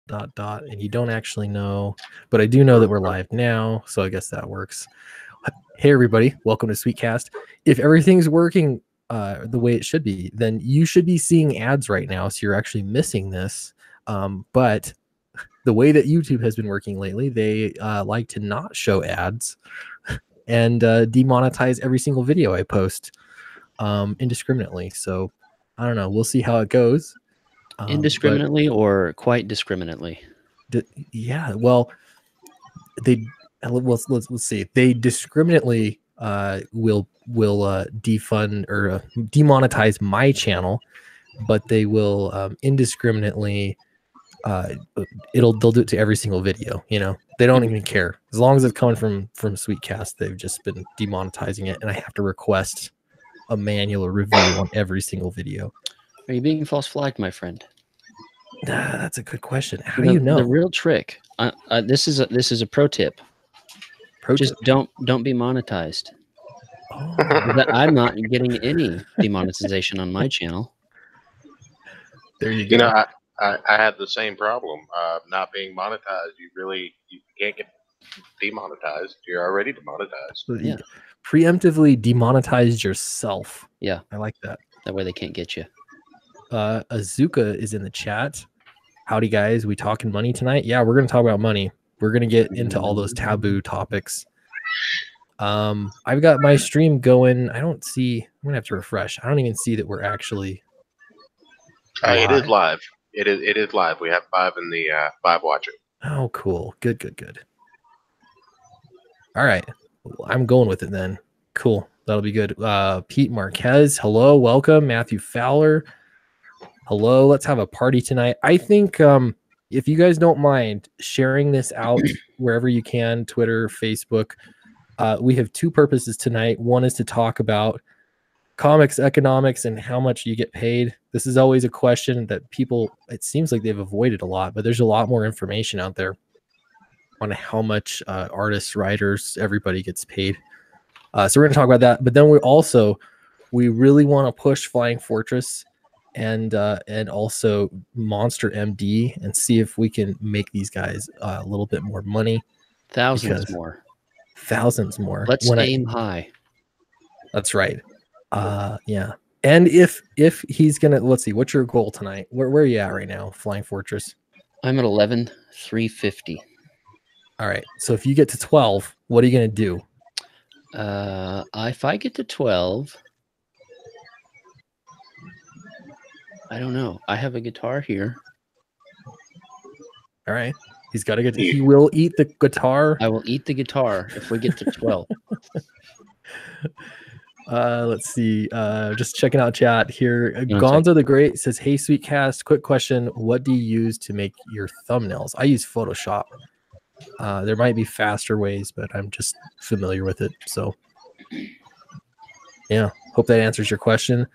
and you don't actually know, but I do know that we're live now, so I guess that works. Hey everybody, welcome to Sweetcast. If everything's working the way it should be, then you should be seeing ads right now, so you're actually missing this. But the way that YouTube has been working lately, they like to not show ads and demonetize every single video I post indiscriminately. So I don't know. We'll see how it goes. Indiscriminately or quite discriminately? Yeah. Well, let's see. They discriminately will defund or demonetize my channel, but they will indiscriminately they'll do it to every single video. You know, they don't even care as long as it's coming from Sweetcast. They've just been demonetizing it, and I have to request a manual review on every single video. Are you being false flagged, my friend? That's a good question. How do you know? The real trick. This is a pro tip. Just don't be monetized. Oh. I'm not getting any demonetization on my channel. There you go. You know, I have the same problem. Not being monetized, you can't get demonetized. You're already demonetized. Yeah. Preemptively demonetized yourself. Yeah, I like that. That way they can't get you. Azuka is in the chat. Howdy guys, we talking money tonight? Yeah, we're gonna talk about money. We're gonna get into all those taboo topics. I've got my stream going. I don't see. I'm gonna have to refresh. I don't even see that we're actually. It is live. It is live. We have 5 in the 5 watching. Oh, cool. Good. All right, I'm going with it then. Cool. That'll be good. Pete Marquez, hello, welcome. Matthew Fowler, hello. Let's have a party tonight. I think if you guys don't mind sharing this out wherever you can, Twitter, Facebook, we have 2 purposes tonight. One is to talk about comics economics and how much you get paid. This is always a question that people, it seems like they've avoided a lot, but there's a lot more information out there on how much artists, writers, everybody gets paid. So we're going to talk about that. But then we really want to push Flying Fortress and also Monster MD and see if we can make these guys a little bit more money. Thousands more. Let's aim high. That's right. Yeah. And if he's gonna, let's see, what's your goal tonight? Where are you at right now, Flying Fortress? I'm at 11,350. All right. So if you get to 12, what are you gonna do? If I get to 12, I don't know. I have a guitar here. All right. He's got to get. He will eat the guitar. I will eat the guitar if we get to 12. Let's see. Just checking out chat here. Gonzo the Great says, "Hey, Sweetcast, quick question. What do you use to make your thumbnails?" I use Photoshop. There might be faster ways, but I'm just familiar with it. So, yeah. Hope that answers your question.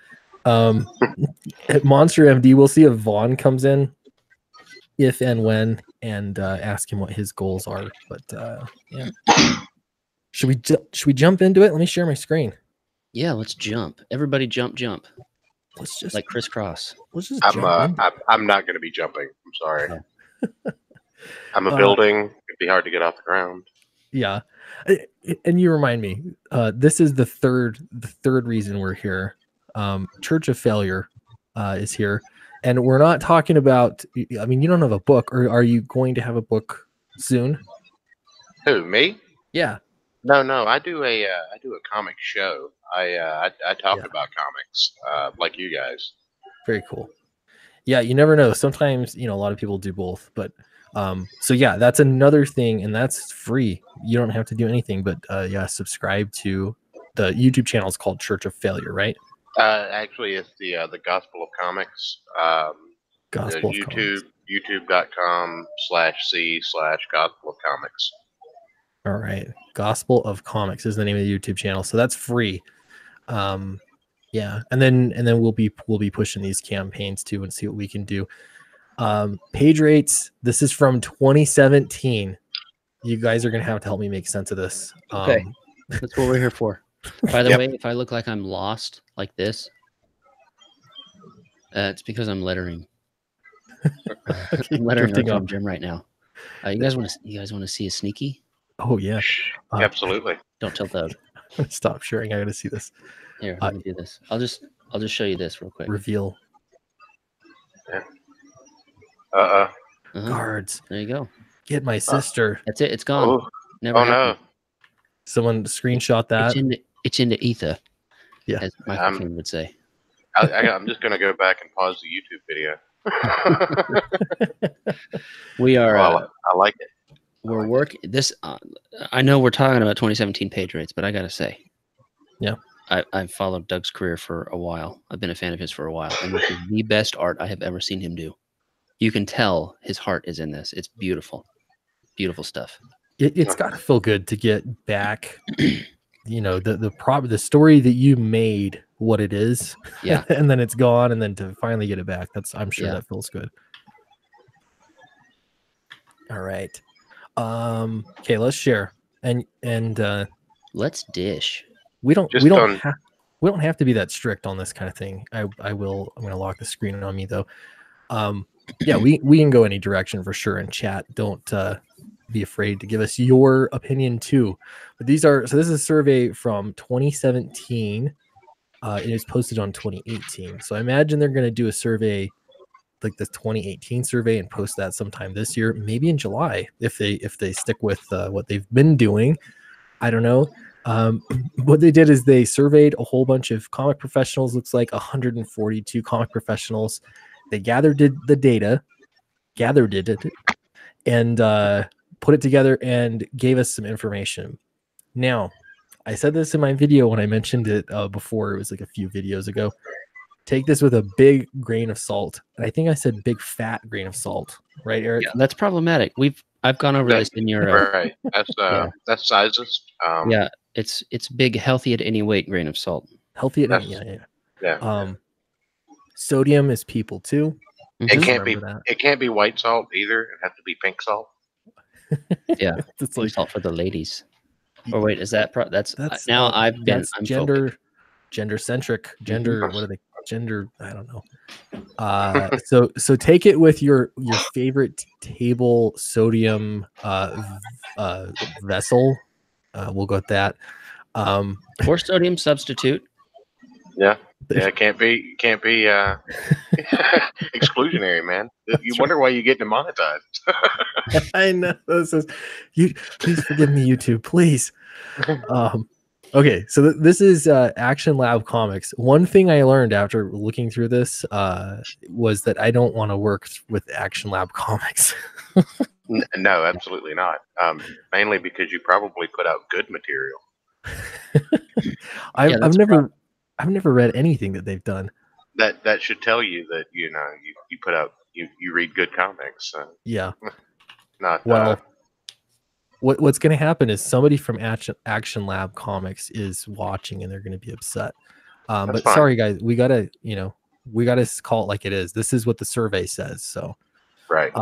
At Monster MD, we'll see if Vaughn comes in, if and when, and ask him what his goals are. But yeah. Should we jump into it? Let me share my screen. Yeah, let's jump. Everybody jump. Let's just like crisscross. Let's just I'm not going to be jumping. I'm sorry. I'm a building. It'd be hard to get off the ground. Yeah. And you remind me, this is the third reason we're here. Church of Failure is here. And we're not talking about, I mean, you don't have a book, or are you going to have a book soon? Who, me? Yeah. No, I do a comic show. I talk about comics, like you guys. Very cool. Yeah, you never know. Sometimes, a lot of people do both, but so yeah, that's another thing, and that's free. You don't have to do anything, but yeah, subscribe to the YouTube channel. Is called Church of Failure, right? Actually, it's the Gospel of Comics. Gospel of YouTube, youtube.com/c/Gospel of Comics. All right. Gospel of Comics is the name of the YouTube channel. So that's free. Yeah. And then we'll be pushing these campaigns too and see what we can do. Page rates. This is from 2017. You guys are going to have to help me make sense of this. Okay. That's what we're here for. By the way, if I look like I'm lost like this, it's because I'm lettering. I'm lettering drifting our off. Jim right now. You guys want to see a sneaky? Oh yeah, Absolutely. Don't tell Doug. I'm gonna stop sharing. I gotta see this. Here, let me do this. I'll just show you this real quick. Reveal. Yeah. Guards. There you go. Get my sister. That's it. It's gone. Oh, Never happened. no. Someone screenshot that. It's into ether. Yeah. As Michael King would say. I'm just going to go back and pause the YouTube video. We are. I like it. We're working this. I know we're talking about 2017 page rates, but I gotta say, yeah, I've followed Doug's career for a while. I've been a fan of his for a while, and this is the best art I have ever seen him do. You can tell his heart is in this. It's beautiful, beautiful stuff. It's got to feel good to get back. The story that you made, what it is, yeah, and then it's gone, and then to finally get it back. I'm sure that feels good. All right. Okay, let's share and let's dish. We don't have to be that strict on this kind of thing. I'm going to lock the screen on me though. Yeah, we can go any direction for sure in chat. Don't be afraid to give us your opinion too. But this is a survey from 2017. It is posted on 2018. So I imagine they're going to do a survey like the 2018 survey and post that sometime this year, maybe in July, if they stick with what they've been doing. I don't know. What they did is they surveyed a whole bunch of comic professionals. Looks like 142 comic professionals. They gathered the data, and put it together and gave us some information. Now, I said this in my video when I mentioned it before. It was like a few videos ago. Take this with a big grain of salt. And I think I said big fat grain of salt, right, Eric? Yeah, that's problematic. I've gone over this in your right. That's sizes. Yeah, it's big, healthy at any weight grain of salt. Healthy at yeah. Sodium is people too. It can't be white salt either. It has to be pink salt. Yeah, it's like salt for the ladies. Or wait, is that now I've been gender centric, what are they? Gender, I don't know. So take it with your favorite table sodium vessel. We'll go with that. Or sodium substitute. Yeah, it can't be exclusionary, man. You wonder why you get demonetized. I know. Please forgive me, YouTube, please. Okay, so this is Action Lab Comics. One thing I learned after looking through this was that I don't want to work with Action Lab Comics. No, absolutely not. Mainly because you probably put out good material. I've never read anything that they've done. That should tell you that you put out you read good comics. Yeah. Not well. What's going to happen is somebody from Action Lab Comics is watching and they're going to be upset. But fine. Sorry guys, we gotta call it like it is. This is what the survey says. So right.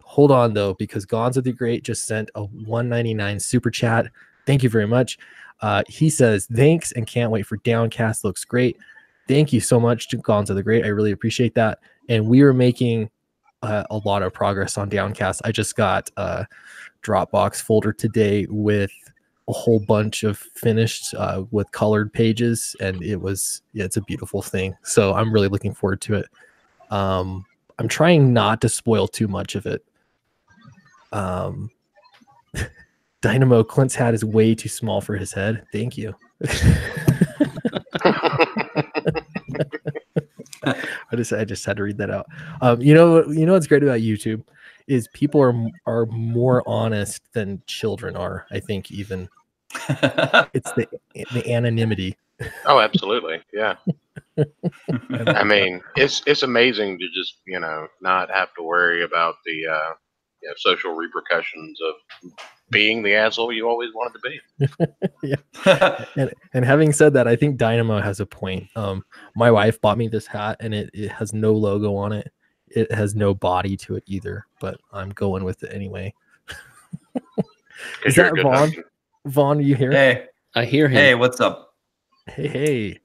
Hold on though, because Gonzo the Great just sent a $1.99 super chat. Thank you very much. He says thanks and can't wait for Downcast. Looks great. Thank you so much to Gonzo the Great. I really appreciate that. And we are making a lot of progress on Downcast. I just got Dropbox folder today with a whole bunch of finished with colored pages, and it's a beautiful thing. So I'm really looking forward to it. I'm trying not to spoil too much of it. Dynamo, Clint's hat is way too small for his head. Thank you. I just had to read that out. You know what's great about YouTube is people are more honest than children are. I think even it's the anonymity. Oh, absolutely, yeah. I mean, it's amazing to just not have to worry about the social repercussions of being the asshole you always wanted to be. Yeah. And having said that, I think Dynamo has a point. My wife bought me this hat and it has no logo on it. It has no body to it either, but I'm going with it anyway. Is that Vaughn? Vaughn, are you here? Hey. I hear him. Hey, what's up? Hey.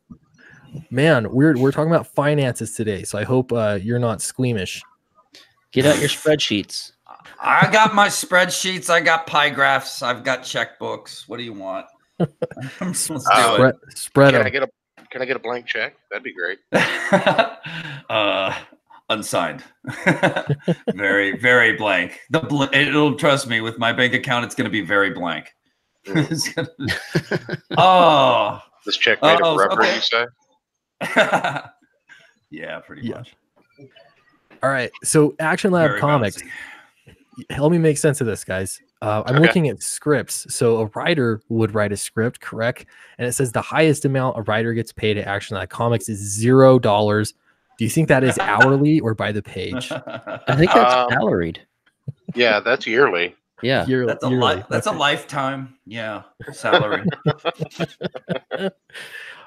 Man, we're talking about finances today, so I hope you're not squeamish. Get out your spreadsheets. I got my spreadsheets. I got pie graphs. I've got checkbooks. What do you want? Let's do it. Spread Can them. I get a blank check? That'd be great. Unsigned. Very, very blank. It'll trust me with my bank account. It's going to be very blank. It's gonna, oh, This check made of rubber, okay. You say? Yeah, pretty much. All right. So Action Lab Very Comics. bouncy. Help me make sense of this, guys. I'm looking at scripts. So a writer would write a script, correct? And it says the highest amount a writer gets paid at Action Lab Comics is $0. Do you think that is hourly or by the page? I think that's salaried. Yeah, that's yearly. Yeah, that's a lifetime. Yeah, salary.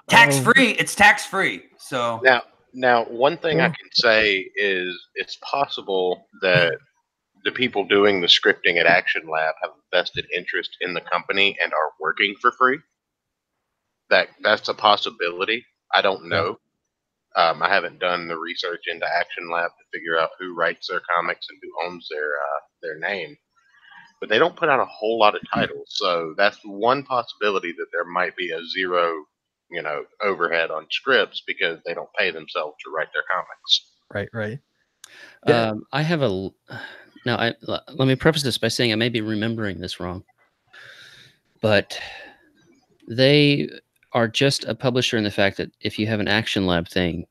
Tax free. It's tax free. So now, one thing I can say is it's possible that the people doing the scripting at Action Lab have a vested interest in the company and are working for free. That's a possibility. I don't know. I haven't done the research into Action Lab to figure out who writes their comics and who owns their name. But they don't put out a whole lot of titles, so that's one possibility that there might be a zero, overhead on scripts because they don't pay themselves to write their comics. Right. Yeah. I have a. Now, let me preface this by saying I may be remembering this wrong, but they are just a publisher in the fact that if you have an Action Lab thing,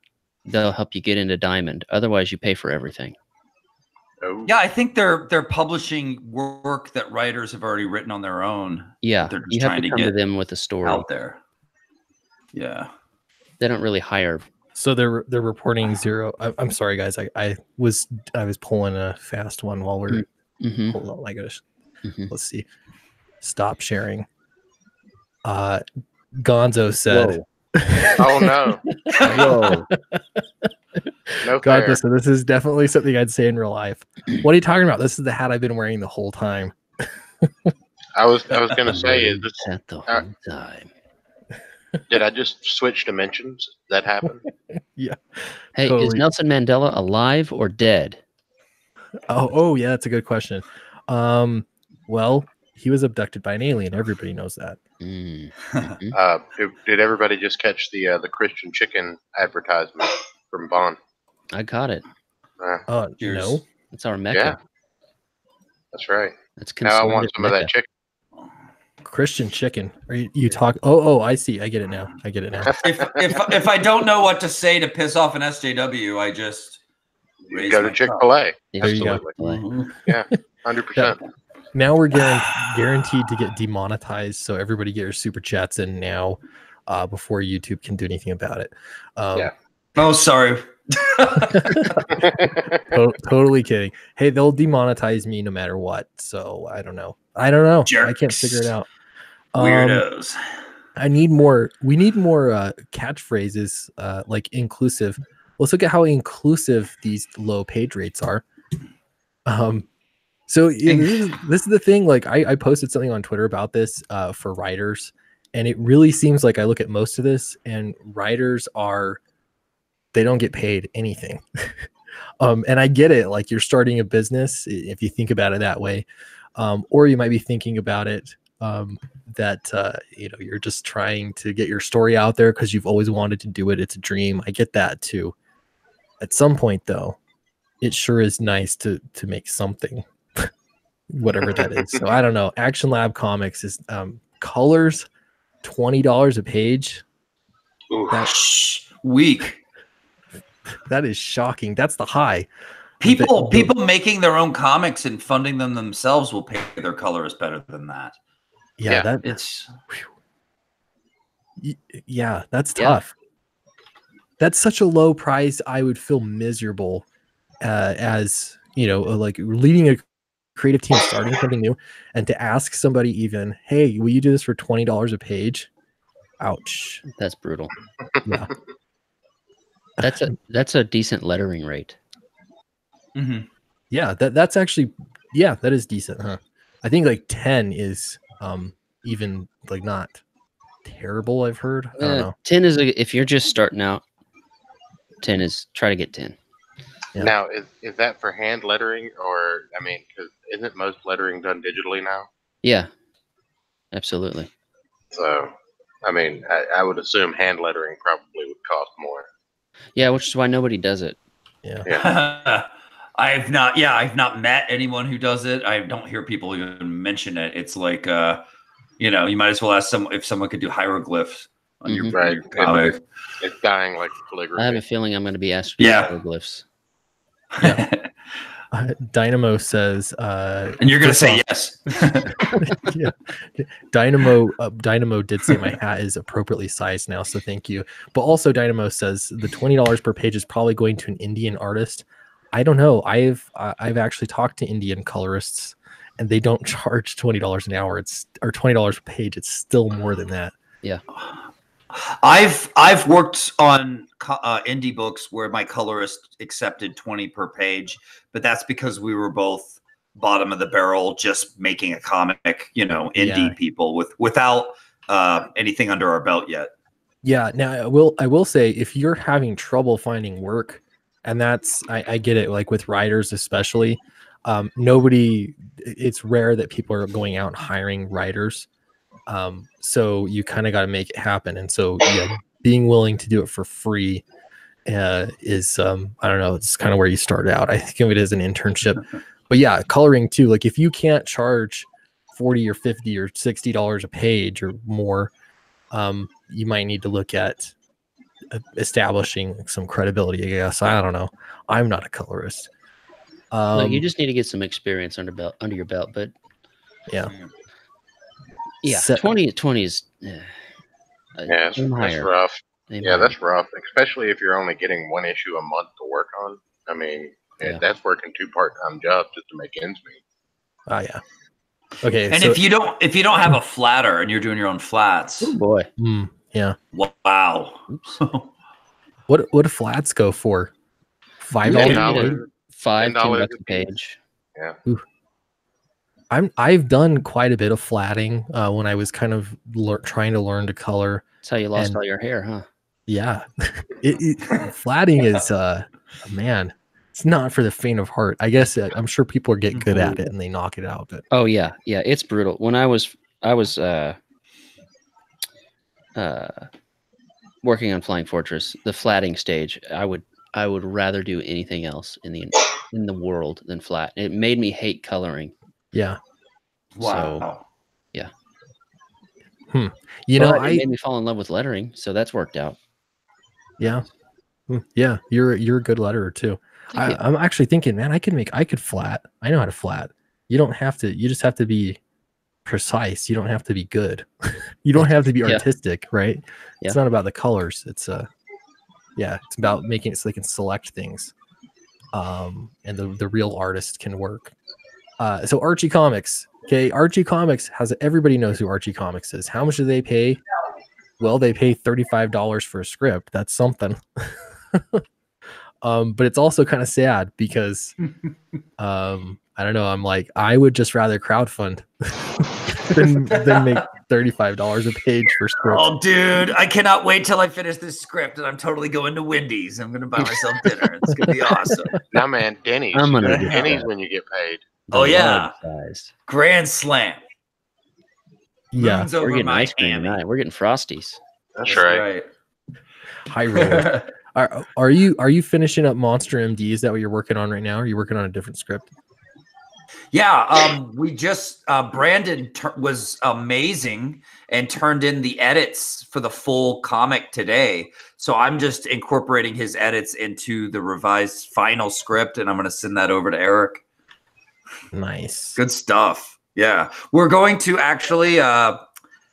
they'll help you get into Diamond. Otherwise, you pay for everything. Oh. Yeah, I think they're publishing work that writers have already written on their own. Yeah, they're just you have trying to come to them with a story out there. Yeah, they don't really hire. So they're reporting zero. I'm sorry, guys. I was pulling a fast one while we're. Hold on, my gosh. Let's see. Stop sharing. Gonzo said. Oh no! Whoa. No God, fair. so this is definitely something I'd say in real life. What are you talking about? This is the hat I've been wearing the whole time. I was gonna say, is this at the whole time? Did I just switch dimensions? That happened? Yeah. Hey, totally. Is Nelson Mandela alive or dead? Oh yeah, that's a good question. Well, he was abducted by an alien. Everybody knows that. Did everybody just catch the Christian chicken advertisement from Vaughn? I got it. No. It's our Mecca. Yeah, that's right. That's now I want some of that chicken. Christian chicken. Are you talk? Oh, I see. I get it now. If I don't know what to say to piss off an SJW, I just go to Chick-fil-A. There you go. Yeah, 100%. Now we're guaranteed to get demonetized, so everybody get your super chats in now before YouTube can do anything about it. Yeah. Oh, sorry. Totally kidding. Hey, they'll demonetize me no matter what. So I don't know. Jerks. I can't figure it out. Weirdos. We need more catchphrases like inclusive. Let's look at how inclusive these low page rates are. So this is the thing. Like I posted something on Twitter about this for writers, and it really seems like I look at most of this, and writers they don't get paid anything. And I get it. Like you're starting a business, if you think about it that way, or you might be thinking about it that you're just trying to get your story out there because you've always wanted to do it. It's a dream. I get that too. At some point, though, it sure is nice to make something. Whatever that is. So I don't know. Action Lab Comics is colors, $20 a page. That's weak. That is shocking. That's the high. People making their own comics and funding them themselves will pay their colors better than that. Yeah, that's tough. That's such a low price. I would feel miserable as like leading a creative team, starting something new, and to ask somebody even, hey, will you do this for $20 a page? Ouch. That's brutal. Yeah. That's a decent lettering rate. Yeah, that's actually, that is decent, huh? I think like 10 is even like not terrible. I've heard. I don't know. 10 is if you're just starting out. 10 is try to get 10. Yeah. Now, is that for hand lettering, or I mean, because isn't most lettering done digitally now? Yeah, absolutely. So, I mean, I would assume hand lettering probably would cost more. Yeah, which is why nobody does it. Yeah. I've not met anyone who does it. I don't hear people even mention it. It's like, you know, you might as well ask if someone could do hieroglyphs on your, Right. your comic. It's dying like calligraphy. I have a feeling I'm going to be asked for Yeah. hieroglyphs. Yeah. Dynamo says, and you're gonna say yes. yeah. Dynamo did say my hat is appropriately sized now, so thank you. But also Dynamo says the $20 per page is probably going to an Indian artist. I don't know. I've actually talked to Indian colorists, and they don't charge $20 an hour. Or $20 a page. It's still more than that. Yeah. I've worked on indie books where my colorist accepted 20 per page, but that's because we were both bottom of the barrel, just making a comic, you know, indie people without anything under our belt yet. Yeah. Now I will say, if you're having trouble finding work, and that's I get it, like with writers especially, it's rare that people are going out and hiring writers. So you kind of got to make it happen. And so, yeah, being willing to do it for free is, I don't know, it's kind of where you start out. I think of it as an internship. But yeah, coloring too. Like if you can't charge $40 or $50 or $60 a page or more, you might need to look at establishing some credibility, I guess. I don't know. I'm not a colorist. No, you just need to get some experience under your belt. But yeah. Yeah, 20 is that's rough. That's rough, especially if you're only getting one issue a month to work on. I mean, that's working 2 part-time jobs just to make ends meet. Oh yeah. Okay. And so, if you don't have a flatter and you're doing your own flats, oh boy. Yeah. Wow. What do flats go for? $5. $5 a page. Yeah. Ooh. I've done quite a bit of flatting when I was kind of trying to learn to color. That's how you lost all your hair, huh? Yeah. Flatting is man, it's not for the faint of heart. I guess I'm sure people get good at it and they knock it out. But oh yeah, it's brutal. When I was working on Flying Fortress, the flatting stage, I would rather do anything else in the world than flat. It made me hate coloring. Yeah. Wow. So, yeah. You know, it made me fall in love with lettering, so that's worked out. Yeah. Yeah. You're a good letterer too. I'm actually thinking, man, I could flat. I know how to flat. You just have to be precise. You don't have to be good. You don't have to be artistic, right? Yeah. It's not about the colors. It's it's about making it so they can select things. And the real artist can work. So Archie Comics. Okay, Archie Comics everybody knows who Archie Comics is. How much do they pay? Well, they pay $35 for a script. That's something. But it's also kind of sad because I don't know. I'm like, I would just rather crowdfund than make $35 a page for script. Oh, dude, I cannot wait till I finish this script and I'm totally going to Wendy's. I'm going to buy myself dinner. It's going to be awesome. Now, man, Denny's. I'm gonna do Denny's when you get paid. Oh yeah, Grand Slam. Yeah, Moon's we're over getting my ice cream hammy. tonight. We're getting Frosties. That's right. High roll. Are you finishing up Monster MD? Is that what you're working on right now? Or are you working on a different script? Yeah, we just Brandon was amazing and turned in the edits for the full comic today. So I'm just incorporating his edits into the revised final script, and I'm going to send that over to Eric. Nice. Good stuff. Yeah, we're going to actually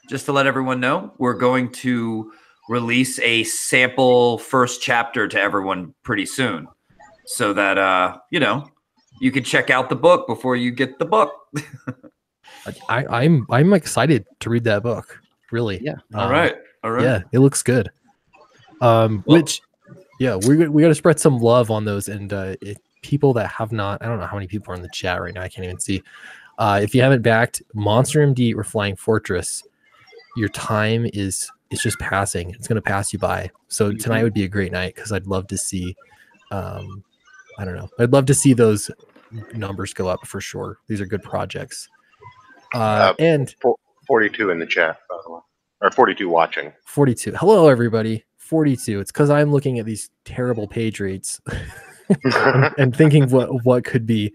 just to let everyone know, we're going to release a sample first chapter to everyone pretty soon, so that you can check out the book before you get the book. I'm excited to read that book. Really. Yeah. All right. Yeah, it looks good. We got to spread some love on those, and people that have not. I don't know how many people are in the chat right now. I can't even see. If you haven't backed Monster MD or Flying Fortress, your time is just passing. It's going to pass you by. So tonight would be a great night because I'd love to see I don't know. I'd love to see those numbers go up for sure. These are good projects. And 42 in the chat, by the way, or 42 watching. 42. Hello, everybody. 42. It's because I'm looking at these terrible page rates and thinking what could be.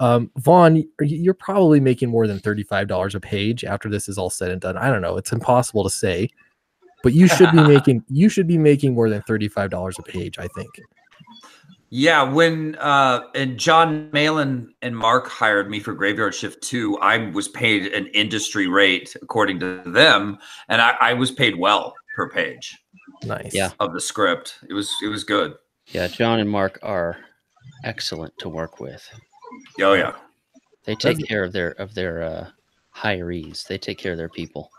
Vaughn, you're probably making more than $35 a page after this is all said and done. I don't know. It's impossible to say, but you should be making more than $35 a page, I think. Yeah, when and John Malin and Mark hired me for Graveyard Shift 2, I was paid an industry rate according to them, and I was paid well per page. Nice. Yeah. Of the script. It was good. Yeah, John and Mark are excellent to work with. Oh yeah. They take care of their hirees. They take care of their people.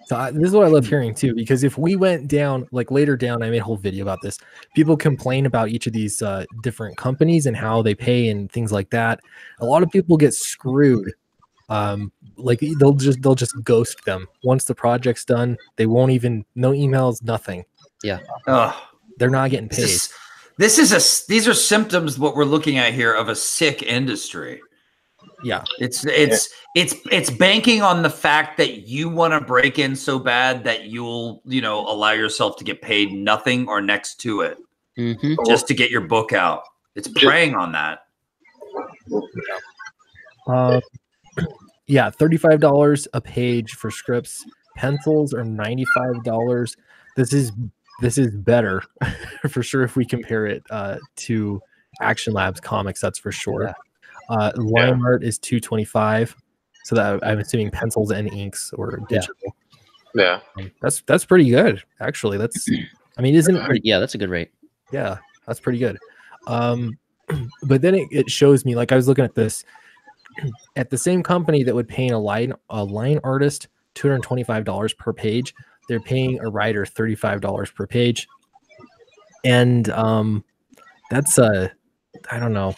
So this is what I love hearing too, because if we went down, like later down, I made a whole video about this. People complain about each of these different companies and how they pay and things like that. A lot of people get screwed. Like they'll just ghost them once the project's done. They won't even, no emails, nothing. Yeah. They're not getting paid. These are symptoms what we're looking at here of a sick industry. Yeah. It's banking on the fact that you want to break in so bad that you'll, allow yourself to get paid nothing or next to it just to get your book out. It's preying on that. Yeah, $35 a page for scripts. Pencils are $95. This is better for sure if we compare it to Action Labs comics, that's for sure. Yeah. Line art is $225, so that I'm assuming pencils and inks or digital. Yeah, that's pretty good actually. That's, I mean, isn't it? Yeah, that's a good rate. Yeah, that's pretty good. But then it shows me, like I was looking at this at the same company that would pay a line artist $225 per page. They're paying a writer $35 per page, and that's I don't know.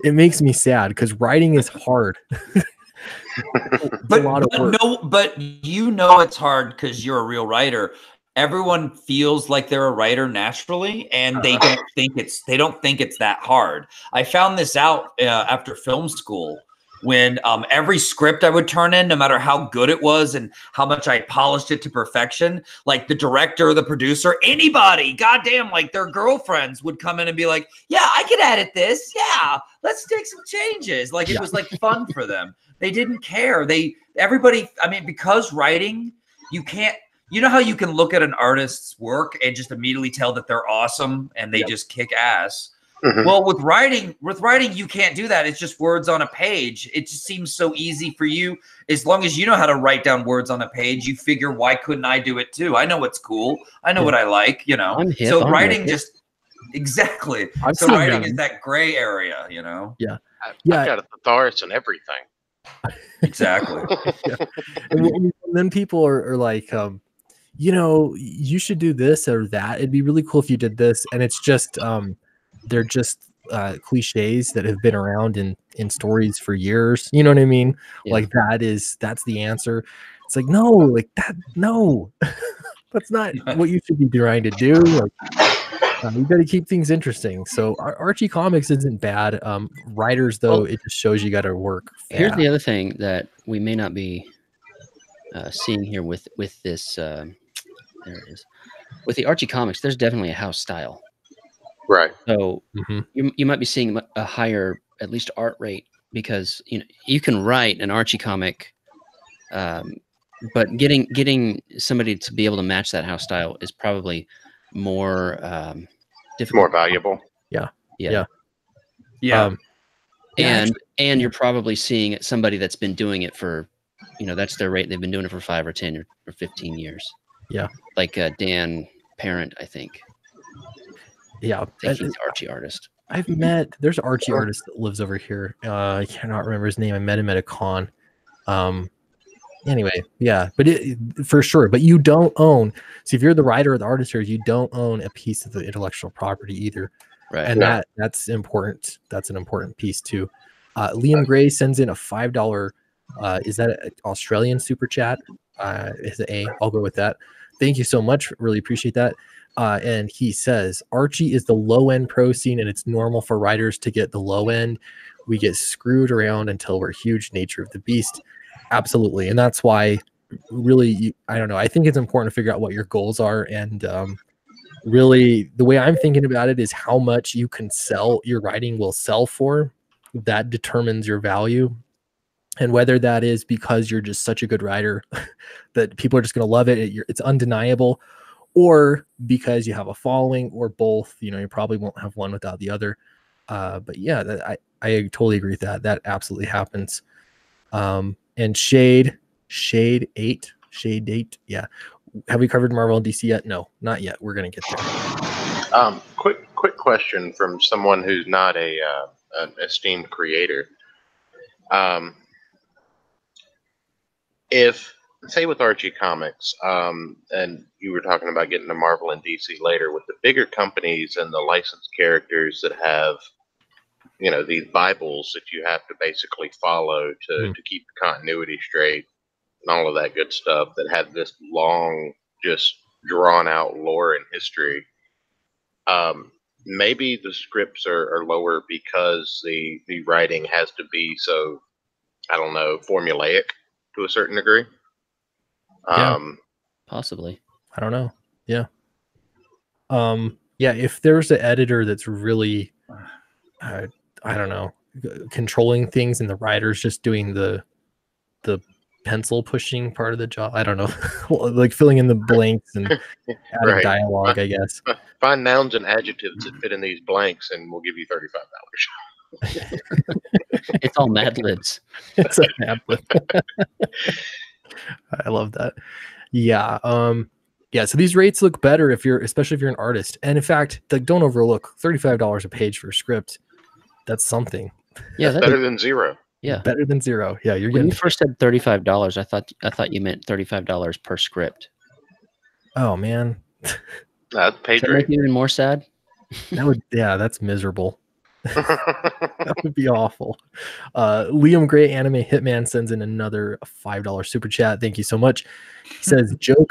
It makes me sad because writing is hard. But it's hard because you're a real writer. Everyone feels like they're a writer naturally, and they don't think it's that hard. I found this out after film school when every script I would turn in, no matter how good it was and how much I polished it to perfection, like the director or the producer, anybody, goddamn, like their girlfriends would come in and be like, yeah, I could edit this. Yeah, let's take some changes. Like it was like fun for them. They didn't care. Because writing, you can't, you know how you can look at an artist's work and just immediately tell that they're awesome and they just kick ass. Well, with writing, you can't do that. It's just words on a page. It just seems so easy for you. As long as you know how to write down words on a page, you figure, why couldn't I do it too? I know what's cool. I know what I like, So writing just exactly. So writing is that gray area, Yeah. I've got a thesaurus and everything. Exactly. And then people are like, you should do this or that. It'd be really cool if you did this. And it's just they're just cliches that have been around in stories for years. You know what I mean? Yeah. Like that's the answer. It's like, no, that's not what you should be trying to do. Like, you got to keep things interesting. So Archie Comics isn't bad. Writers, though, it just shows you got to work. Here's the other thing that we may not be seeing here with this. There it is. With the Archie Comics, there's definitely a house style. Right. So you might be seeing a higher, at least, art rate because you can write an Archie comic, but getting somebody to be able to match that house style is probably more difficult, more valuable. Yeah. And you're probably seeing somebody that's been doing it for, that's their rate. They've been doing it for 5 or 10 or 15 years. Yeah. Like Dan Parent, I think. Yeah. I think he's Archie artist. There's an Archie artist that lives over here. I cannot remember his name. I met him at a con. Anyway, yeah, but for sure. But you don't own. So if you're the writer or the artist here, you don't own a piece of the intellectual property either. Right. And that's important. That's an important piece too. Liam Gray sends in a $5. Is that an Australian super chat? Is it A? I'll go with that. thank you so much. Really appreciate that. And he says, Archie is the low end pro scene, and it's normal for writers to get the low end. We get screwed around until we're huge. Nature of the beast. Absolutely. And that's why really, I don't know. I think it's important to figure out what your goals are. And really, the way I'm thinking about it is how much you can sell, your writing will sell for. That determines your value. And whether that is because you're just such a good writer that people are just going to love it, it's undeniable, or because you have a following, or both. You know, you probably won't have one without the other. But yeah, I totally agree with that. That absolutely happens. And Shade 8, yeah. Have we covered Marvel and DC yet? No, not yet. We're gonna get there. Quick question from someone who's not an esteemed creator. If, say, with Archie Comics, and you were talking about getting to Marvel and DC later, with the bigger companies and the licensed characters that have, you know, these Bibles that you have to basically follow to keep the continuity straight and all of that good stuff, that have this long, just drawn out lore and history. Maybe the scripts are lower because the writing has to be so, I don't know, formulaic to a certain degree. Possibly. I don't know. Yeah. Yeah, if there's an editor that's really I don't know, controlling things, and the writer's just doing the pencil pushing part of the job, I don't know, like filling in the blanks and adding dialogue, I guess. Find nouns and adjectives that fit in these blanks, and we'll give you $35. It's all Mad Libs. It's a Mad Lib. I love that. Yeah. Yeah. So these rates look better especially if you're an artist. And in fact, like, don't overlook $35 a page for a script. That's something. Yeah, that's better than zero. Yeah, better than zero. Yeah, you're when getting. you first said $35, I thought you meant $35 per script. Oh man, that's page rate. Make you even more sad. That's miserable. That would be awful. Liam Gray Anime Hitman sends in another $5 super chat. Thank you so much. He says Joe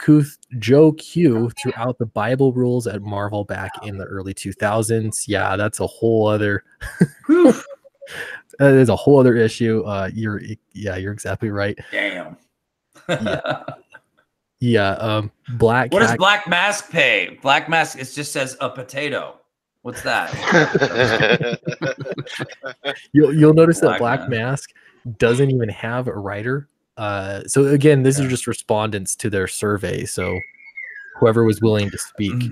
Q threw out the Bible rules at Marvel back in the early 2000s. Yeah, that's a whole other. That is a whole other issue. You're exactly right. Damn. Yeah. Black. What does Black Mask pay? Black Mask, it just says a potato. What's that? You'll notice that Black Mask doesn't even have a writer. So again, this is just respondents to their survey. So whoever was willing to speak.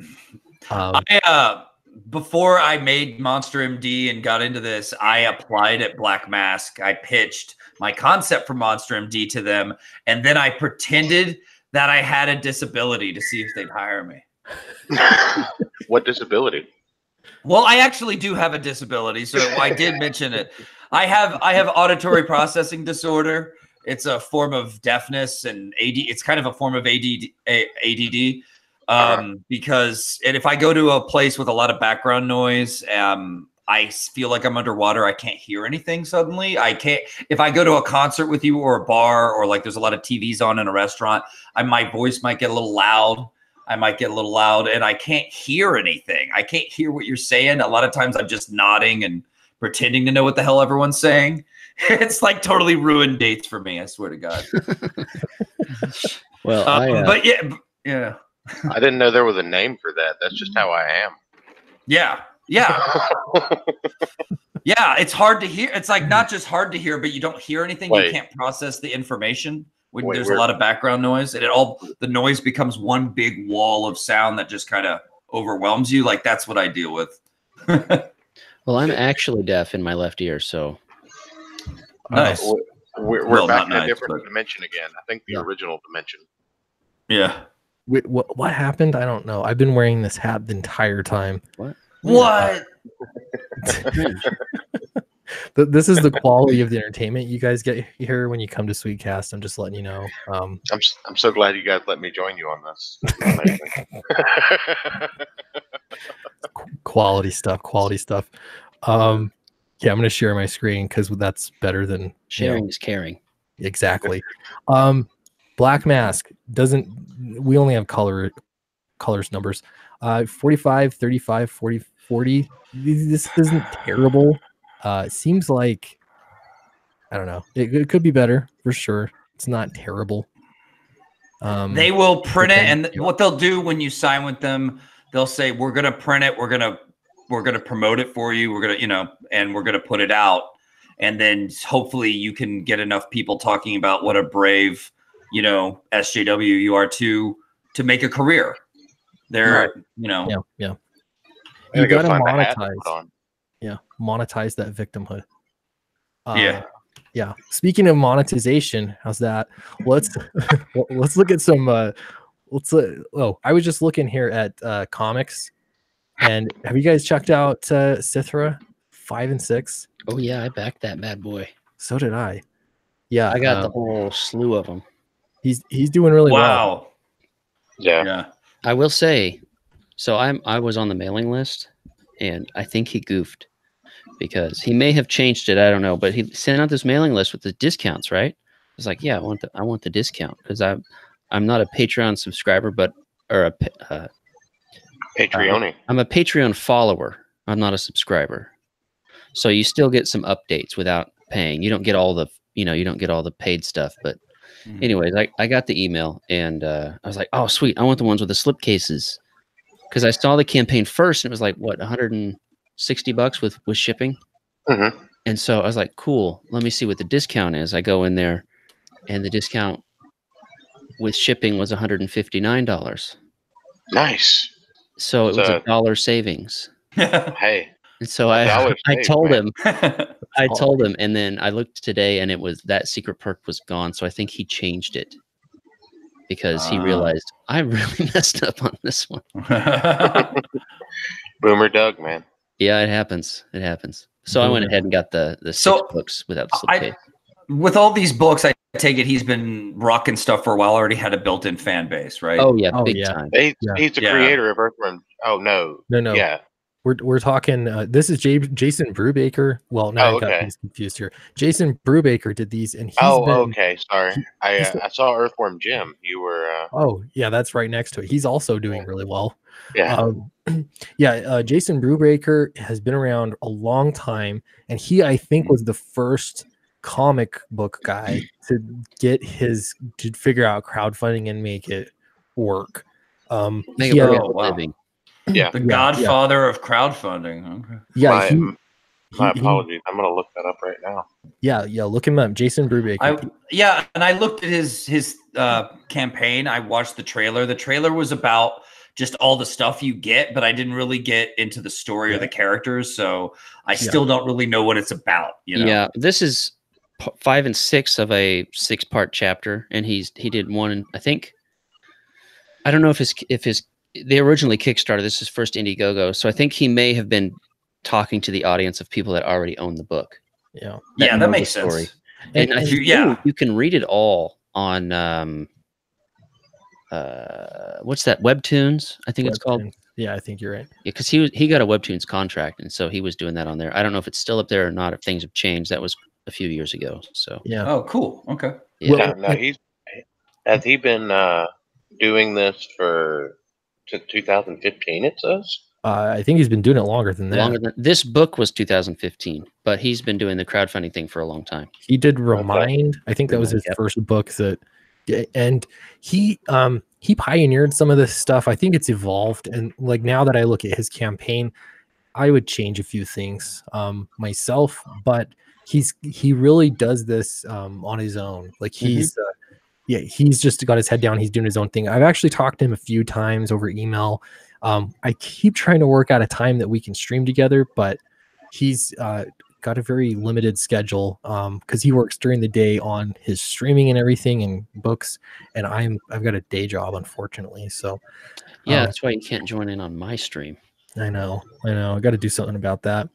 Before I made Monster MD and got into this, I applied at Black Mask. I pitched my concept for Monster MD to them, and then I pretended that I had a disability to see if they'd hire me. What disability? Well, I actually do have a disability, so I did mention it. I have auditory processing disorder. It's a form of deafness, and it's kind of a form of ADD. Because if I go to a place with a lot of background noise, I feel like I'm underwater. I can't hear anything suddenly. I can't, if I go to a concert with you or a bar, or like there's a lot of TVs on in a restaurant, my voice might get a little loud. I might get a little loud and I can't hear anything. I can't hear what you're saying. A lot of times I'm just nodding and pretending to know what the hell everyone's saying. It's like totally ruined dates for me. I swear to God. Well, but yeah. I didn't know there was a name for that. That's just how I am. Yeah. Yeah. Yeah. It's hard to hear. It's like not just hard to hear, but you don't hear anything. You can't process the information when there's a lot of background noise, and the noise becomes one big wall of sound that just kind of overwhelms you. Like that's what I deal with. Well, I'm actually deaf in my left ear, so. Nice. We're back in a different dimension again. I think the original dimension. Yeah. Wait, what happened? I don't know. I've been wearing this hat the entire time. What? This is the quality of the entertainment you guys get here when you come to Sweetcast. I'm just letting you know. I'm so glad you guys let me join you on this. Quality stuff. Yeah, I'm going to share my screen because that's better than sharing is caring. Exactly. Black Mask doesn't. We only have colors numbers. 45, 35, 40, 40. This isn't terrible. It seems like, I don't know. It could be better for sure. It's not terrible. They will print it, then, and what they'll do when you sign with them, they'll say, "We're gonna print it. We're gonna promote it for you. We're gonna, and we're gonna put it out, and then hopefully you can get enough people talking about what a brave, SJW you are to make a career. They're, yeah. I You gotta go gotta find a hat to put monetize. on. Yeah, monetize that victimhood. Yeah. Speaking of monetization, how's that? Let's look at some. I was just looking here at comics, and have you guys checked out Sithra 5 and 6? Oh yeah, I backed that bad boy. So did I. Yeah, I got the whole slew of them. He's doing really well. Wow. Yeah. I will say, so I was on the mailing list, and I think he goofed because he may have changed it. I don't know, but he sent out this mailing list with the discounts, right? I was like, yeah, I want the discount because I'm not a Patreon subscriber, Patreon. I'm a Patreon follower. I'm not a subscriber, so you still get some updates without paying. You don't get all the you don't get all the paid stuff, but. Anyways, I got the email and I was like, oh, sweet. I want the ones with the slipcases because I saw the campaign first and it was like, what, $160 with shipping? Mm-hmm. And so I was like, cool. Let me see what the discount is. I go in there and the discount with shipping was $159. Nice. So it was $1 savings. Hey. And so I told him, and then I looked today and it was that secret perk was gone. So I think he changed it because he realized I really messed up on this one. Boomer Doug, man. Yeah, it happens. So I went ahead and got the 6 books without the slipcase. With all these books, I take it he's been rocking stuff for a while, already had a built-in fan base, right? Oh yeah, big time. He's the creator of Earthworm. Oh no. Yeah. We're talking. This is Jason Brubaker. Well, now I got these confused here. Jason Brubaker did these, and he's okay. Sorry, I saw Earthworm Jim. You were. Oh yeah, that's right next to it. He's also doing really well. Yeah. Jason Brubaker has been around a long time, and he, I think, was the first comic book guy to figure out crowdfunding and make it work. Make it work for a living. Yeah, the godfather of crowdfunding. Okay. Yeah, my apologies. I'm gonna look that up right now. Yeah, look him up, Jason Brubaker. And I looked at his campaign. I watched the trailer. The trailer was about just all the stuff you get, but I didn't really get into the story or the characters, so I still don't really know what it's about. Yeah, this is 5 and 6 of a 6-part chapter, and he did one. I think I don't know if they originally Kickstarter. This is first Indiegogo, so I think he may have been talking to the audience of people that already own the book. Yeah, that makes sense. And I think you can read it all on what's that? Webtoons, I think it's called. Yeah, I think you're right. Yeah, because he got a Webtoons contract, and so he was doing that on there. I don't know if it's still up there or not. If things have changed, that was a few years ago. So yeah. Oh, cool. Okay. Yeah. No, has he been doing this to 2015? It says. I think he's been doing it longer than that. This book was 2015, but he's been doing the crowdfunding thing for a long time. He did Remind. I think that was his first book and he pioneered some of this stuff. I think it's evolved, and like now that I look at his campaign, I would change a few things myself, but he really does this on his own. Like he's just got his head down. He's doing his own thing. I've actually talked to him a few times over email. I keep trying to work out a time that we can stream together, but he's got a very limited schedule because he works during the day on his streaming and everything and books, and I've got a day job, unfortunately. So that's why you can't join in on my stream. I know. I got to do something about that.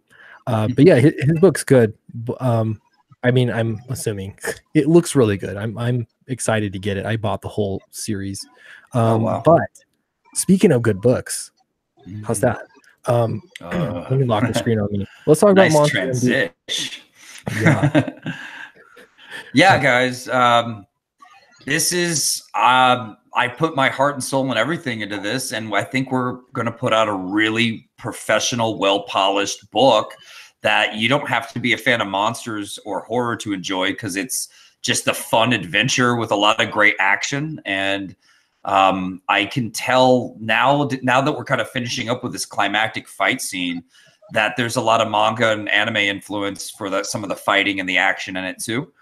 But yeah, his book's good. I mean, I'm assuming it looks really good. I'm excited to get it. I bought the whole series. Wow. But speaking of good books, how's that? Let me lock the screen on me. Let's talk about Monster transition. Yeah. Yeah, guys. This is I put my heart and soul and everything into this, and I think we're going to put out a really professional, well-polished book that you don't have to be a fan of monsters or horror to enjoy, because it's just a fun adventure with a lot of great action. And I can tell now that we're kind of finishing up with this climactic fight scene, that there's a lot of manga and anime influence for some of the fighting and the action in it too.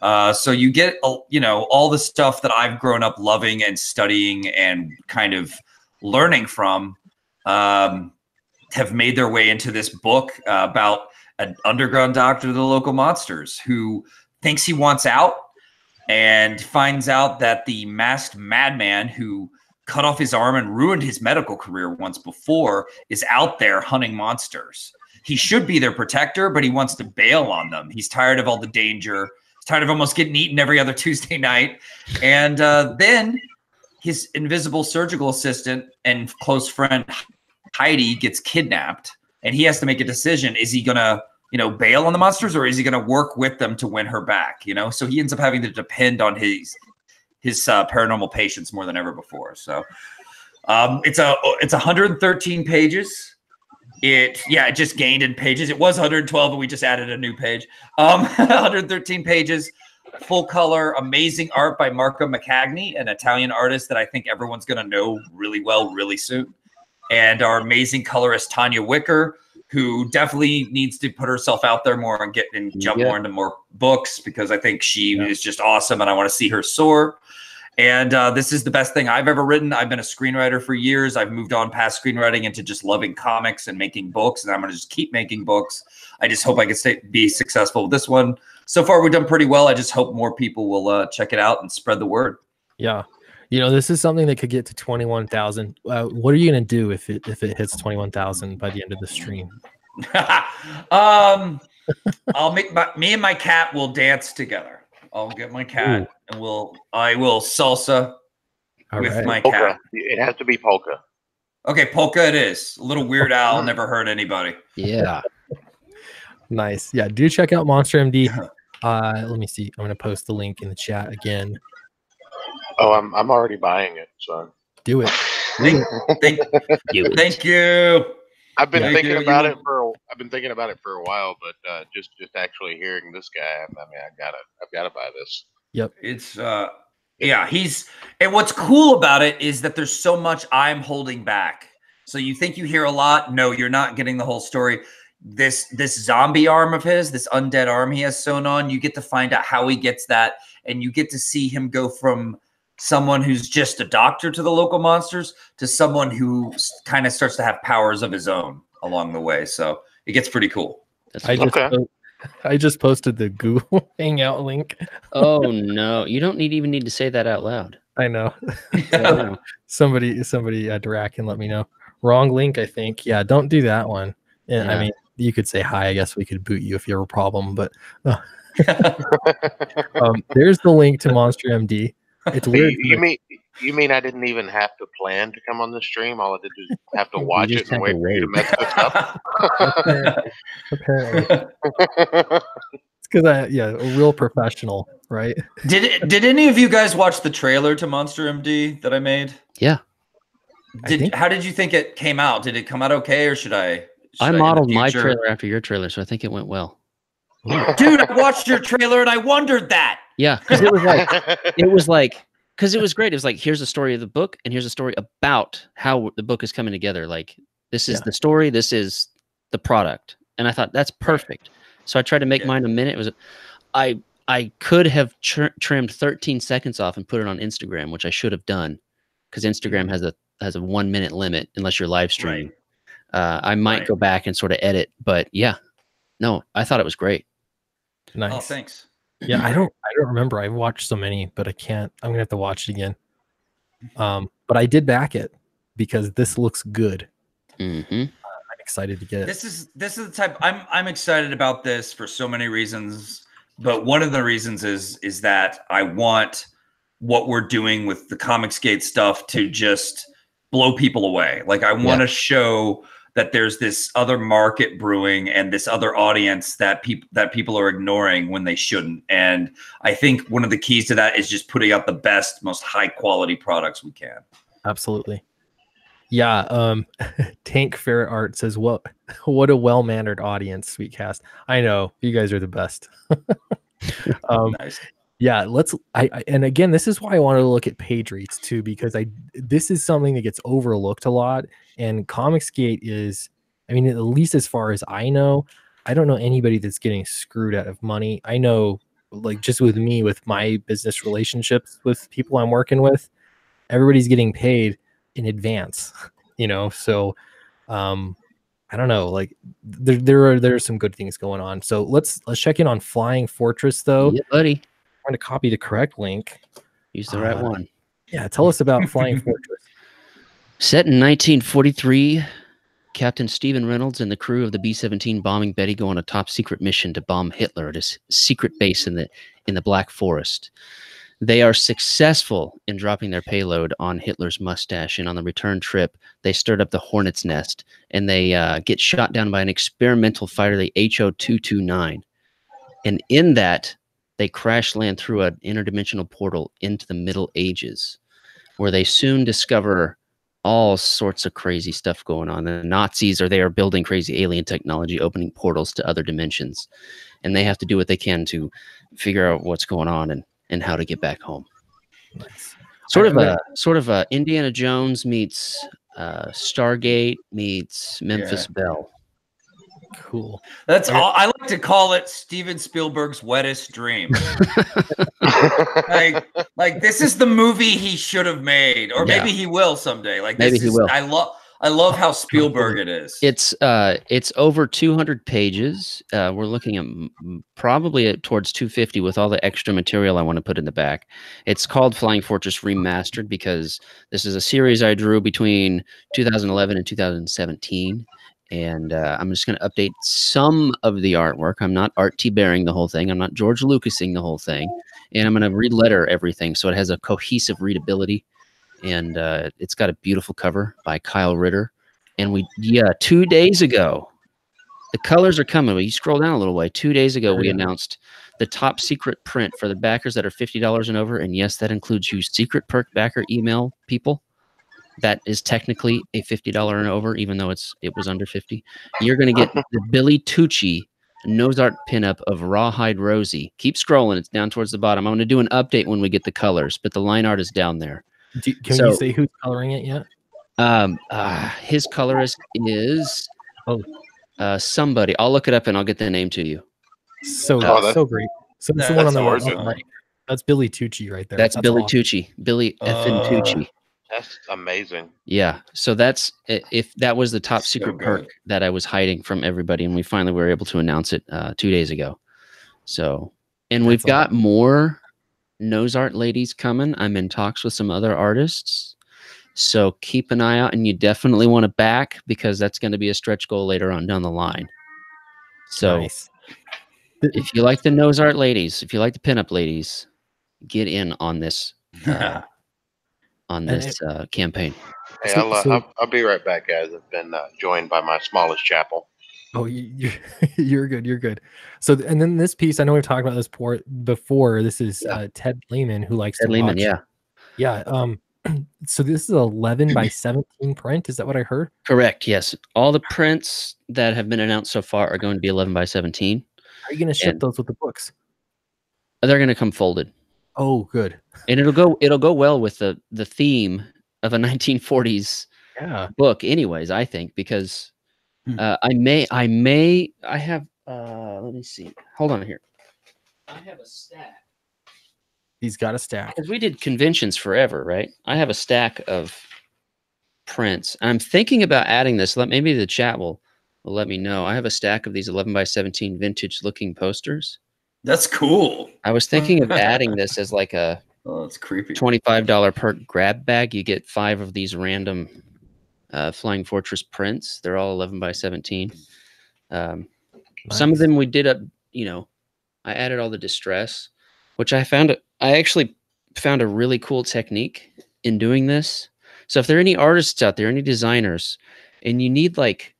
So you get, all the stuff that I've grown up loving and studying and kind of learning from have made their way into this book about an underground doctor to the local monsters who thinks he wants out and finds out that the masked madman who cut off his arm and ruined his medical career once before is out there hunting monsters. He should be their protector, but he wants to bail on them. He's tired of all the danger. He's tired of almost getting eaten every other Tuesday night. And then his invisible surgical assistant and close friend Heidi gets kidnapped, and he has to make a decision. Is he going to, bail on the monsters, or is he going to work with them to win her back? So he ends up having to depend on his paranormal patients more than ever before. So it's 113 pages. It just gained in pages. It was 112, but we just added a new page. 113 pages, full color, amazing art by Marco Maccagni, an Italian artist that I think everyone's going to know really well really soon. And our amazing colorist Tanya Wicker, who definitely needs to put herself out there more and jump more into more books, because I think she is just awesome and I want to see her soar. And this is the best thing I've ever written. I've been a screenwriter for years. I've moved on past screenwriting into just loving comics and making books, and I'm going to just keep making books. I just hope I can be successful with this one. So far, we've done pretty well. I just hope more people will check it out and spread the word. Yeah. This is something that could get to 21,000. What are you going to do if it hits 21,000 by the end of the stream? I'll make me and my cat will dance together. I'll get my cat and I will salsa with my cat. It has to be polka. Okay, polka it is. A little Weird Al, never hurt anybody. Yeah. Nice. Yeah, do check out Monster MD. Let me see. I'm going to post the link in the chat again. Oh, I'm already buying it. So do it. Thank you. I've been thinking about it for a while, but just actually hearing this guy, I've gotta buy this. Yep. It's and what's cool about it is that there's so much I'm holding back. So you think you hear a lot? No, you're not getting the whole story. This zombie arm of his, this undead arm he has sewn on, you get to find out how he gets that, and you get to see him go from someone who's just a doctor to the local monsters to someone who kind of starts to have powers of his own along the way. So it gets pretty cool. I just posted the Google Hangout link. Oh no, you don't even need to say that out loud. I know. Somebody Dirac can let me know. Wrong link, I think. Yeah, don't do that one. And I mean, you could say hi. I guess we could boot you if you have a problem, but there's the link to Monster MD. It's weird. You mean I didn't even have to plan to come on the stream? All I did was have to watch it and wait for you to mess this up. Apparently. It's because a real professional, right? Did any of you guys watch the trailer to Monster MD that I made? Yeah. How did you think it came out? Did it come out okay, or should I modeled my trailer after your trailer, so I think it went well. Dude, I watched your trailer and I wondered that. Yeah, because it was great. It was like, here's the story of the book, and here's a story about how the book is coming together. Like, this is the story, this is the product, and I thought that's perfect. So I tried to make mine a minute. It was, I could have trimmed 13 seconds off and put it on Instagram, which I should have done, because Instagram has a 1 minute limit unless you're live streaming. Right. I might go back and sort of edit, but no, I thought it was great. Nice. Oh, thanks. Yeah, I don't remember. I've watched so many, but I can't. I'm gonna have to watch it again. But I did back it because this looks good. Mm-hmm. I'm excited to get it. This is the type I'm excited about this for so many reasons. But one of the reasons is that I want what we're doing with the Comicsgate stuff to just blow people away. Like, I want to show that there's this other market brewing and this other audience that people are ignoring when they shouldn't. And I think one of the keys to that is just putting out the best, most high quality products we can. Absolutely. Yeah. Tank Fair Art says, what a well-mannered audience, Sweetcast. I know you guys are the best. Nice. Yeah, and again, this is why I wanted to look at page reads too, because this is something that gets overlooked a lot. And Comicsgate is, I mean, at least as far as I know, I don't know anybody that's getting screwed out of money. I know, like, just with me, with my business relationships with people I'm working with, everybody's getting paid in advance, so I don't know, like there are some good things going on. So let's check in on Flying Fortress though. Yeah, buddy. I'm going to copy the correct link. Use the right one. Yeah, tell us about Flying Fortress. Set in 1943, Captain Stephen Reynolds and the crew of the B-17 bombing Betty go on a top secret mission to bomb Hitler at his secret base in the Black Forest. They are successful in dropping their payload on Hitler's mustache, and on the return trip, they stirred up the Hornet's Nest, and they get shot down by an experimental fighter, the HO-229. And in that, they crash land through an interdimensional portal into the Middle Ages, where they soon discover all sorts of crazy stuff going on. The Nazis are there building crazy alien technology, opening portals to other dimensions, and they have to do what they can to figure out what's going on and how to get back home. Nice. Sort of a Indiana Jones meets Stargate meets Memphis Belle. Cool. That's all. I like to call it Steven Spielberg's wettest dream. like this is the movie he should have made, or maybe he will someday. Like maybe he will. I love how Spielberg it is. It's over 200 pages. We're looking at probably towards 250 with all the extra material I want to put in the back. It's called Flying Fortress Remastered because this is a series I drew between 2011 and 2017. And I'm just going to update some of the artwork. I'm not Art T. Bearing the whole thing. I'm not George Lucasing the whole thing. And I'm going to re-letter everything so it has a cohesive readability. And it's got a beautiful cover by Kyle Ritter. And 2 days ago, the colors are coming. But you scroll down a little way. 2 days ago, we announced the top secret print for the backers that are $50 and over. And yes, that includes you secret perk backer email people. That is technically a $50 and over, even though it was under 50. You're going to get the Billy Tucci nose art pinup of Rawhide Rosie. Keep scrolling. It's down towards the bottom. I'm going to do an update when we get the colors, but the line art is down there. Can you say who's coloring it yet? His colorist is somebody. I'll look it up and I'll get the name to you. So great. So that's the one on the right. That's Billy Tucci right there. That's Billy Tucci. Billy effing Tucci. That's amazing. Yeah. So that was the top secret perk that I was hiding from everybody, and we finally were able to announce it 2 days ago. So, and we've got more nose art ladies coming. I'm in talks with some other artists. So keep an eye out, and you definitely want to back because that's going to be a stretch goal later on down the line. So if you like the nose art ladies, if you like the pinup ladies, get in on this. Campaign. Hey, I'll be right back, guys. I've been joined by my smallest chapel. Oh, you're good. You're good. So, and then this piece, I know we've talked about this before. This is Ted Lehman, who likes Ted Lehman. watch. Yeah. So this is 11 by 17 print. Is that what I heard? Correct. Yes. All the prints that have been announced so far are going to be 11 by 17. Are you going to ship those with the books? They're going to come folded. Oh, good. And it'll go well with the theme of a 1940s book anyways, I think, because I have let me see. Hold on here. I have a stack. He's got a stack. Because we did conventions forever, right? I have a stack of prints. I'm thinking about adding this. Maybe the chat will let me know. I have a stack of these 11 by 17 vintage looking posters. That's cool. I was thinking of adding this as like a it's creepy $25 per grab bag. You get 5 of these random Flying Fortress prints. They're all 11 by 17. Nice. Some of them we did I added all the distress, which I actually found a really cool technique in doing this. So if there are any artists out there, any designers, and you need like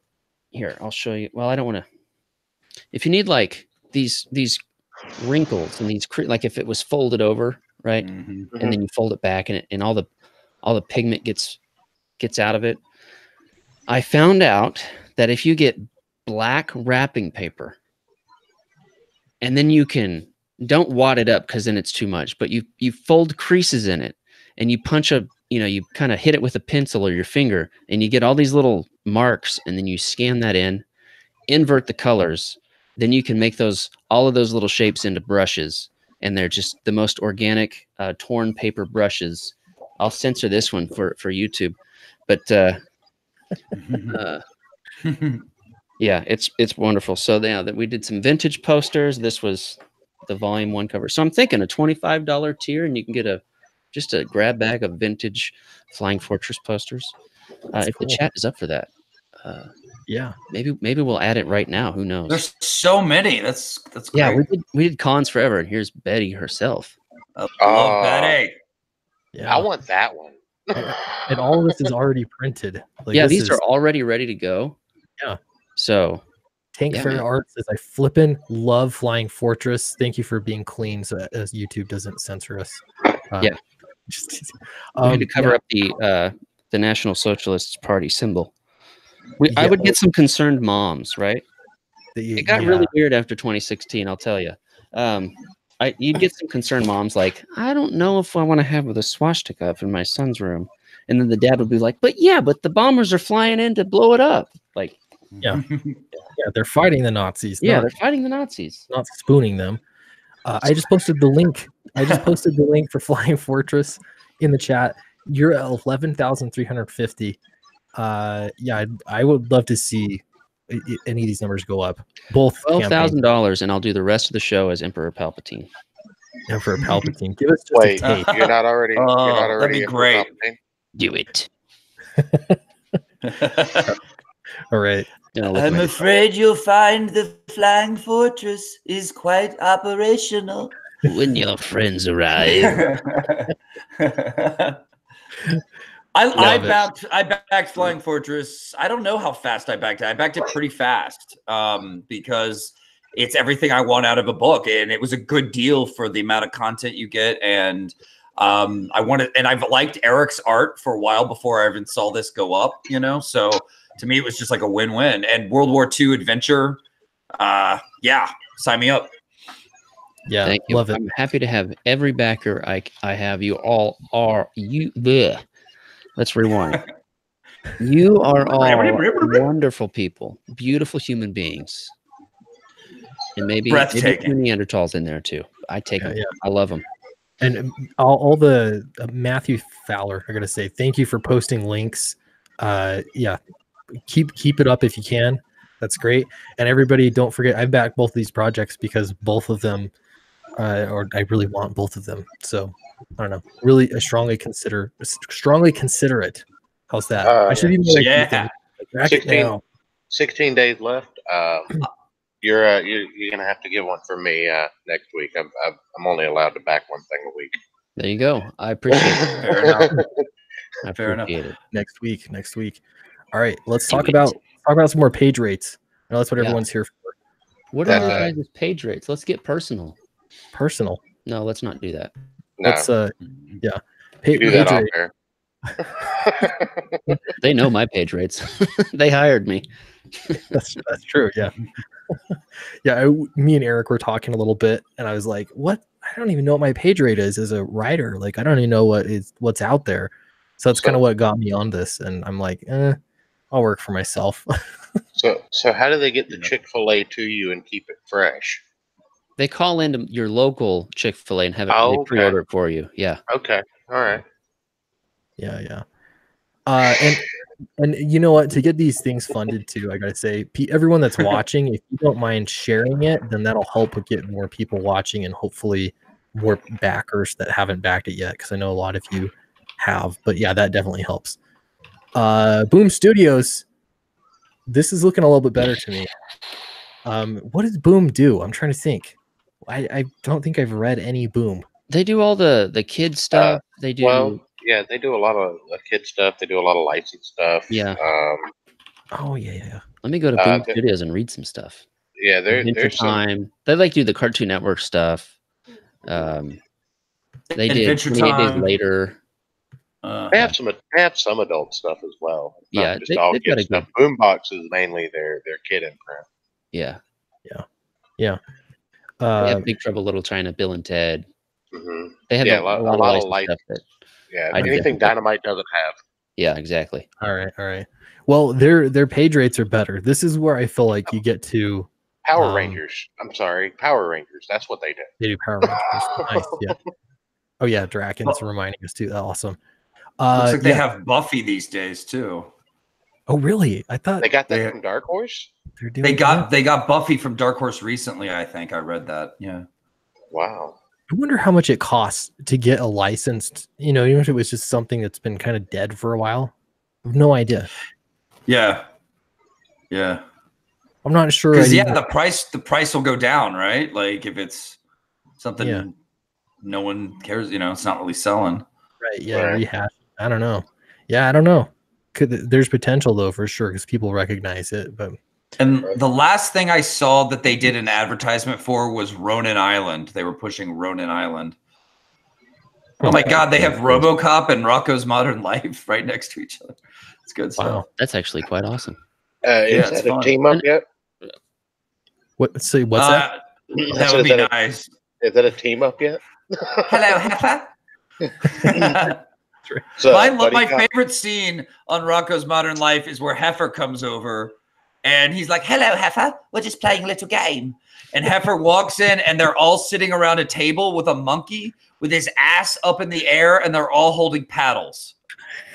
here, I'll show you. Well, I don't want to. If you need like these wrinkles and these like if it was folded over, right, and then you fold it back and all the pigment gets out of it. I found out that if you get black wrapping paper, and then you don't wad it up because then it's too much, but you fold creases in it and you punch you kind of hit it with a pencil or your finger and you get all these little marks, and then you scan that in, invert the colors, then you can make all of those little shapes into brushes, and they're just the most organic torn paper brushes. I'll censor this one for YouTube, but yeah, it's wonderful. So that we did some vintage posters. This was the volume 1 cover. So I'm thinking a $25 tier, and you can get just a grab bag of vintage Flying Fortress posters. If the chat is up for that. Yeah, maybe we'll add it right now. Who knows? There's so many. That's great. Yeah, we did cons forever, and here's Betty herself. I love Betty. Yeah, I want that one. and all of this is already printed. Like, yeah, these are already ready to go. Yeah. So Tank Fair Art says, I flippin' love Flying Fortress. Thank you for being clean so as YouTube doesn't censor us. Yeah. We need to cover up the National Socialist Party symbol. I would get some concerned moms, right? It got really weird after 2016, I'll tell you. You'd get some concerned moms like, I don't know if I want to have the swastika up in my son's room. And then the dad would be like, but the bombers are flying in to blow it up. Like, yeah, they're fighting the Nazis. Yeah, they're fighting the Nazis. Not spooning them. I just posted the link. For Flying Fortress in the chat. You're at 11,350. Yeah, I would love to see any of these numbers go up. Both $12,000, and I'll do the rest of the show as Emperor Palpatine. Emperor Palpatine. Give us just Wait, a taste. you're not already. That'd be great. Palpatine? Do it. All right. I'm afraid you'll find the Flying Fortress is quite operational when your friends arrive. I backed Flying Fortress. I don't know how fast I backed it. I backed it pretty fast because it's everything I want out of a book, and it was a good deal for the amount of content you get. And I've liked Eric's art for a while before I even saw this go up. So to me, it was just like a win-win. And World War II adventure, sign me up. Yeah, thank you. Love it. I'm happy to have every backer I have. You all are bleh. Let's rewind. You are all wonderful people, beautiful human beings, and maybe Neanderthals in there too. I take them. Yeah. I love them. And all the Matthew Fowler are going to say thank you for posting links. Keep it up if you can. That's great. And everybody, don't forget, I backed both of these projects because both of them, or I really want both of them. So I don't know. Really, strongly consider it. How's that? I should even 16 days left. You're gonna have to get one for me next week. I'm only allowed to back one thing a week. There you go. I appreciate it. Fair enough. I appreciate it. Next week. All right, let's talk about some more page rates. I know that's what everyone's here for. What are your guys' page rates? Let's get personal. Personal? No, let's not do that. No. Let's yeah. Do that off there. They know my page rates. They hired me. That's true. Yeah. Yeah. Me and Eric were talking a little bit, and I was like, "What? I don't even know what my page rate is as a writer. Like, I don't even know what's out there." So that's kind of what got me on this, and I'm like, I'll work for myself. So how do they get the Chick-fil-A to you and keep it fresh? They call into your local Chick-fil-A and have it pre-order it for you. Yeah. Okay. All right. Yeah. And you know what? To get these things funded too, I gotta say, everyone that's watching, if you don't mind sharing it, then that'll help get more people watching and hopefully more backers that haven't backed it yet. Because I know a lot of you have, but yeah, that definitely helps. Boom Studios. This is looking a little bit better to me. What does Boom do? I'm trying to think. I don't think I've read any Boom. They do all the kid stuff. They do. Well, yeah, they do a lot of kid stuff. They do a lot of licensed stuff. Yeah. Oh yeah. Let me go to Boom Studios and read some stuff. Yeah, Adventure there's some. Time. They like do the Cartoon Network stuff. They did Adventure 28 Days Time. Later. They have some adult stuff as well. It's Yeah, not just all they've got kids a good. stuff. Boombox is mainly their kid imprint. Yeah, Yeah. they have Big Trouble Little China, Bill and Ted. Mm-hmm. They have Yeah, a lot of licensed light. stuff that. Yeah, I anything definitely- Dynamite doesn't have. Yeah, exactly. All right. Well, their page rates are better. This is where I feel like you get to Power Rangers. I'm sorry, Power Rangers. That's what they do. They do Power Rangers. Nice. Yeah. Oh yeah, Draken's reminding us too. Awesome. Looks like they have Buffy these days too. Oh really? I thought they got that from Dark Horse. They got Buffy from Dark Horse recently. I think I read that. Yeah. Wow. I wonder how much it costs to get a licensed. Even if it was just something that's been kind of dead for a while. I have no idea. Yeah. I'm not sure. Because the price will go down, right? Like if it's something no one cares, it's not really selling. Right. Yeah. Right. Rehash. I don't know. Yeah, I don't know. There's potential though for sure because people recognize it. And the last thing I saw that they did an advertisement for was Ronin Island. They were pushing Ronin Island. Oh my God, they have RoboCop and Rocco's Modern Life right next to each other. It's good stuff. Wow, that's actually quite awesome. Is that a team up yet? What's that? That would be nice. Is that a team up yet? Hello, Heifer. So, my favorite scene on Rocco's Modern Life is where Heifer comes over and he's like, "Hello, Heifer. We're just playing a little game." And Heifer walks in and they're all sitting around a table with a monkey with his ass up in the air and they're all holding paddles.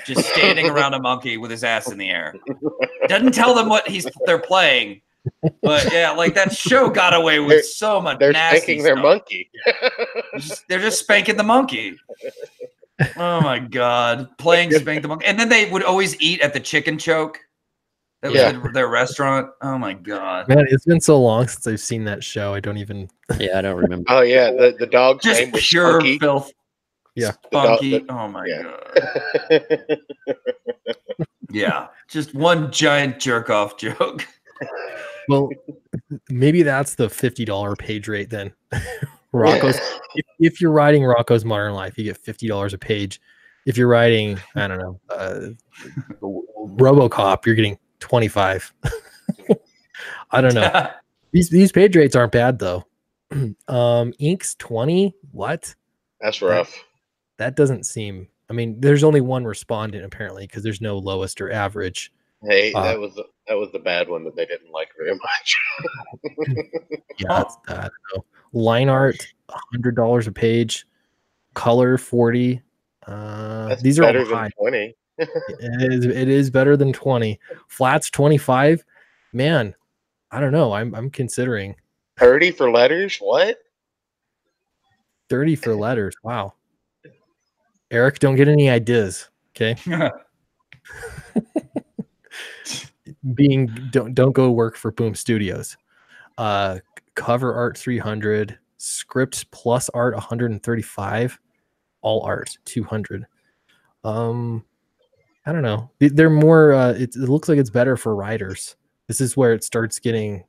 Just standing around a monkey with his ass in the air. Doesn't tell them what they're playing. But yeah, like that show got away with so much They're nasty spanking their stuff. monkey. They're just spanking the monkey. Oh my God. Playing Spank the Monkey. And then they would always eat at the Chicken Choke. That was their restaurant. Oh my God. Man, it's been so long since I've seen that show. I don't even. Yeah, I don't remember. Oh yeah, the dog's Just name was pure Spunky. filth. Yeah. Spunky. Oh my God. Yeah. Just one giant jerk off joke. Well, maybe that's the $50 page rate then. Rocco's. If you're writing Rocco's Modern Life, you get $50 a page. If you're writing, I don't know, RoboCop, you're getting 25. I don't know. These page rates aren't bad though. Ink's 20. What? That's rough. That doesn't seem. I mean, there's only one respondent apparently because there's no lowest or average. Hey, that was the bad one that they didn't like very much. Yeah, that's, I don't know. Line art, $100 a page. Color, 40. These are all high. 20. It is better than 20. Flats 25. Man, I don't know. I'm considering 30 for letters. What? 30 for letters. Wow. Eric, don't get any ideas. Okay. Don't go work for Boom Studios. Cover art 300, scripts plus art 135, all art 200. I don't know. They're more. It looks like it's better for writers. This is where it starts getting.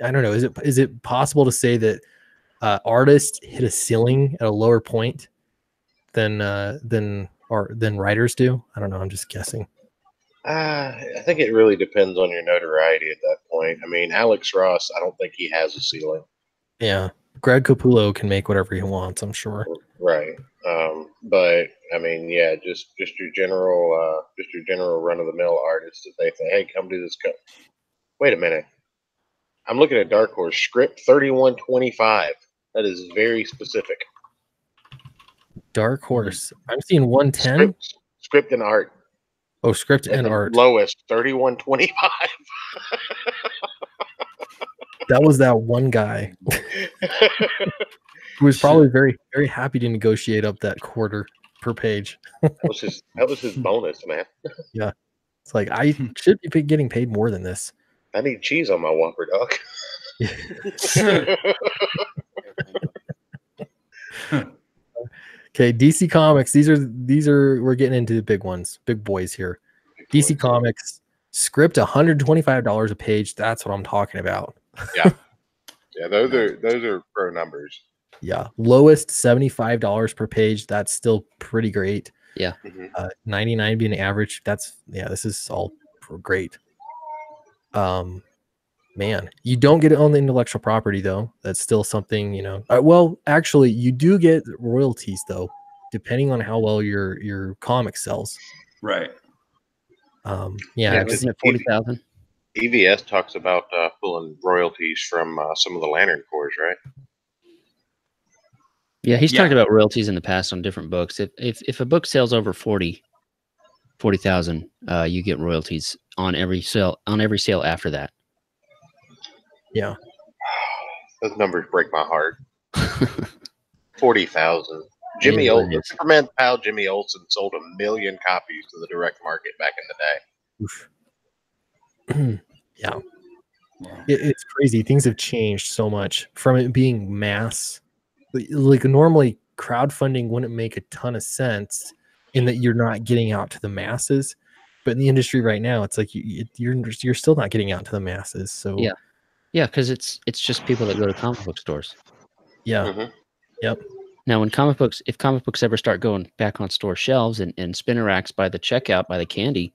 I don't know. Is it possible to say that artists hit a ceiling at a lower point than writers do? I don't know. I'm just guessing. I think it really depends on your notoriety at that point. I mean, Alex Ross, I don't think he has a ceiling. Yeah, Greg Capullo can make whatever he wants, I'm sure. Right. But I mean, yeah, just your general run of the mill artist. If they say, "Hey, come do this," wait a minute. I'm looking at Dark Horse script 3125. That is very specific. Dark Horse. I'm seeing 110. Script and art. Oh, script and art. Lowest 3125. That was that one guy who was probably very, very happy to negotiate up that quarter per page. That was his bonus, man. Yeah. It's like I should be getting paid more than this. I need cheese on my Whopper, dog. Okay, DC Comics. These are we're getting into the big ones, big boys here. DC Comics. Script $125 a page. That's what I'm talking about. Yeah, those are pro numbers. Yeah, lowest $75 per page. That's still pretty great. Yeah. 99 being average. This is all great. Man, you don't get to own the intellectual property though. That's still something, you know. Well, actually, you do get royalties though, depending on how well your comic sells. Right. Yeah, Isn't it 40,000? EVS talks about pulling royalties from some of the Lantern Corps, right? Yeah, he's talked about royalties in the past on different books. If a book sells over 40,000, you get royalties on every sale after that. Yeah. Those numbers break my heart. 40,000. Jimmy Olsen, Superman's pal Jimmy Olsen sold 1 million copies to the direct market back in the day. Yeah. It's crazy. Things have changed so much from it being mass. Like normally crowdfunding wouldn't make a ton of sense in that you're not getting out to the masses, but in the industry right now, it's like you're still not getting out to the masses. So yeah, because it's just people that go to comic book stores. Yeah. Yep. Now, if comic books ever start going back on store shelves and spinner racks by the checkout, by the candy,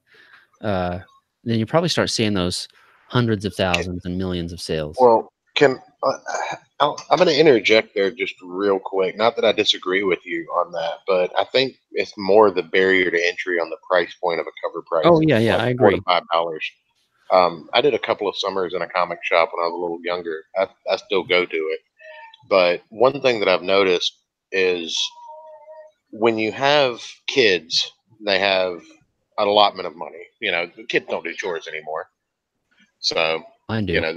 then you probably start seeing those hundreds of thousands and millions of sales. Well, I'm going to interject there just real quick. Not that I disagree with you on that, but I think it's more the barrier to entry on the price point of a cover price. Oh yeah, I agree. $4 to $5. I did a couple of summers in a comic shop when I was a little younger. I still go to it. But one thing that I've noticed is when you have kids, they have an allotment of money. You know, the kids don't do chores anymore. So, I do. You know,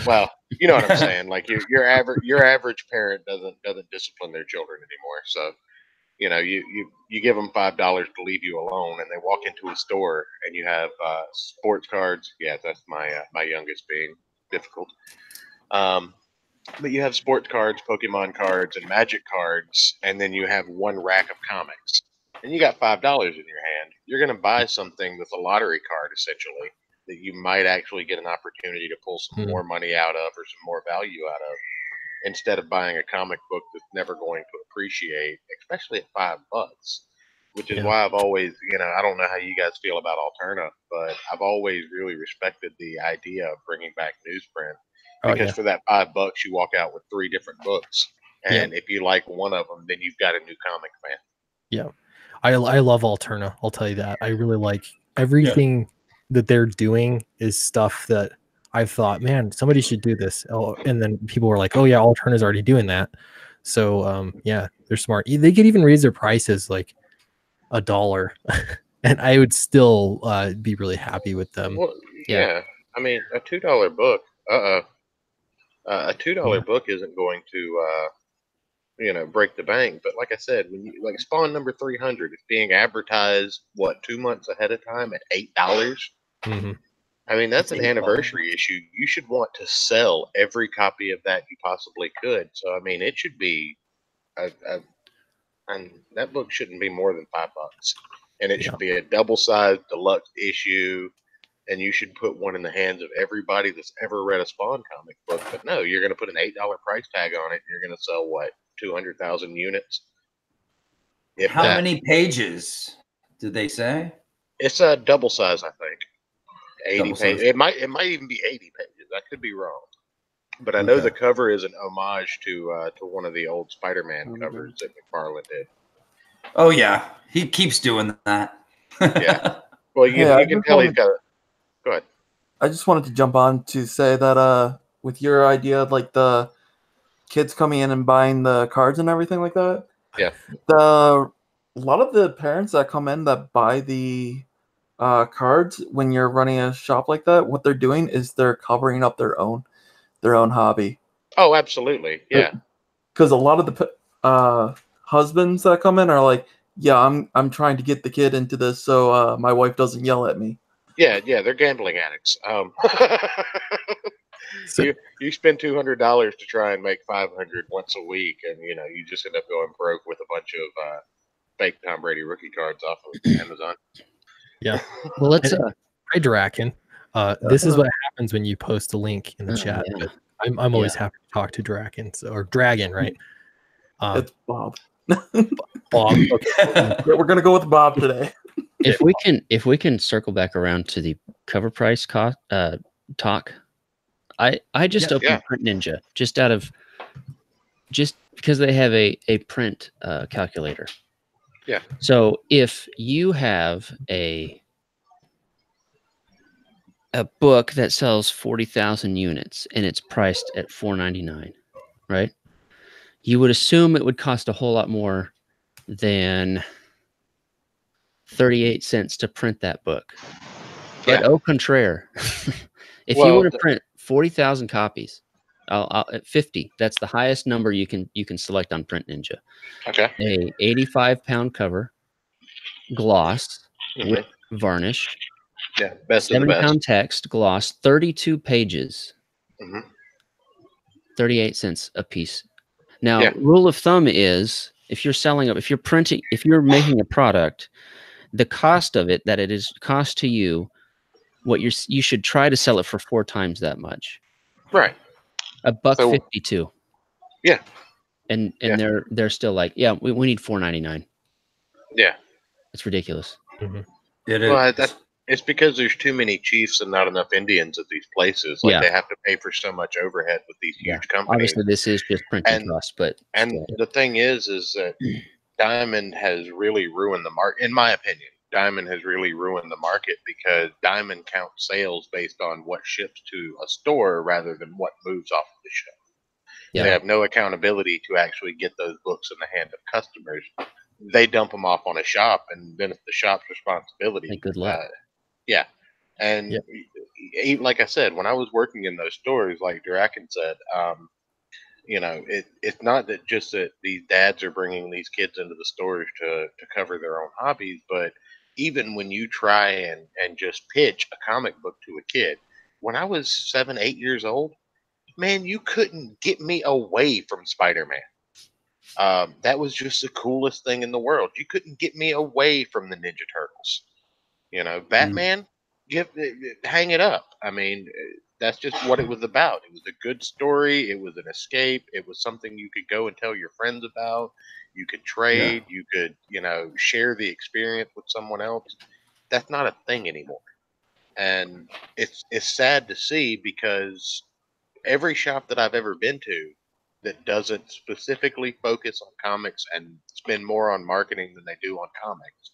well, you know what I'm saying? Like your average parent doesn't discipline their children anymore. So, you know, you give them $5 to leave you alone, and they walk into a store and you have sports cards. Yeah, that's my youngest being difficult. But you have sports cards, Pokemon cards, and Magic cards, and then you have one rack of comics, and you got $5 in your hand. You're going to buy something with a lottery card, essentially, that you might actually get an opportunity to pull some more money out of or some more value out of, instead of buying a comic book that's never going to appreciate, especially at $5. Which is why I've always, you know, I don't know how you guys feel about Alterna, but I've always really respected the idea of bringing back newsprint. Because for that $5, you walk out with 3 different books, and if you like one of them, then you've got a new comic fan. Yeah, I love Alterna. I'll tell you that. I really like everything that they're doing. Is stuff that I've thought, man, somebody should do this. Oh, and then people were like, oh yeah, Alterna's already doing that. So yeah, they're smart. They could even raise their prices like $1, and I would still be really happy with them. Well, yeah. I mean, a $2 book. A $2 book isn't going to, you know, break the bank. But like I said, when you like Spawn number 300, it's being advertised 2 months ahead of time at $8. Mm-hmm. I mean, that's an anniversary issue. You should want to sell every copy of that you possibly could. So I mean, it should be and that book shouldn't be more than $5, and it should be a double-sized deluxe issue. And you should put one in the hands of everybody that's ever read a Spawn comic book. But no, you're going to put an $8 price tag on it. You're going to sell 200,000 units. How many pages did they say? It's a double size, I think. 80 pages. It might even be 80 pages. I could be wrong. But I know the cover is an homage to one of the old Spider-Man covers that McFarlane did. Oh yeah, he keeps doing that. Yeah. Well, you can tell he's got it. Go ahead. I just wanted to jump on to say that with your idea of like the kids coming in and buying the cards and everything like that. Yeah. A lot of the parents that come in that buy the cards when you're running a shop like that, what they're doing is they're covering up their own hobby. Oh, absolutely. Yeah. Because a lot of the husbands that come in are like, yeah, I'm trying to get the kid into this so my wife doesn't yell at me. Yeah, they're gambling addicts. You spend $200 to try and make $500 once a week, and you know you just end up going broke with a bunch of fake Tom Brady rookie cards off of Amazon. Yeah. Well, Hi, Draken. This is what happens when you post a link in the chat. Yeah. But I'm always happy to talk to Draken, or Dragon, right? It's Bob. Bob. Okay. We're gonna go with Bob today. If we can circle back around to the cover price talk, I just opened Print Ninja just because they have a print calculator. Yeah. So if you have a book that sells 40,000 units and it's priced at $4.99, right? You would assume it would cost a whole lot more than 38 cents to print that book. But au contraire, if you were to print 40,000 copies, at 50, that's the highest number you can select on Print Ninja. Okay. A 85-pound cover, gloss with varnish. Yeah, best of the best. 70-pound text, gloss, 32 pages. 38 cents a piece. Now, rule of thumb is if you're making a product, the cost of it that it is cost to you, you should try to sell it for 4 times that much. Right. $1.52. Yeah. And they're still like, we need $4.99. Yeah. It's ridiculous. It is. Well, it's because there's too many chiefs and not enough Indians at these places. Like they have to pay for so much overhead with these huge companies. Obviously, this is just printing costs, but the thing is that Diamond has really ruined the market. In my opinion, Diamond has really ruined the market because Diamond counts sales based on what ships to a store rather than what moves off of the shelf. Yeah. They have no accountability to actually get those books in the hand of customers. They dump them off on a shop, and then it's the shop's responsibility. Hey, good luck. And like I said, when I was working in those stores, like Draken said, it's not that just that these dads are bringing these kids into the stores to cover their own hobbies, but even when you try and just pitch a comic book to a kid, when I was 7, 8 years old, man, you couldn't get me away from Spider-Man. That was just the coolest thing in the world. You couldn't get me away from the Ninja Turtles. Batman, hang it up. I mean, that's just what it was about. It was a good story. It was an escape. It was something you could go and tell your friends about. You could trade. You could, share the experience with someone else. That's not a thing anymore. And it's sad to see because every shop that I've ever been to that doesn't specifically focus on comics and spend more on marketing than they do on comics,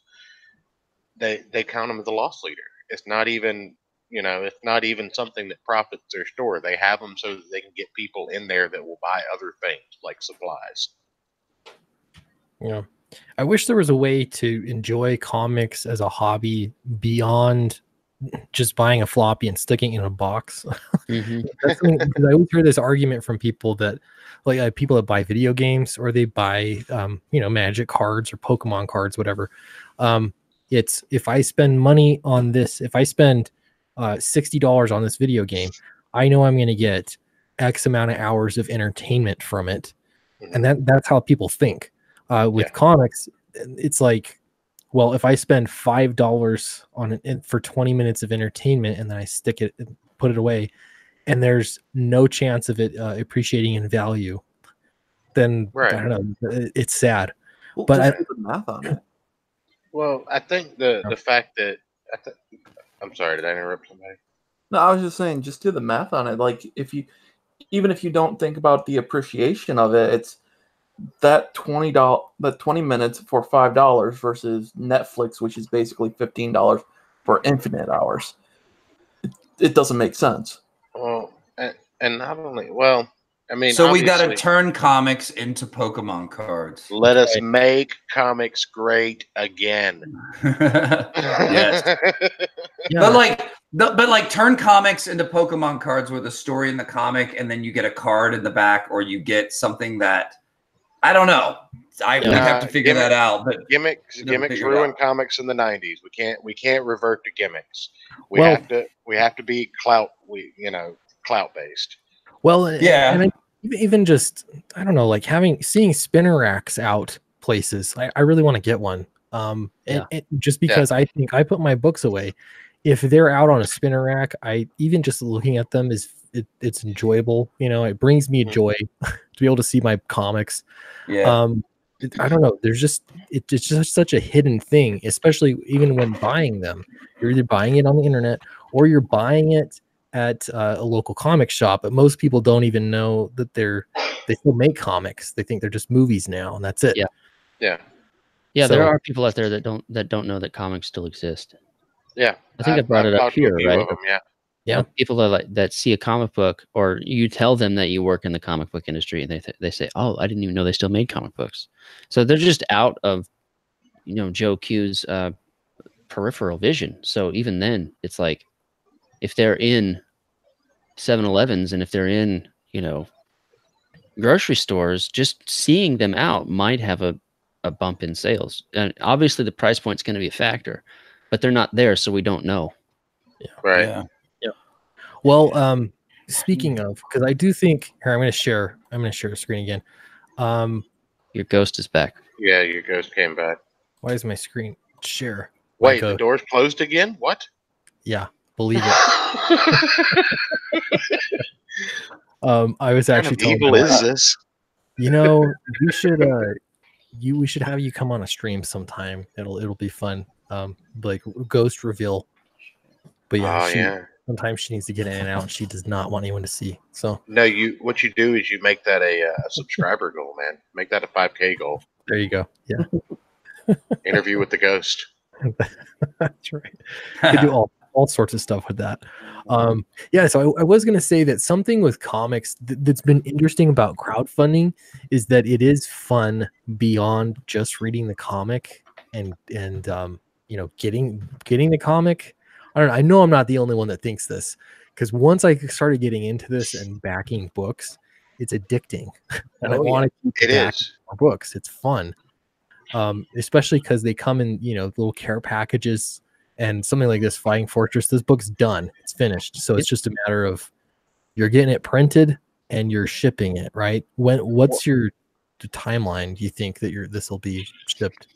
they count them as a loss leader. It's not even, it's not even something that profits their store. They have them so that they can get people in there that will buy other things like supplies. Yeah. I wish there was a way to enjoy comics as a hobby beyond just buying a floppy and sticking it in a box. Because I always hear this argument from people that people that buy video games or they buy Magic cards or Pokemon cards, whatever. It's if I spend money on this, if I spend $60 on this video game, I know I'm going to get X amount of hours of entertainment from it. And that's how people think. With comics, it's like, well, if I spend $5 on it for 20 minutes of entertainment and then I stick it and put it away, and there's no chance of it appreciating in value, then I don't know. It's sad. Well, but just do the math on it. Well, I think the fact that I'm sorry, did I interrupt somebody? No, I was just saying, just do the math on it. Like even if you don't think about the appreciation of it, it's that $20 minutes for $5 versus Netflix, which is basically $15 for infinite hours. It doesn't make sense. Well, and not only so we got to turn comics into Pokemon cards. Let us make comics great again. Yes. But like turn comics into Pokemon cards with a story in the comic, and then you get a card in the back, or you get something that I don't know. We have to figure that out. But gimmicks ruined comics in the 90s. We can't revert to gimmicks. We have to be clout based. Well, and even just I don't know, seeing spinner racks out places. I really want to get one. And just because I think I put my books away, if they're out on a spinner rack, I even just looking at them it's enjoyable. You know, it brings me joy to be able to see my comics. Yeah. I don't know. There's just it's just such a hidden thing, especially even when buying them. You're either buying it on the internet or you're buying it at a local comic shop. But most people don't even know that they still make comics. They think they're just movies now, and that's it. Yeah. Yeah. Yeah, So- there are people out there that don't know that comics still exist. Yeah. I think I brought it up talked to a here, few right? of them, yeah. You know, people that see a comic book, or you tell them that you work in the comic book industry, and they say, "Oh, I didn't even know they still made comic books." So they're just out of, you know, Joe Q's peripheral vision. So even then, it's like if they're in 7-Elevens and if they're in, you know, grocery stores, just seeing them out might have a bump in sales. And obviously, the price point's going to be a factor, but they're not there, so we don't know. Right. Yeah. Well, speaking of, because I do think here, I'm going to share the screen again. Your ghost is back. Yeah, your ghost came back. Why is my screen share? My Wait, the ghost. door's closed again? What? Yeah, believe it. I was actually telling evil my is wife, this? you know, we should have you come on a stream sometime. It'll be fun. Like ghost reveal. But yeah, Oh yeah. sometimes she needs to get in and out, and she does not want anyone to see. So No, what you do is you make that a subscriber goal, man. Make that a 5K goal. there you go. Yeah, Interview with the ghost. that's right. You do all sorts of stuff with that. Yeah, so I was going to say that something with comics that's been interesting about crowdfunding is that it is fun beyond just reading the comic and you know, getting the comic. I don't know. I know I'm not the only one that thinks this, because once I started getting into this and backing books, it's addicting, and I want to keep backing more books. It's fun, especially because they come in, you know, little care packages. And something like this, Fighting Fortress, this book's done. It's finished. So it's just a matter of you're getting it printed and you're shipping it, right? What's your timeline? Do you think that this will be shipped?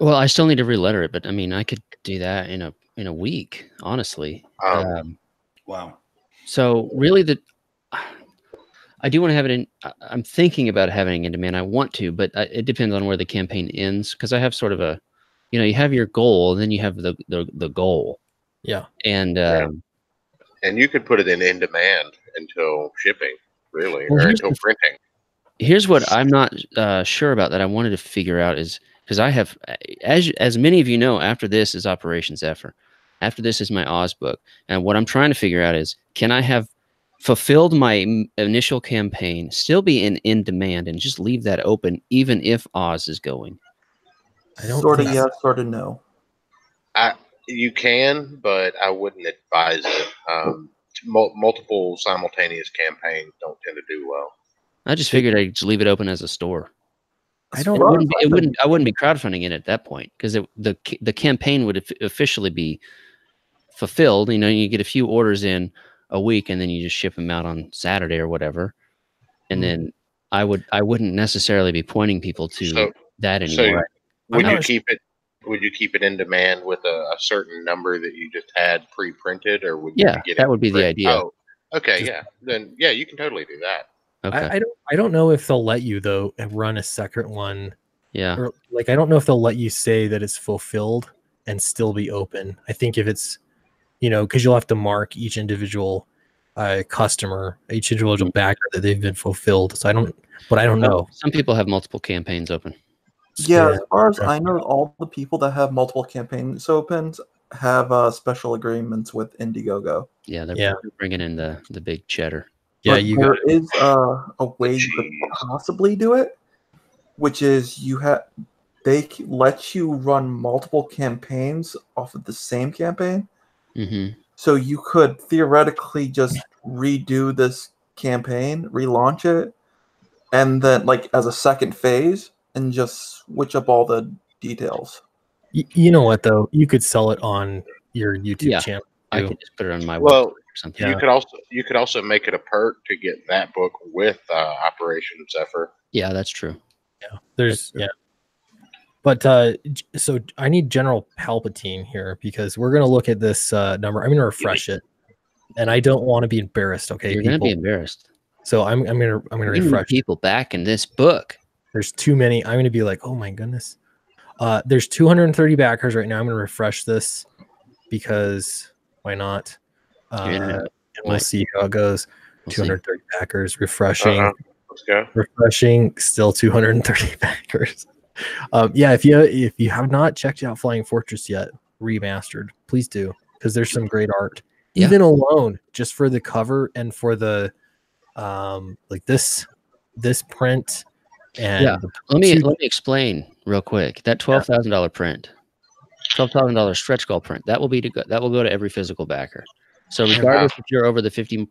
Well, I still need to re-letter it, but I mean, I could do that in a week, honestly. Wow. So really, I do want to have it in. I'm thinking about having it in demand. I want to, but it depends on where the campaign ends, because I have sort of a, you know, you have your goal, and then you have the goal. Yeah. And and you could put it in demand until shipping, really, Well, or until printing. Here's what I'm not sure about that I wanted to figure out is, because I have, as many of you know, after this is Operation Zephyr. After this is my Oz book. And what I'm trying to figure out is, can I have fulfilled my initial campaign, still be in demand, and just leave that open even if Oz is going? I don't Sort of think yes, sort of no. You can, but I wouldn't advise it. Multiple simultaneous campaigns don't tend to do well. I just figured I'd just leave it open as a store. I don't. I wouldn't be crowdfunding it at that point, because the campaign would officially be fulfilled. You know, you get a few orders in a week, and then you just ship them out on Saturday or whatever. And then I wouldn't necessarily be pointing people to that anymore. So would you keep it in demand with a certain number that you just had pre-printed, or would you get that would be the idea. Oh, okay, then you can totally do that. Okay. I don't know if they'll let you though run a second one. Yeah. Or like, I don't know if they'll let you say that it's fulfilled and still be open. I think if it's, you know, because you'll have to mark each individual customer, each individual backer that they've been fulfilled. So I don't know. Some people have multiple campaigns open. Yeah, as far as I know, all the people that have multiple campaigns open have special agreements with Indiegogo. Yeah, they're bringing in the big cheddar. Yeah, but there is a way you could possibly do it, which is they let you run multiple campaigns off of the same campaign. Mm-hmm. So you could theoretically just redo this campaign, relaunch it, and then like as a second phase, and just switch up all the details. You know what though? You could sell it on your YouTube channel. I could just put it on my website or something. You could also make it a perk to get that book with Operation Zephyr. Yeah, that's true. Yeah, there's But so I need General Palpatine here because we're gonna look at this number. I'm gonna refresh it, and I don't want to be embarrassed. Okay, You're people. gonna be embarrassed. So I'm gonna refresh. People back in this book. There's too many. I'm gonna be like, oh my goodness. There's 230 backers right now. I'm gonna refresh this because why not? And we'll see how it goes. 230 backers, refreshing. Let's go. Refreshing, still 230 backers. Yeah, if you have not checked out Flying Fortress yet, remastered, please do, because there's some great art. Yeah. Even alone, just for the cover and for the like this print. And yeah, let me explain real quick. That $12,000 print, $12,000 stretch goal print, that will go to every physical backer. So regardless if you're over the $50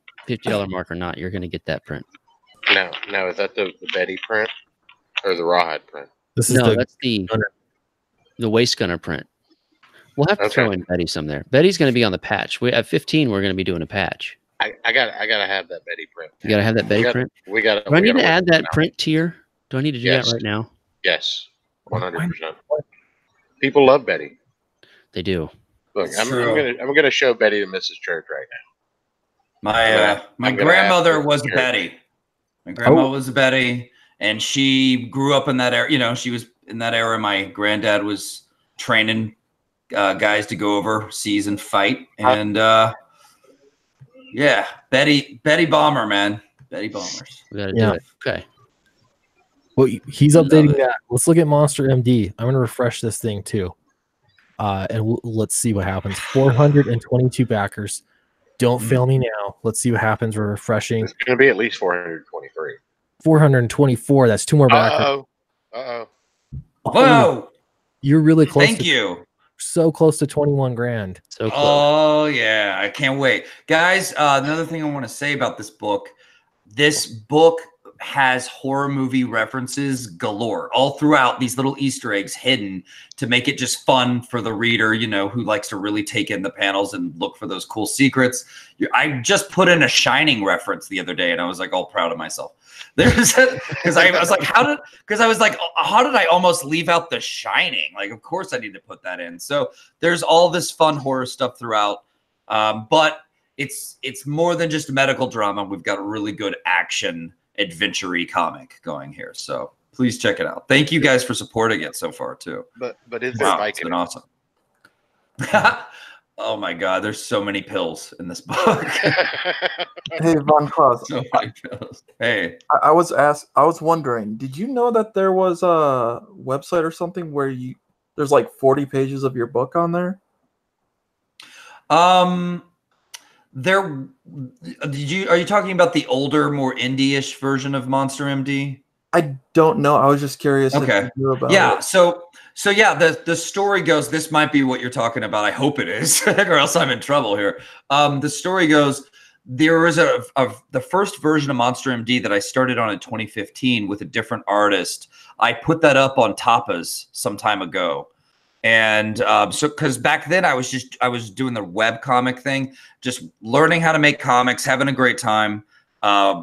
mark or not, you're going to get that print. Now is that the Betty print or the Rawhide print? This is that's the Waist Gunner print. We'll have to throw in Betty some there. Betty's going to be on the patch. At 15, we're going to be doing a patch. I gotta have that Betty print. You gotta have that Betty print. We got. Do I need to add that print tier? Do I need to do that right now? Yes, 100%. People love Betty. They do. Look, I'm gonna show Betty to Mrs. Church right now. My grandmother was a Betty. My grandma was a Betty, and she grew up in that era. You know, she was in that era. My granddad was training guys to go overseas and fight, and yeah, Betty Bomber, man, Betty Bombers. We gotta do it. Okay. Well, he's updating that. Let's look at Monster MD. I'm gonna refresh this thing too, and let's see what happens. 422 backers. Don't fail me now. Let's see what happens. We're refreshing. It's gonna be at least 423. 424. That's 2 more backers. Whoa! You're really close. Thank you. So close to 21 grand. So close. Oh yeah, I can't wait, guys. Another thing I want to say about this book. This book has horror movie references galore all throughout, these little Easter eggs hidden to make it just fun for the reader, you know, who likes to really take in the panels and look for those cool secrets. I just put in a Shining reference the other day and I was like all proud of myself. Because I was like, how did I almost leave out The Shining? Like, of course I need to put that in. So there's all this fun horror stuff throughout. But it's more than just a medical drama. We've got a really good action adventure-y comic going here, so please check it out. Thank you guys for supporting it so far too. But is there it's been awesome. Oh my god, there's so many pills in this book. Hey, Von Claus. So many pills. Hey, I was wondering, did you know that there was a website or something where there's like 40 pages of your book on there? Are you talking about the older, more indie-ish version of Monster MD? I don't know. I was just curious. Okay. If you knew about yeah. it. So yeah, the story goes. This might be what you're talking about. I hope it is, or else I'm in trouble here. The story goes. There was the first version of Monster MD that I started on in 2015 with a different artist. I put that up on Tapas some time ago. And so, because back then I was doing the web comic thing, just learning how to make comics, having a great time,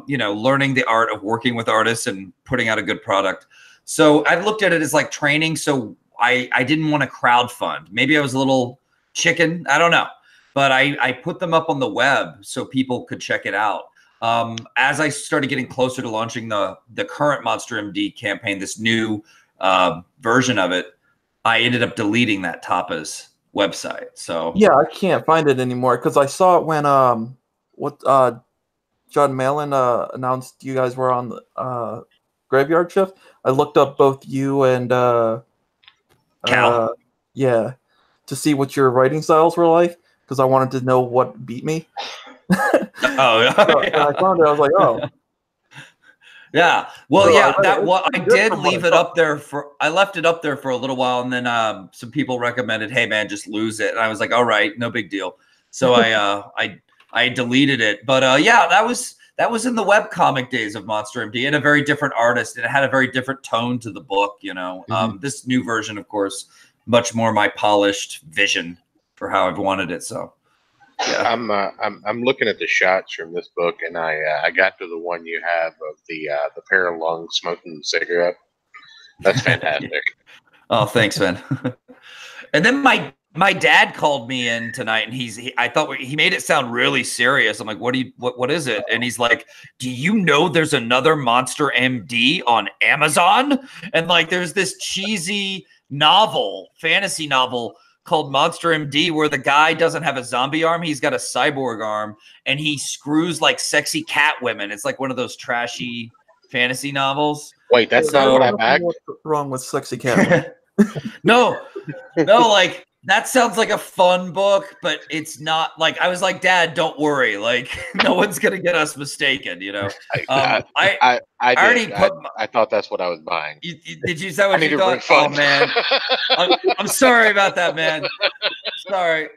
you know, learning the art of working with artists and putting out a good product. So I looked at it as like training. So I didn't want to crowdfund. Maybe I was a little chicken. I don't know. But I put them up on the web so people could check it out. As I started getting closer to launching the current Monster MD campaign, this new version of it, I ended up deleting that Tapas website. So yeah, I can't find it anymore because I saw it when John Malin announced you guys were on the Graveyard Shift. I looked up both you and Cal. Yeah, to see what your writing styles were like because I wanted to know what beat me. Oh, yeah. So, and I found it. I was like, oh. Yeah. Well, So yeah, I I did leave it up there I left it up there for a little while, and then some people recommended, hey man, just lose it. And I was like, all right, no big deal. So I deleted it. But yeah, that was in the webcomic days of Monster MD, and a very different artist, and it had a very different tone to the book, you know. This new version, of course, much more my polished vision for how I've wanted it. So yeah. I'm looking at the shots from this book, and I got to the one you have of the pair of lungs smoking the cigarette. That's fantastic. Oh, thanks, man. And then my dad called me in tonight, and I thought he made it sound really serious. I'm like, what is it? And he's like, do you know there's another Monster MD on Amazon? And like, there's this cheesy fantasy novel called Monster MD, where the guy doesn't have a zombie arm, he's got a cyborg arm, and he screws like sexy cat women. It's like one of those trashy fantasy novels. Wait, that's not what I bagged. What's wrong with sexy cat? No, like that sounds like a fun book, but it's not. Like, I was like, Dad, don't worry. Like, no one's gonna get us mistaken, you know. I thought that's what I was buying. Did you say what you thought? Oh man, I'm sorry about that, man. Sorry.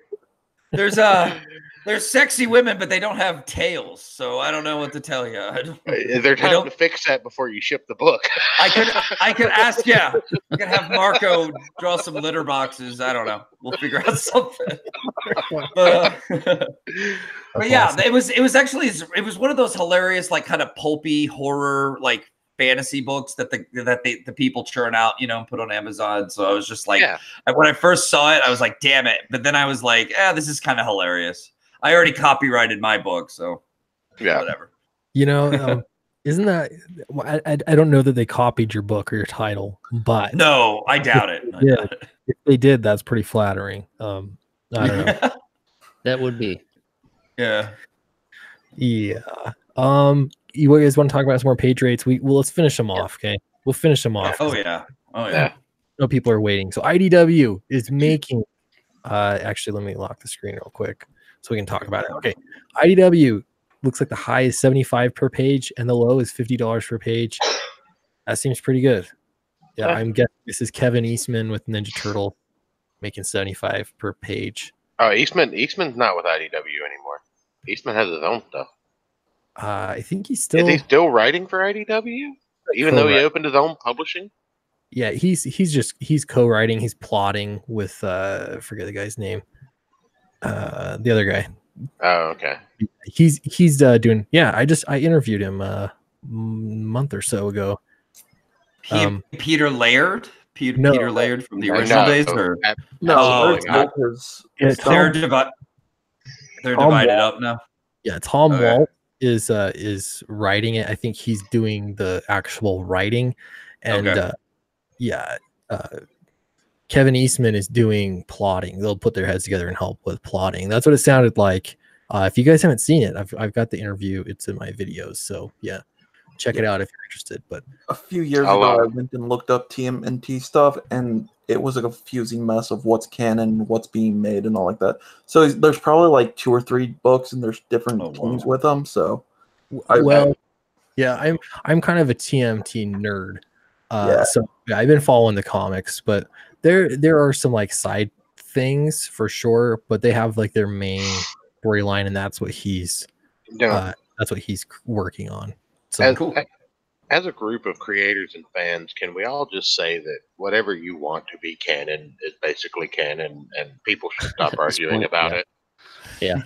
There's sexy women, but they don't have tails, so I don't know what to tell you. Is there time to fix that before you ship the book? I could ask, yeah. I could have Marco draw some litter boxes. I don't know. We'll figure out something. But yeah, awesome. It was one of those hilarious, like, kind of pulpy horror, like, fantasy books that the people churn out, you know, and put on Amazon. So I was just like, when I first saw it, I was like, damn it. But then I was like, this is kind of hilarious. I already copyrighted my book, so whatever. You know, isn't that? I don't know that they copied your book or your title, but no, I doubt it. If they did, that's pretty flattering. I don't know. That would be. Yeah. You guys want to talk about some more page rates? Let's finish them off. Okay, we'll finish them off. Oh yeah. No, people are waiting. So IDW is making. Actually, let me lock the screen real quick so we can talk about it. Okay, IDW looks like the high is 75 per page and the low is $50 per page. That seems pretty good. Yeah, I'm guessing this is Kevin Eastman with Ninja Turtle making 75 per page. Oh, Eastman's not with IDW anymore. Eastman has his own stuff. I think he's still writing for IDW, even though he opened his own publishing. Yeah, he's co-writing. He's plotting with I forget the guy's name. The other guy. Oh, okay. He's doing. Yeah, I interviewed him a month or so ago. Peter Laird. Peter Laird from the original days, or they're divided up now. Yeah, Tom Walt is writing it. I think he's doing the actual writing, and Kevin Eastman is doing plotting. They'll put their heads together and help with plotting. That's what it sounded like. If you guys haven't seen it, I've got the interview. It's in my videos, so yeah, check it out if you're interested. But a few years ago, I went and looked up TMNT stuff, and it was a confusing mess of what's canon, what's being made, and all like that. So there's probably like 2 or 3 books, and there's different teams with them. So, I'm kind of a TMT nerd. So I've been following the comics, but there are some like side things for sure, but they have like their main storyline, and that's what he's working on. So as a group of creators and fans, can we all just say that whatever you want to be canon is basically canon, and people should stop arguing about it? Yeah.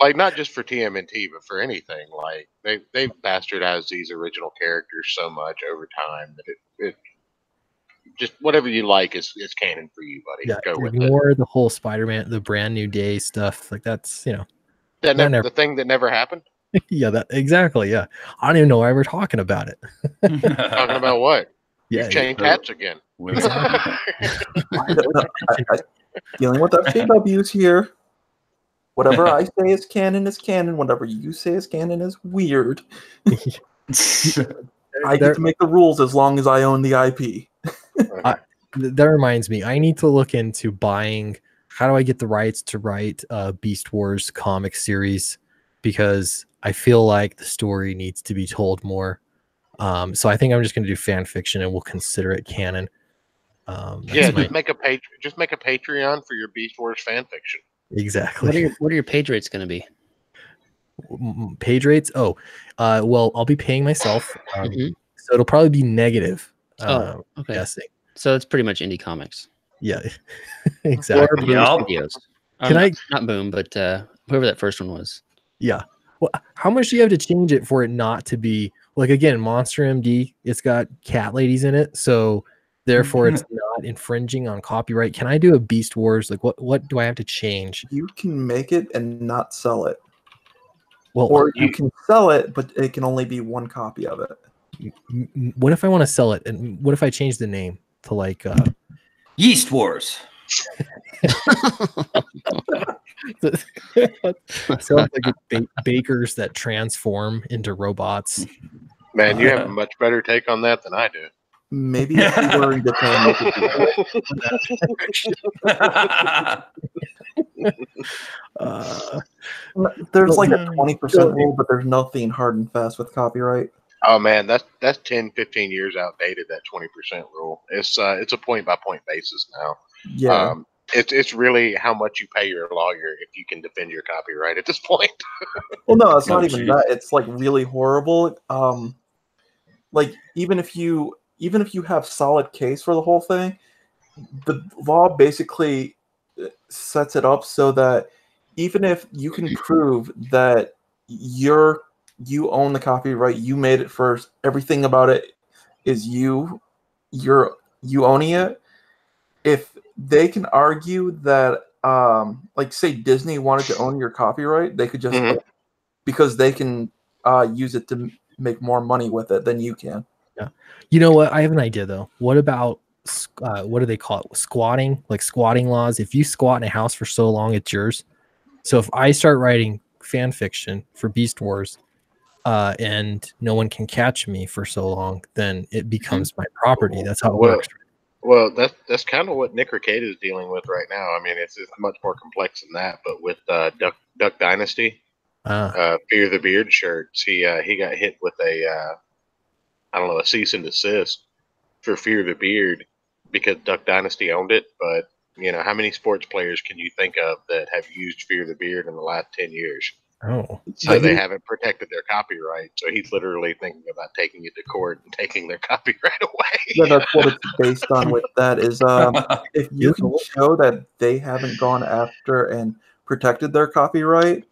Like, not just for TMNT, but for anything. Like, they've bastardized these original characters so much over time that it just whatever you like is canon for you, buddy. Yeah, go with it. Ignore the whole Spider-Man, the Brand New Day stuff. Like, that's, the thing that never happened. Yeah, that exactly. Yeah, I don't even know why we're talking about it. Talking about what? Yeah, you've changed hats again. Dealing with FJWs here. Whatever I say is canon is canon. Whatever you say is canon is weird. I get to make the rules as long as I own the IP. That reminds me, I need to look into buying. How do I get the rights to write Beast Wars comic series? Because I feel like the story needs to be told more. So I think I'm just going to do fan fiction, and we'll consider it canon. Just make a Patreon for your Beast Wars fan fiction. Exactly. What are your page rates going to be? Page rates? Well, I'll be paying myself, so it'll probably be negative. Okay. Guessing. So it's pretty much indie comics. Yeah, exactly. Videos. Can not Boom, but whoever that first one was. Yeah. Well, how much do you have to change it for it not to be like, again, Monster MD? It's got cat ladies in it, so therefore it's not infringing on copyright? Can I do a Beast Wars? Like, what do I have to change? You can make it and not sell it. Well, Or you can sell it, but it can only be one copy of it. What if I want to sell it? And what if I change the name to like Yeast Wars? Sounds like bakers that transform into robots. Man, you have a much better take on that than I do. Maybe if you were independent. There's like a 20% rule, but there's nothing hard and fast with copyright. Oh man, that's 10, 15 years outdated. That 20% rule. It's a point by point basis now. Yeah. It's really how much you pay your lawyer if you can defend your copyright at this point. Well, no, it's not even that. It's like really horrible. Like even if you have solid case for the whole thing, the law basically sets it up so that even if you can prove that you own the copyright, you made it first, everything about it is you owning it. If they can argue that, like say Disney wanted to own your copyright, they could just because they can use it to make more money with it than you can. Yeah. You know what? I have an idea though. What about what do they call it? Squatting, like squatting laws. If you squat in a house for so long, it's yours. So if I start writing fan fiction for Beast Wars, and no one can catch me for so long, then it becomes my property. That's how it works. Well, that's kind of what Nick Arcade is dealing with right now. I mean, it's much more complex than that. But with Duck Dynasty, Fear the Beard shirts, he got hit with a cease and desist for Fear the Beard because Duck Dynasty owned it. But how many sports players can you think of that have used Fear the Beard in the last 10 years? Oh, so they haven't protected their copyright. So he's literally thinking about taking it to court and taking their copyright away. Yeah, that's what it's based on with that is if you can show that they haven't gone after and protected their copyright,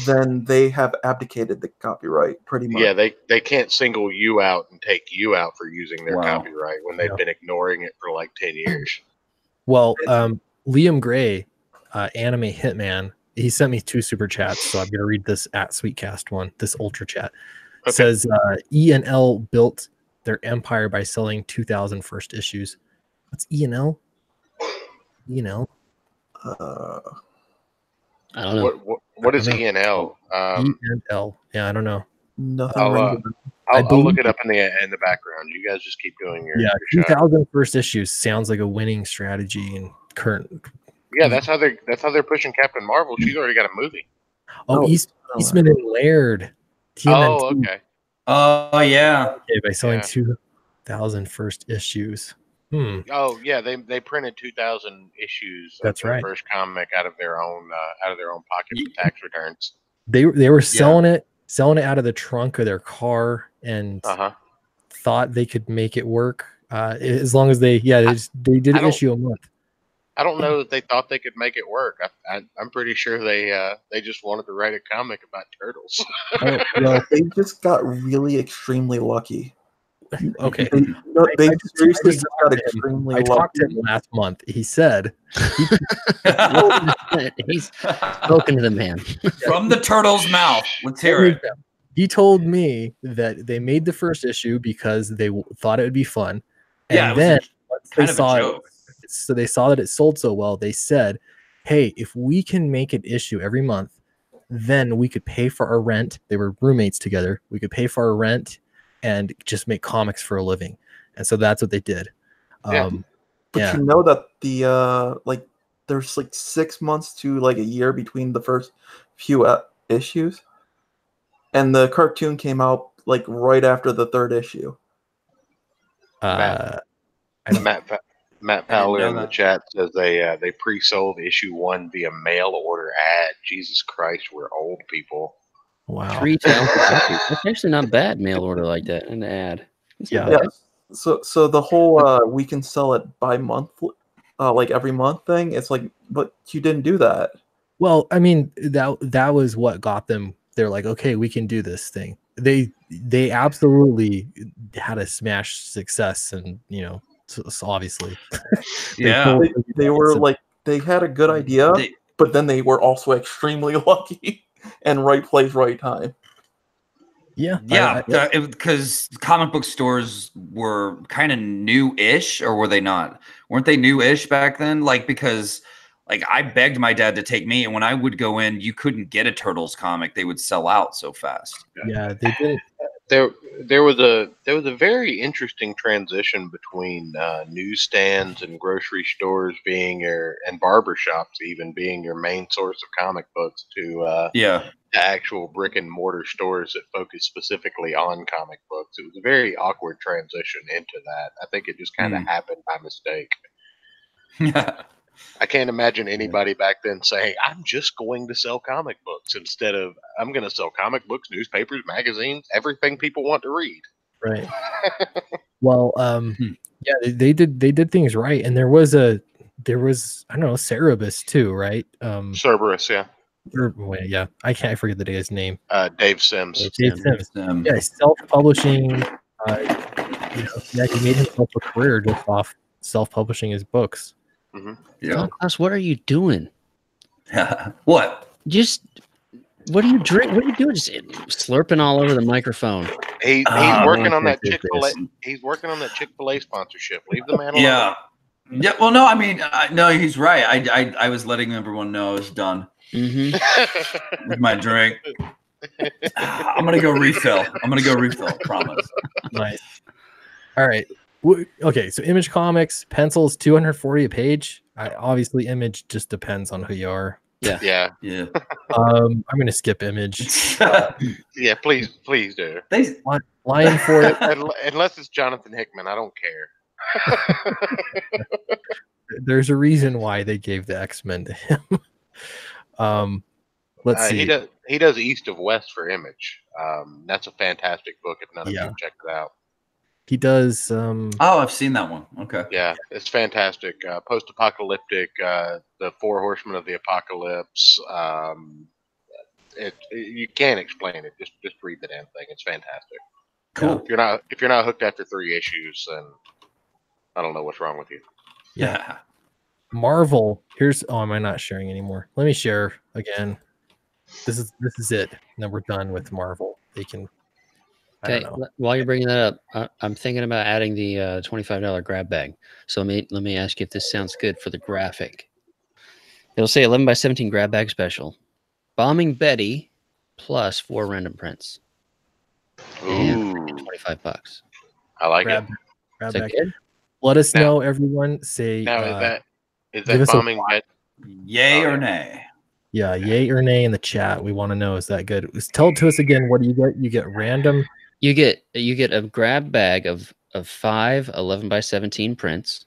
then they have abdicated the copyright pretty much. Yeah, they can't single you out and take you out for using their copyright when they've been ignoring it for like 10 years. Well, Liam Gray, Anime Hitman, he sent me 2 super chats, so I'm going to read this at Sweetcast one, this ultra chat. Okay. It says E&L built their empire by selling 2,000 first issues. What's E&L? E&L? I don't know. What is E&L? E&L. Yeah, I don't know. Nothing. I'll look it up in the background. You guys just keep doing your 2,000 first issues sounds like a winning strategy in current. Yeah, that's how they're pushing Captain Marvel. She's already got a movie. Oh, Eastman and Laird. TMNT. Oh, okay. Oh, yeah. Okay, by selling 2,000 first issues. Oh, yeah. They printed 2,000 issues. That's of their right. First comic out of their own pocket for tax returns. They were selling it out of the trunk of their car and thought they could make it work as long as they did issue a month. I don't know that they thought they could make it work. I'm pretty sure they just wanted to write a comic about turtles. They just got really extremely lucky. Okay. They seriously just got extremely lucky. I talked to him last month. He said he's spoken to the man from the turtle's mouth. Let's hear it. He told me that they made the first issue because they thought it would be fun, and then once they saw it. So they saw that it sold so well, they said, hey, if we can make an issue every month, then we could pay for our rent. They were roommates together. We could pay for our rent and just make comics for a living. And so that's what they did. But you know that the there's like 6 months to like a year between the first few issues. And the cartoon came out like right after the 3rd issue. Matt Fowler in the chat says they pre-sold issue 1 via mail order ad. Jesus Christ, we're old people. Wow. 3,000 copies. That's actually not bad, mail order like that, an ad. Yeah. So the whole we can sell it by month, like every month thing. It's like, but you didn't do that. Well, I mean that was what got them. They're like, okay, we can do this thing. They absolutely had a smash success, and So obviously, Yeah. They were like, they had a good idea, but then they were also extremely lucky and right place, right time. yeah, because comic book stores were kind of new-ish, or were they not? Weren't they new-ish back then? Like, because like I begged my dad to take me, and when I would go in, you couldn't get a Turtles comic; they would sell out so fast. Yeah, they didn't. There was a very interesting transition between newsstands and grocery stores being and barbershops even being your main source of comic books to actual brick and mortar stores that focus specifically on comic books. It was a very awkward transition into that. I think it just kind of happened by mistake. I can't imagine anybody back then saying, I'm just going to sell comic books instead of I'm going to sell comic books, newspapers, magazines, everything people want to read. Right. Well, yeah, they did things right. And there was I don't know, Cerebus too, right? Cerberus, yeah. Wait, yeah. I forget the guy's name. Dave Sims. Dave Sims. Yeah, self-publishing. Yeah, he made himself a career just off self-publishing his books. Mm-hmm. Yeah. Klaus, what are you doing? What? What are you drinking? What are you doing? Just slurping all over the microphone. He's working on that Chick-fil-A. He's working on that Chick-fil-A sponsorship. Leave the man alone. Yeah. Well, no, I mean, no, he's right. I was letting everyone know I was done with my drink. I'm gonna go refill. I promise. Nice. All right. Okay, so Image Comics, pencils, $240 a page. Obviously, Image just depends on who you are. Yeah. I'm gonna skip Image. Yeah, please do. Lying for it. Unless it's Jonathan Hickman, I don't care. There's a reason why they gave the X-Men to him. Let's see. He does East of West for Image. That's a fantastic book. If none of you have checked it out. He does. I've seen that one. Okay. Yeah, it's fantastic. Post-apocalyptic. The Four Horsemen of the Apocalypse. You can't explain it. Just read the damn thing. It's fantastic. Cool. If you're not hooked after 3 issues, then I don't know what's wrong with you. Yeah. Marvel. Am I not sharing anymore? Let me share again. This is it. And then we're done with Marvel. They can. Okay, while you're bringing that up, I'm thinking about adding the $25 grab bag. So let me ask you if this sounds good for the graphic. It'll say 11 by 17 grab bag special. Bombing Betty plus 4 random prints. And $25. I like grab it. Grab is that bag. good? Let us know, everyone. Say is that bombing Betty? Yay or nay? Yeah, yay or nay in the chat. We want to know, is that good? Tell it to us again. What do you get? You get random. You get a grab bag of 5 11 by 17 prints.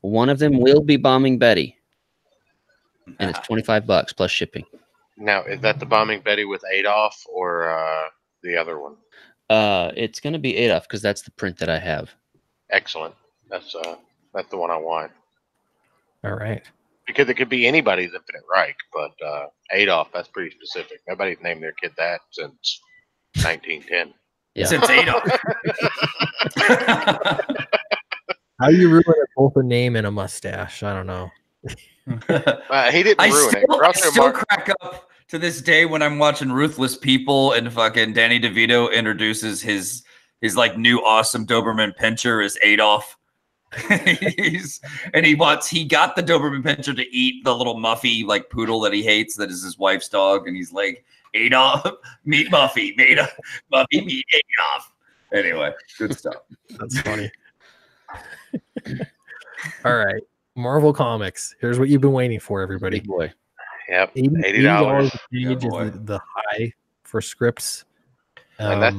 One of them will be Bombing Betty, and it's $25 plus shipping. Now, is that the Bombing Betty with Adolf or the other one? It's going to be Adolf because that's the print that I have. Excellent. That's the one I want. All right. Because it could be anybody's Infinite Reich, but Adolf, that's pretty specific. Nobody's named their kid that since 1910. Yeah. Since Adolf. How you ruin both a name and a mustache? I don't know. He didn't ruin it. I still crack up to this day when I'm watching Ruthless People and fucking Danny DeVito introduces his like new awesome Doberman Pinscher as Adolf. He got the Doberman Pinscher to eat the little Muffy like poodle that he hates that is his wife's dog, and he's like, Adolf, meet Muffy, Muffy, meet Adolf. Anyway, good stuff. That's funny. All right, Marvel Comics. Here's what you've been waiting for, everybody. Big boy. Yep, $80 a page is the high for scripts. And that's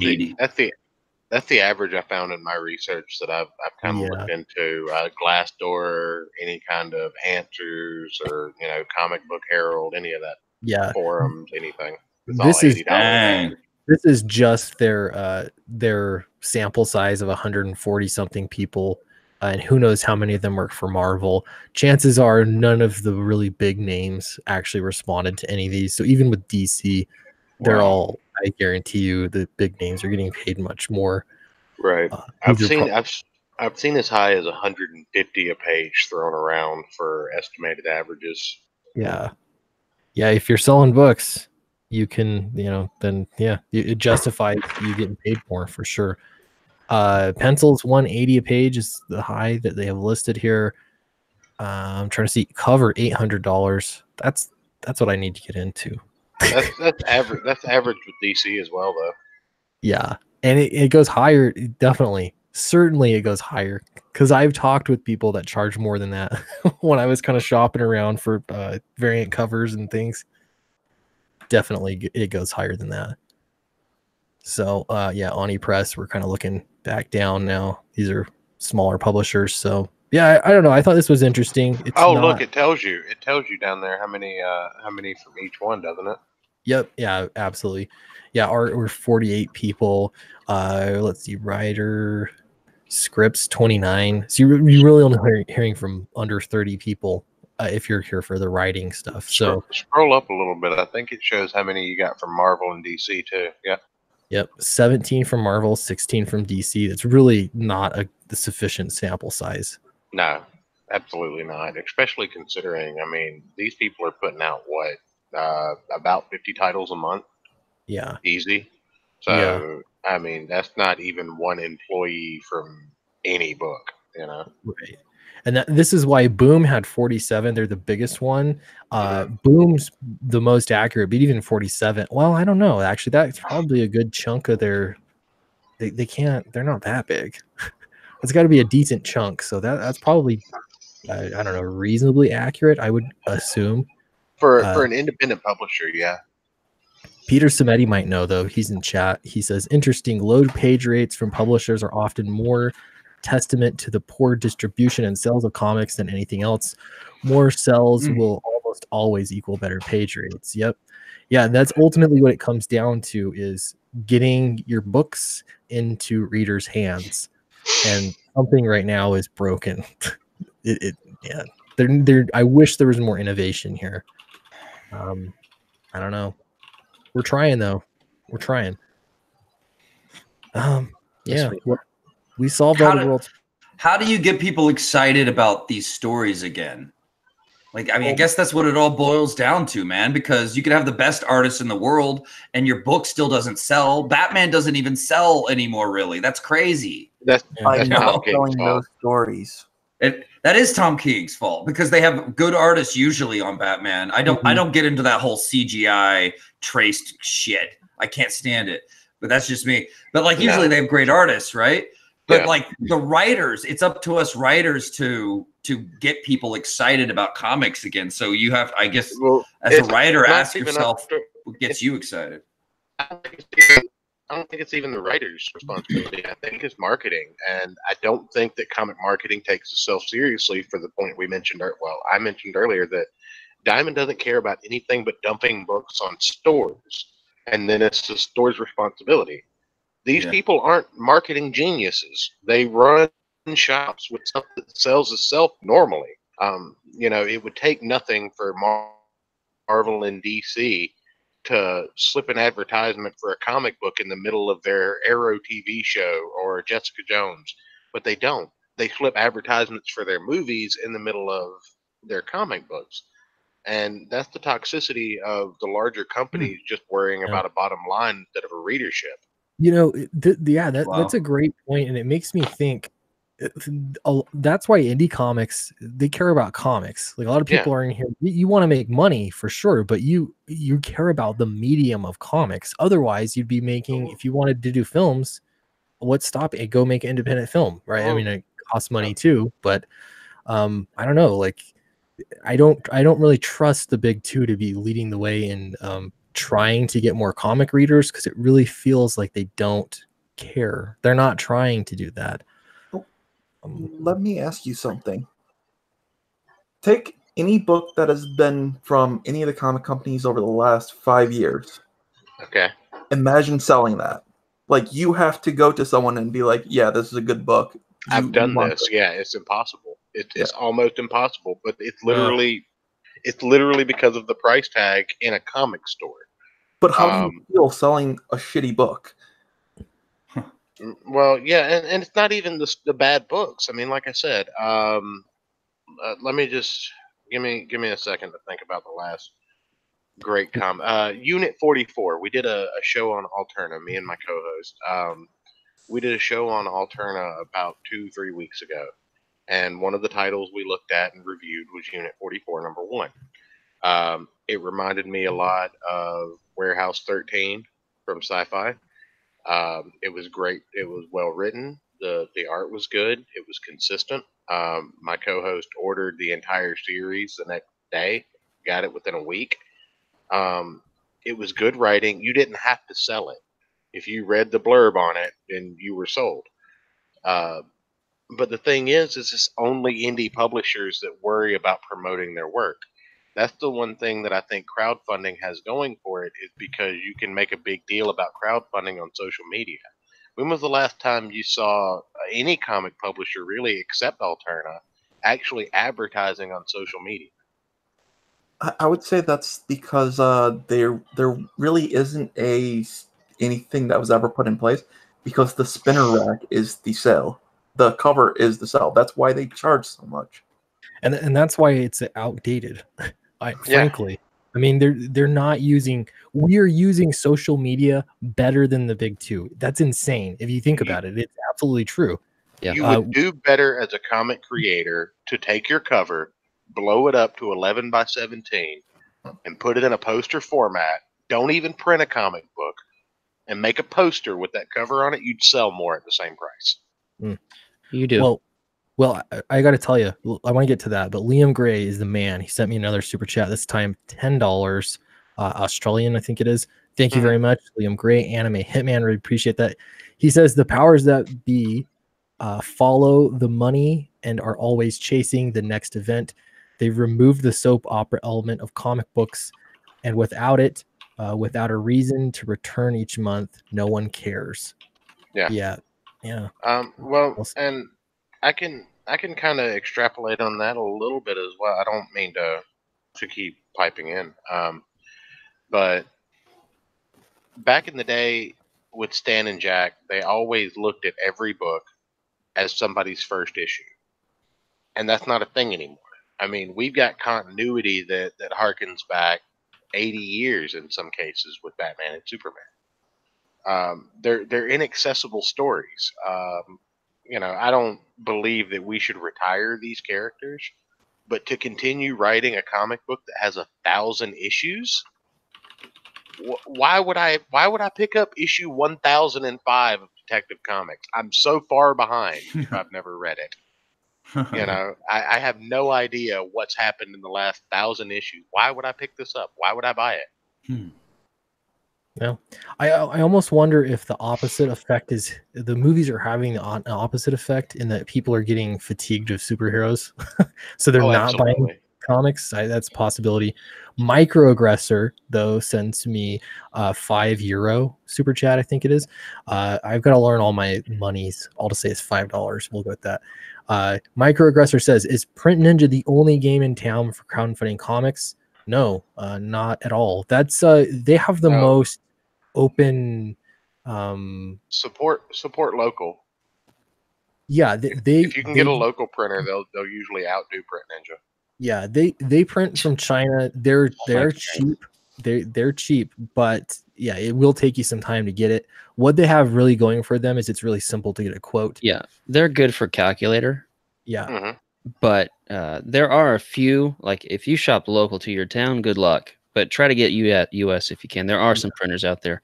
the average I found in my research that I've kind of looked into. Glassdoor, any kind of Answers, or Comic Book Herald, any of that. Yeah, forums, anything. This is just their sample size of 140 something people, and who knows how many of them work for Marvel. Chances are none of the really big names actually responded to any of these. So even with DC, they're all, I guarantee you, the big names are getting paid much more. Right. I've seen as high as 150 a page thrown around for estimated averages. Yeah. Yeah. If you're selling books, you can, then it justifies you getting paid more for sure. Pencils 180 a page is the high that they have listed here. I'm trying to see cover $800. That's what I need to get into. That's average. That's average with DC as well, though. Yeah, and it goes higher. Definitely, certainly, it goes higher because I've talked with people that charge more than that when I was kind of shopping around for variant covers and things. Definitely, it goes higher than that. So, yeah, Oni Press, we're kind of looking back down now. These are smaller publishers, so yeah, I don't know. I thought this was interesting. It's look, it tells you down there how many from each one, doesn't it? Yep. Yeah, absolutely. Yeah, we're 48 people. Let's see, writer scripts 29. So you really only hearing from under 30 people if you're here for the writing stuff. So scroll up a little bit. I think it shows how many you got from Marvel and DC too. Yeah. Yep, 17 from Marvel, 16 from DC. That's really not the sufficient sample size. No, absolutely not. Especially considering, I mean, these people are putting out what about 50 titles a month. Yeah, easy. So yeah. I mean, that's not even one employee from any book, Right. And this is why Boom had 47. They're the biggest one. Boom's the most accurate, but even 47. Well, I don't know. Actually, that's probably a good chunk of their. They can't. They're not that big. It's got to be a decent chunk. So that's probably, I don't know, reasonably accurate. I would assume for an independent publisher. Yeah. Peter Samedi might know though. He's in chat. He says interesting. Load page rates from publishers are often more testament to the poor distribution and sales of comics than anything else. More sales will almost always equal better page rates. Yep. Yeah, that's ultimately what it comes down to, is getting your books into readers' hands. And something right now is broken. Yeah. I wish there was more innovation here. I don't know. We're trying though. We're trying. Yeah. We solved all the world's. How do you get people excited about these stories again? Like, I mean, I guess that's what it all boils down to, man, because you could have the best artists in the world and your book still doesn't sell. Batman doesn't even sell anymore, really. That's crazy. That's not telling those stories. That is Tom King's fault, because they have good artists usually on Batman. I don't get into that whole CGI traced shit. I can't stand it. But that's just me. But like usually they have great artists, right? But like the writers, it's up to us writers to get people excited about comics again. So you have, I guess, as a writer, ask yourself what gets you excited. I don't think it's even the writer's responsibility. I think it's marketing, and I don't think that comic marketing takes itself seriously for the point we mentioned. I mentioned earlier that Diamond doesn't care about anything but dumping books on stores, and then it's the store's responsibility. These people aren't marketing geniuses. They run shops with stuff that sells itself normally. It would take nothing for Marvel and DC to slip an advertisement for a comic book in the middle of their Arrow TV show or Jessica Jones, but they don't. They flip advertisements for their movies in the middle of their comic books. And that's the toxicity of the larger companies just worrying about a bottom line instead of a readership. That's a great point, and it makes me think. That's why indie comics, they care about comics. Like a lot of people are in here. You want to make money for sure, but you care about the medium of comics. Otherwise, you'd be making. If you wanted to do films, what's stopping it? Go make an independent film, right? I mean, it costs money too, but I don't know. Like, I don't really trust the big two to be leading the way in trying to get more comic readers, because it really feels like they don't care. They're not trying to do that. Let me ask you something. Take any book that has been from any of the comic companies over the last 5 years. Okay. Imagine selling that. Like, you have to go to someone and be like, yeah, this is a good book. I've done this. Yeah, it's impossible. It's almost impossible, but it's literally because of the price tag in a comic store. But how do you feel selling a shitty book? Well, yeah, and it's not even the bad books. I mean, like I said, let me just give me a second to think about the last great Unit 44. We did a show on Alterna. Me and my co-host. We did a show on Alterna about 2-3 weeks ago, and one of the titles we looked at and reviewed was Unit 44, number one. It reminded me a lot of Warehouse 13 from Sci-Fi. It was great. It was well written. The art was good. It was consistent. My co-host ordered the entire series the next day. Got it within a week. It was good writing. You didn't have to sell it. If you read the blurb on it, then you were sold. Uh, but the thing is it's only indie publishers that worry about promoting their work. That's the one thing that I think crowdfunding has going for it is because you can make a big deal about crowdfunding on social media. When was the last time you saw any comic publisher really except Alterna actually advertising on social media? I would say that's because there really isn't anything that was ever put in place because the spinner rack is the sell. The cover is the sell. That's why they charge so much. And that's why it's outdated. Frankly, I mean they're not using. We're using social media better than the big two. That's insane. If you think about it, it's absolutely true. Yeah. You would do better as a comic creator to take your cover, blow it up to 11 by 17, and put it in a poster format. Don't even print a comic book, and make a poster with that cover on it. You'd sell more at the same price. You do. Well, I got to tell you, I want to get to that, but Liam Gray is the man. He sent me another super chat. This time, $10, Australian, I think it is. Thank you very much, Liam Gray, Anime Hitman. Really appreciate that. He says the powers that be follow the money and are always chasing the next event. They've removed the soap opera element of comic books, and without it, without a reason to return each month, no one cares. Yeah. Well, and I can kind of extrapolate on that a little bit as well. I don't mean to keep piping in, but back in the day with Stan and Jack, they always looked at every book as somebody's first issue, and that's not a thing anymore. I mean, we've got continuity that harkens back 80 years in some cases with Batman and Superman. They're inaccessible stories. I don't believe that we should retire these characters, but to continue writing a comic book that has 1,000 issues, why would I pick up issue 1005 of Detective Comics? I'm so far behind if I've never read it. I have no idea what's happened in the last 1,000 issues. Why would I pick this up? Why would I buy it? No, I almost wonder if the opposite effect is the movies are having the opposite effect in that people are getting fatigued of superheroes, so they're not buying comics. That's a possibility. Microaggressor though sends me €5 super chat. I think it is. I've got to learn all my monies. I'll just say it's $5. We'll go with that. Microaggressor says, "Is Print Ninja the only game in town for crowdfunding comics?" No, not at all. That's they have the most open support local. Yeah, they if you can get a local printer, they'll usually outdo Print Ninja. Yeah, they print from China. They're cheap. They're cheap, but yeah, it will take you some time to get it. What they have really going for them is it's really simple to get a quote. Yeah, they're good for calculator. Yeah. But there are a few, like if you shop local to your town, good luck. But try to get you at US if you can. There are some printers out there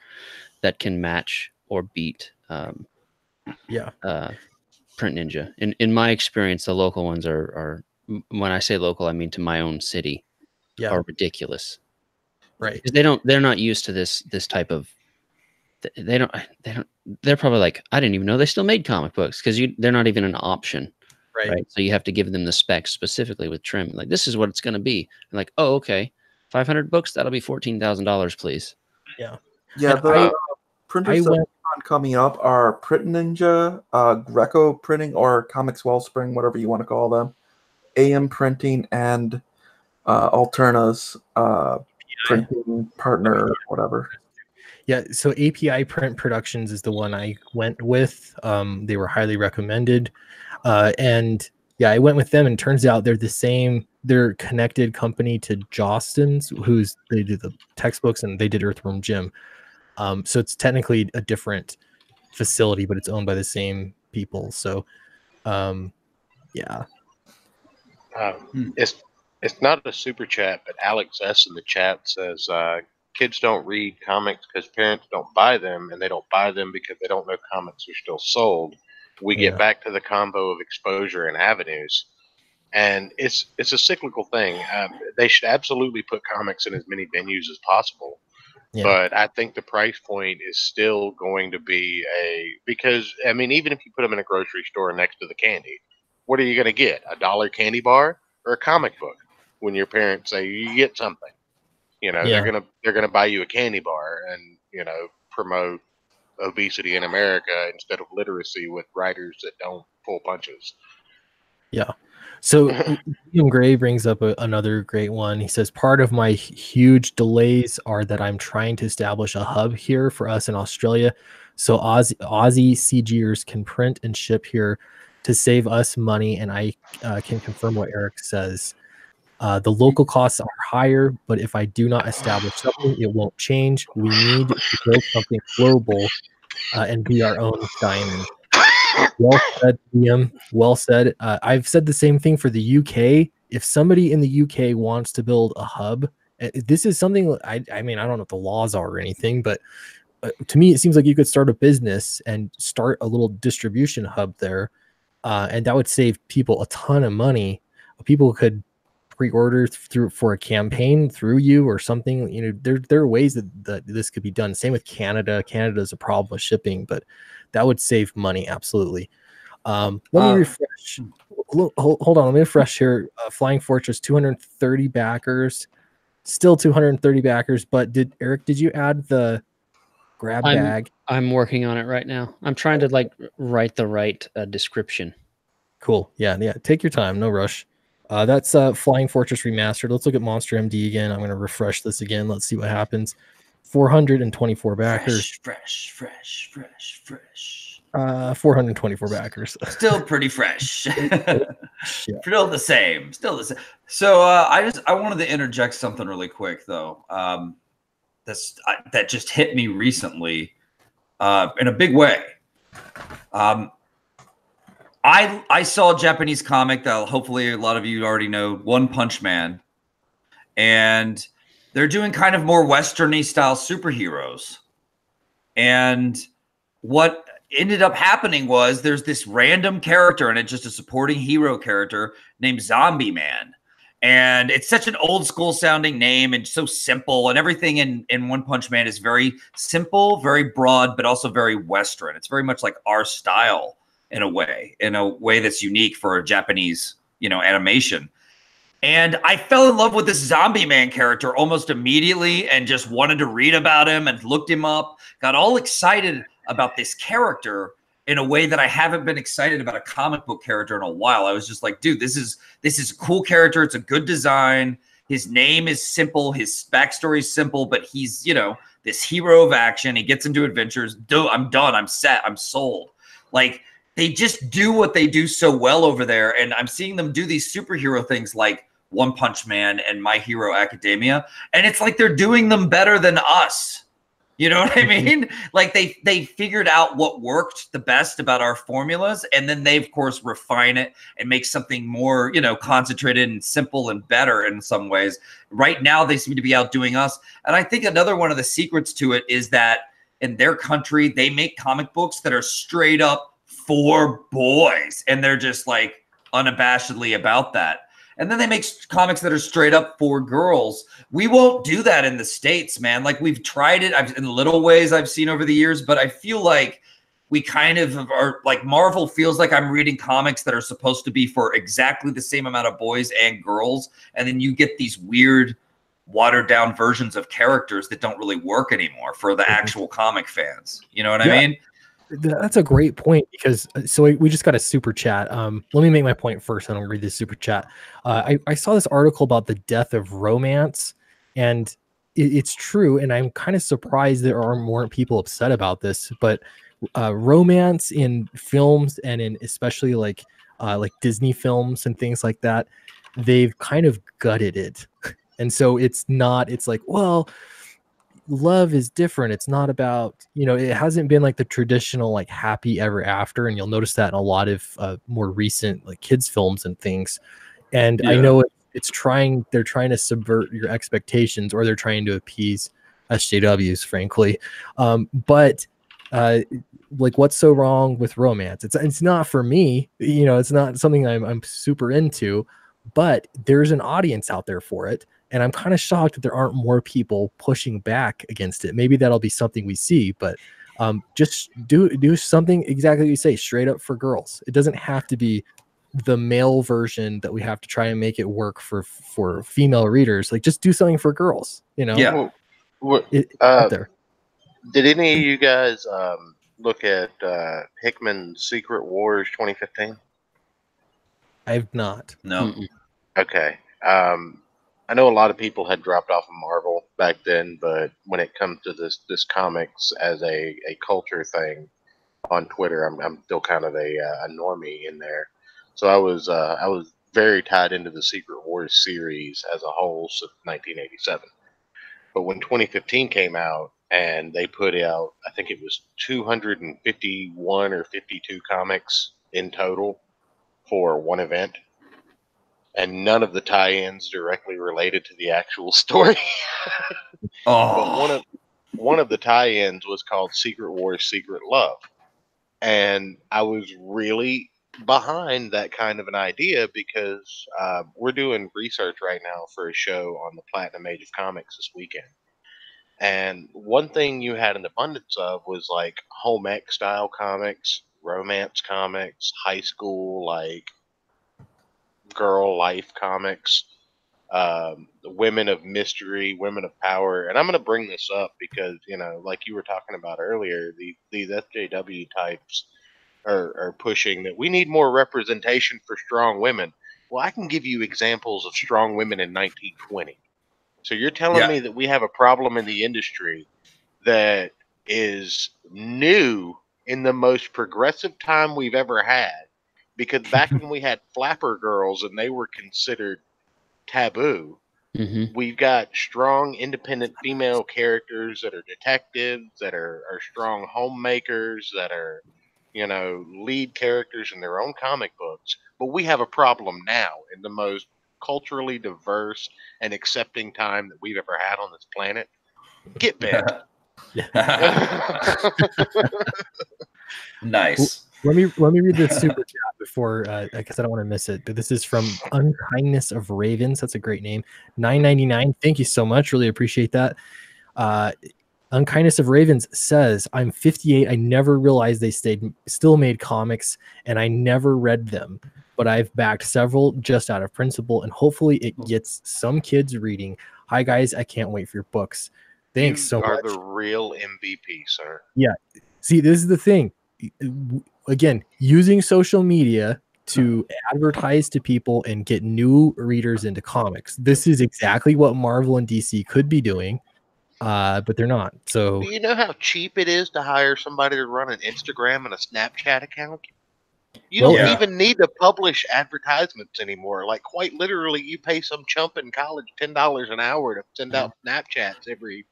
that can match or beat Print Ninja. In my experience, the local ones are when I say local, I mean to my own city, are ridiculous. Right. Because they're not used to this type of they're probably like, I didn't even know they still made comic books because they're not even an option. Right. So you have to give them the specs specifically with trim. Like, this is what it's going to be. And like, oh, okay, 500 books. That'll be $14,000, please. Yeah. Yeah. The printers that are coming up are Print Ninja, Greco Printing, or Comics Wellspring, whatever you want to call them, AM Printing, and Alterna's printing partner, whatever. Yeah, so API Print Productions is the one I went with. They were highly recommended. And yeah, I went with them, and turns out they're the same. They're connected company to Jostens, they do the textbooks, and they did Earthworm Jim. So it's technically a different facility, but it's owned by the same people. So yeah. It's not a super chat, but Alex S in the chat says kids don't read comics because parents don't buy them, and they don't buy them because they don't know comics are still sold. We get back to the combo of exposure and avenues, and it's a cyclical thing. They should absolutely put comics in as many venues as possible. Yeah. But I think the price point is still going to be because I mean, even if you put them in a grocery store next to the candy, what are you going to get? $1 candy bar or a comic book? When your parents say you get something, they're gonna buy you a candy bar and promote obesity in America instead of literacy with writers that don't pull punches. Yeah. So William Gray brings up another great one. He says, part of my huge delays are that I'm trying to establish a hub here for us in Australia, so Aussie CGers can print and ship here to save us money. And I can confirm what Eric says. The local costs are higher, but if I do not establish something, it won't change. We need to build something global and be our own diamond. Well said, Liam. Well said. I've said the same thing for the UK. If somebody in the UK wants to build a hub, this is something I mean, I don't know what the laws are or anything, but to me, it seems like you could start a business and start a little distribution hub there, and that would save people a ton of money. People could pre-order for a campaign through you or something. There are ways that this could be done. Same with Canada. Canada's a problem with shipping, but that would save money absolutely. Let me refresh. Hold on, let me refresh here. Flying Fortress, 230 backers, still 230 backers. But Eric, did you add the grab bag? I'm working on it right now. I'm trying to write the right description. Cool. Yeah. Take your time. No rush. That's Flying Fortress Remastered. Let's look at Monster MD again. I'm going to refresh this again. Let's see what happens. 424 backers. Fresh. 424 backers. Still pretty fresh. Yeah. Still the same. So I wanted to interject something really quick though. That just hit me recently in a big way. I saw a Japanese comic that hopefully a lot of you already know, One Punch Man. And they're doing kind of more Western-y style superheroes. And what ended up happening was there's this random character, and it's just a supporting hero character named Zombie Man. And it's such an old school sounding name and so simple. And everything in One Punch Man is very simple, very broad, but also very Western. It's very much like our style. In a way that's unique for a Japanese, animation. And I fell in love with this Zombie Man character almost immediately and just wanted to read about him and looked him up, got all excited about this character in a way that I haven't been excited about a comic book character in a while. I was just like, dude, this is a cool character. It's a good design. His name is simple. His backstory is simple, but he's, this hero of action. He gets into adventures. I'm done. I'm set. I'm sold. They just do what they do so well over there. And I'm seeing them do these superhero things like One Punch Man and My Hero Academia. And it's like they're doing them better than us. You know what I mean? They figured out what worked the best about our formulas. And then they, of course, refine it and make something more, concentrated and simple and better in some ways. Right now, they seem to be outdoing us. And I think another one of the secrets to it is that in their country, they make comic books that are straight up for boys, and they're just unabashedly about that. And then they make comics that are straight up for girls. We won't do that in the States, man. We've tried it in little ways I've seen over the years, but I feel like we kind of are Marvel feels like I'm reading comics that are supposed to be for exactly the same amount of boys and girls. And then you get these weird watered down versions of characters that don't really work anymore for the actual comic fans. You know what I mean? That's a great point because we just got a super chat. Let me make my point first and I'll read this super chat. I saw this article about the death of romance, and it's true, and I'm kind of surprised there are more people upset about this. But romance in films and in especially like Disney films and things like that, they've kind of gutted it, and so it's not. It's like, well, love is different. It's not about, it hasn't been like the traditional like happy ever after, and you'll notice that in a lot of more recent like kids films and things. And I know they're trying to subvert your expectations, or they're trying to appease SJWs, frankly. But like, what's so wrong with romance? It's not for me. It's not something I'm super into, but there's an audience out there for it. And I'm kind of shocked that there aren't more people pushing back against it. Maybe that'll be something we see, but just do something exactly what you say, straight up for girls. It doesn't have to be the male version that we have to try and make it work for female readers. Like, just do something for girls. Yeah. Out there. Did any of you guys look at Hickman's Secret Wars 2015? I have not. No. Okay. I know a lot of people had dropped off of Marvel back then, but when it comes to this comics as a culture thing on Twitter, I'm still kind of a normie in there. So I was very tied into the Secret Wars series as a whole since 1987. But when 2015 came out and they put out, I think it was 251 or 52 comics in total for one event, and none of the tie-ins directly related to the actual story. But one of the tie-ins was called Secret Wars Secret Love. And I was really behind that kind of an idea because we're doing research right now for a show on the Platinum Age of Comics this weekend. And one thing you had an abundance of was like home ec style comics, romance comics, high school like girl life comics, women of mystery, women of power. And I'm going to bring this up because, like you were talking about earlier, these SJW types are pushing that we need more representation for strong women. Well, I can give you examples of strong women in 1920. So you're telling me that we have a problem in the industry that is new in the most progressive time we've ever had? Because back when we had flapper girls and they were considered taboo, we've got strong, independent female characters that are detectives, that are strong homemakers, that are, lead characters in their own comic books. But we have a problem now in the most culturally diverse and accepting time that we've ever had on this planet. Get bent. Nice. Let me read this super chat before, because I don't want to miss it. But this is from Unkindness of Ravens. That's a great name. $9.99. Thank you so much. Really appreciate that. Unkindness of Ravens says, I'm 58. I never realized they still made comics, and I never read them. But I've backed several just out of principle, and hopefully it gets some kids reading. Hi, guys. I can't wait for your books. Thanks so much. You are the real MVP, sir. Yeah. See, this is the thing. Again, using social media to advertise to people and get new readers into comics. This is exactly what Marvel and DC could be doing, but they're not. So, do you know how cheap it is to hire somebody to run an Instagram and a Snapchat account? You don't even need to publish advertisements anymore. Like, quite literally, you pay some chump in college $10 an hour to send out Snapchats every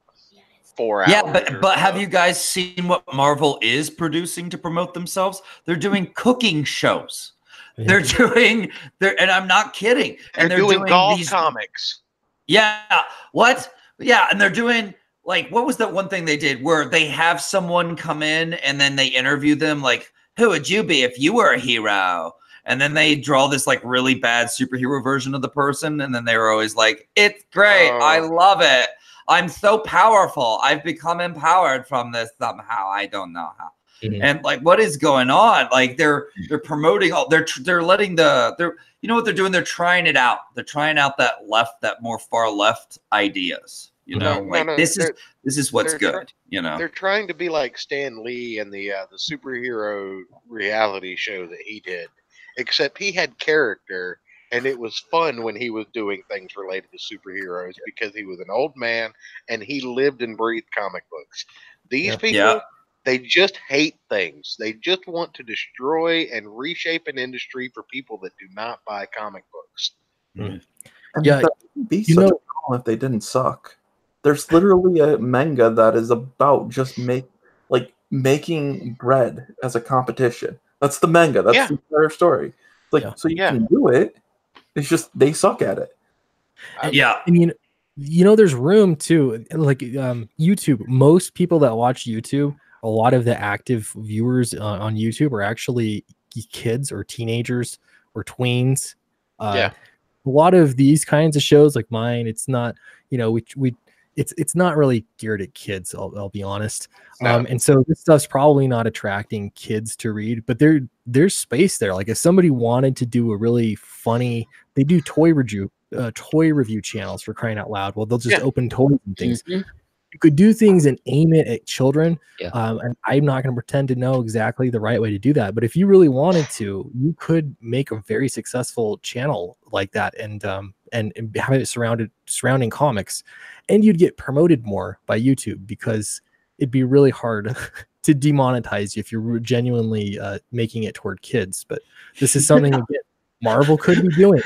4 hours. Yeah, but have you guys seen what Marvel is producing to promote themselves? They're doing cooking shows. They're doing, and I'm not kidding. And they're doing golf these comics. Yeah. What? Yeah. And they're doing, like, what was that one thing they did where they have someone come in and then they interview them, like, who would you be if you were a hero? And then they draw this like really bad superhero version of the person. And then they were always like, it's great. I love it. I'm so powerful. I've become empowered from this somehow. I don't know how. And like, what is going on? Like they're promoting all, they're letting you know what they're doing? They're trying it out. They're trying out that more far left ideas. This is what's good. They're trying to be like Stan Lee and the superhero reality show that he did, except he had character and it was fun when he was doing things related to superheroes because he was an old man and he lived and breathed comic books. These people, they just hate things. They just want to destroy and reshape an industry for people that do not buy comic books. Mm. And Yeah, that would be such a problem if they didn't suck. There's literally a manga that is about just making bread as a competition. That's the manga. That's the entire story. Like, so you can do it. It's just they suck at it. And, and you know, there's room too. Like YouTube. Most people that watch YouTube, a lot of the active viewers on YouTube are actually kids or teenagers or tweens. A lot of these kinds of shows, like mine, it's not. You know, it's not really geared at kids. I'll be honest. And so this stuff's probably not attracting kids to read, but there's space there. Like if somebody wanted to do a really funny, they do toy review channels, for crying out loud. Well, they'll just open toys and things. You could do things and aim it at children. And I'm not going to pretend to know exactly the right way to do that. But if you really wanted to, you could make a very successful channel like that and have it surrounding comics, and you'd get promoted more by YouTube because it'd be really hard to demonetize you if you're genuinely making it toward kids. But this is something again, Marvel could be doing.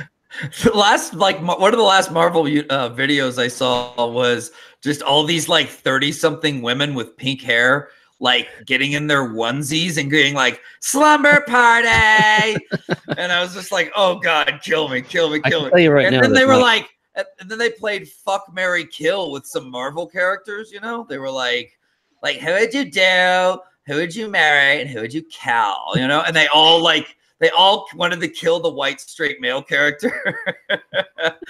One of the last Marvel videos I saw was just all these like 30-something women with pink hair, like getting in their onesies and getting like slumber party. And I was just like, oh God, kill me. Tell you right now, then they were like, and then they played Fuck, Marry, Kill with some Marvel characters, you know? They were like, who would you do? Who would you marry? And who would you kill? You know? And they all wanted to kill the white straight male character.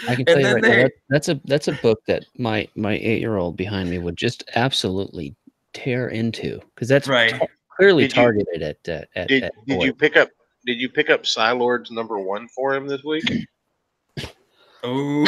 I can tell you right now, that's a book that my 8-year-old behind me would just absolutely tear into, because that's clearly targeted at did you pick up Psylord's #1 for him this week? Oh.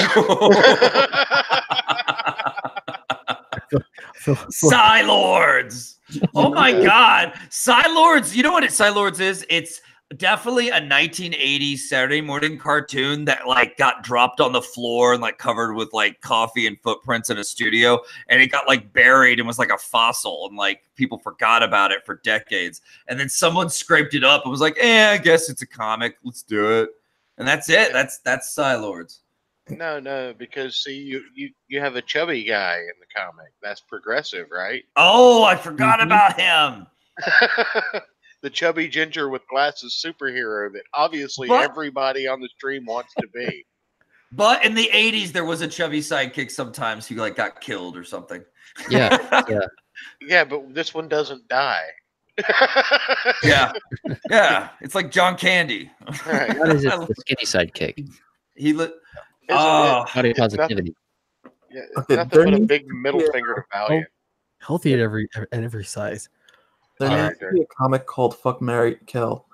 Psylords. Oh my God. Psylords. You know what Psylords is? It's definitely a 1980s Saturday morning cartoon that like got dropped on the floor and like covered with like coffee and footprints in a studio, and it got like buried and was like a fossil, and like people forgot about it for decades, and then someone scraped it up and was like, I guess it's a comic, let's do it. And that's it. That's Psylords. No, because see, you have a chubby guy in the comic. That's progressive, right? Oh, I forgot about him. The chubby ginger with glasses superhero that obviously everybody on the stream wants to be. But in the 80s, there was a chubby sidekick sometimes who like got killed or something. Yeah. Yeah, but this one doesn't die. Yeah. It's like John Candy. Right. What is it? The skinny sidekick. Body positivity. It's nothing but a big middle finger to Valiant. Healthy at every size. There needs to be a comic called Fuck, Marry, Kill.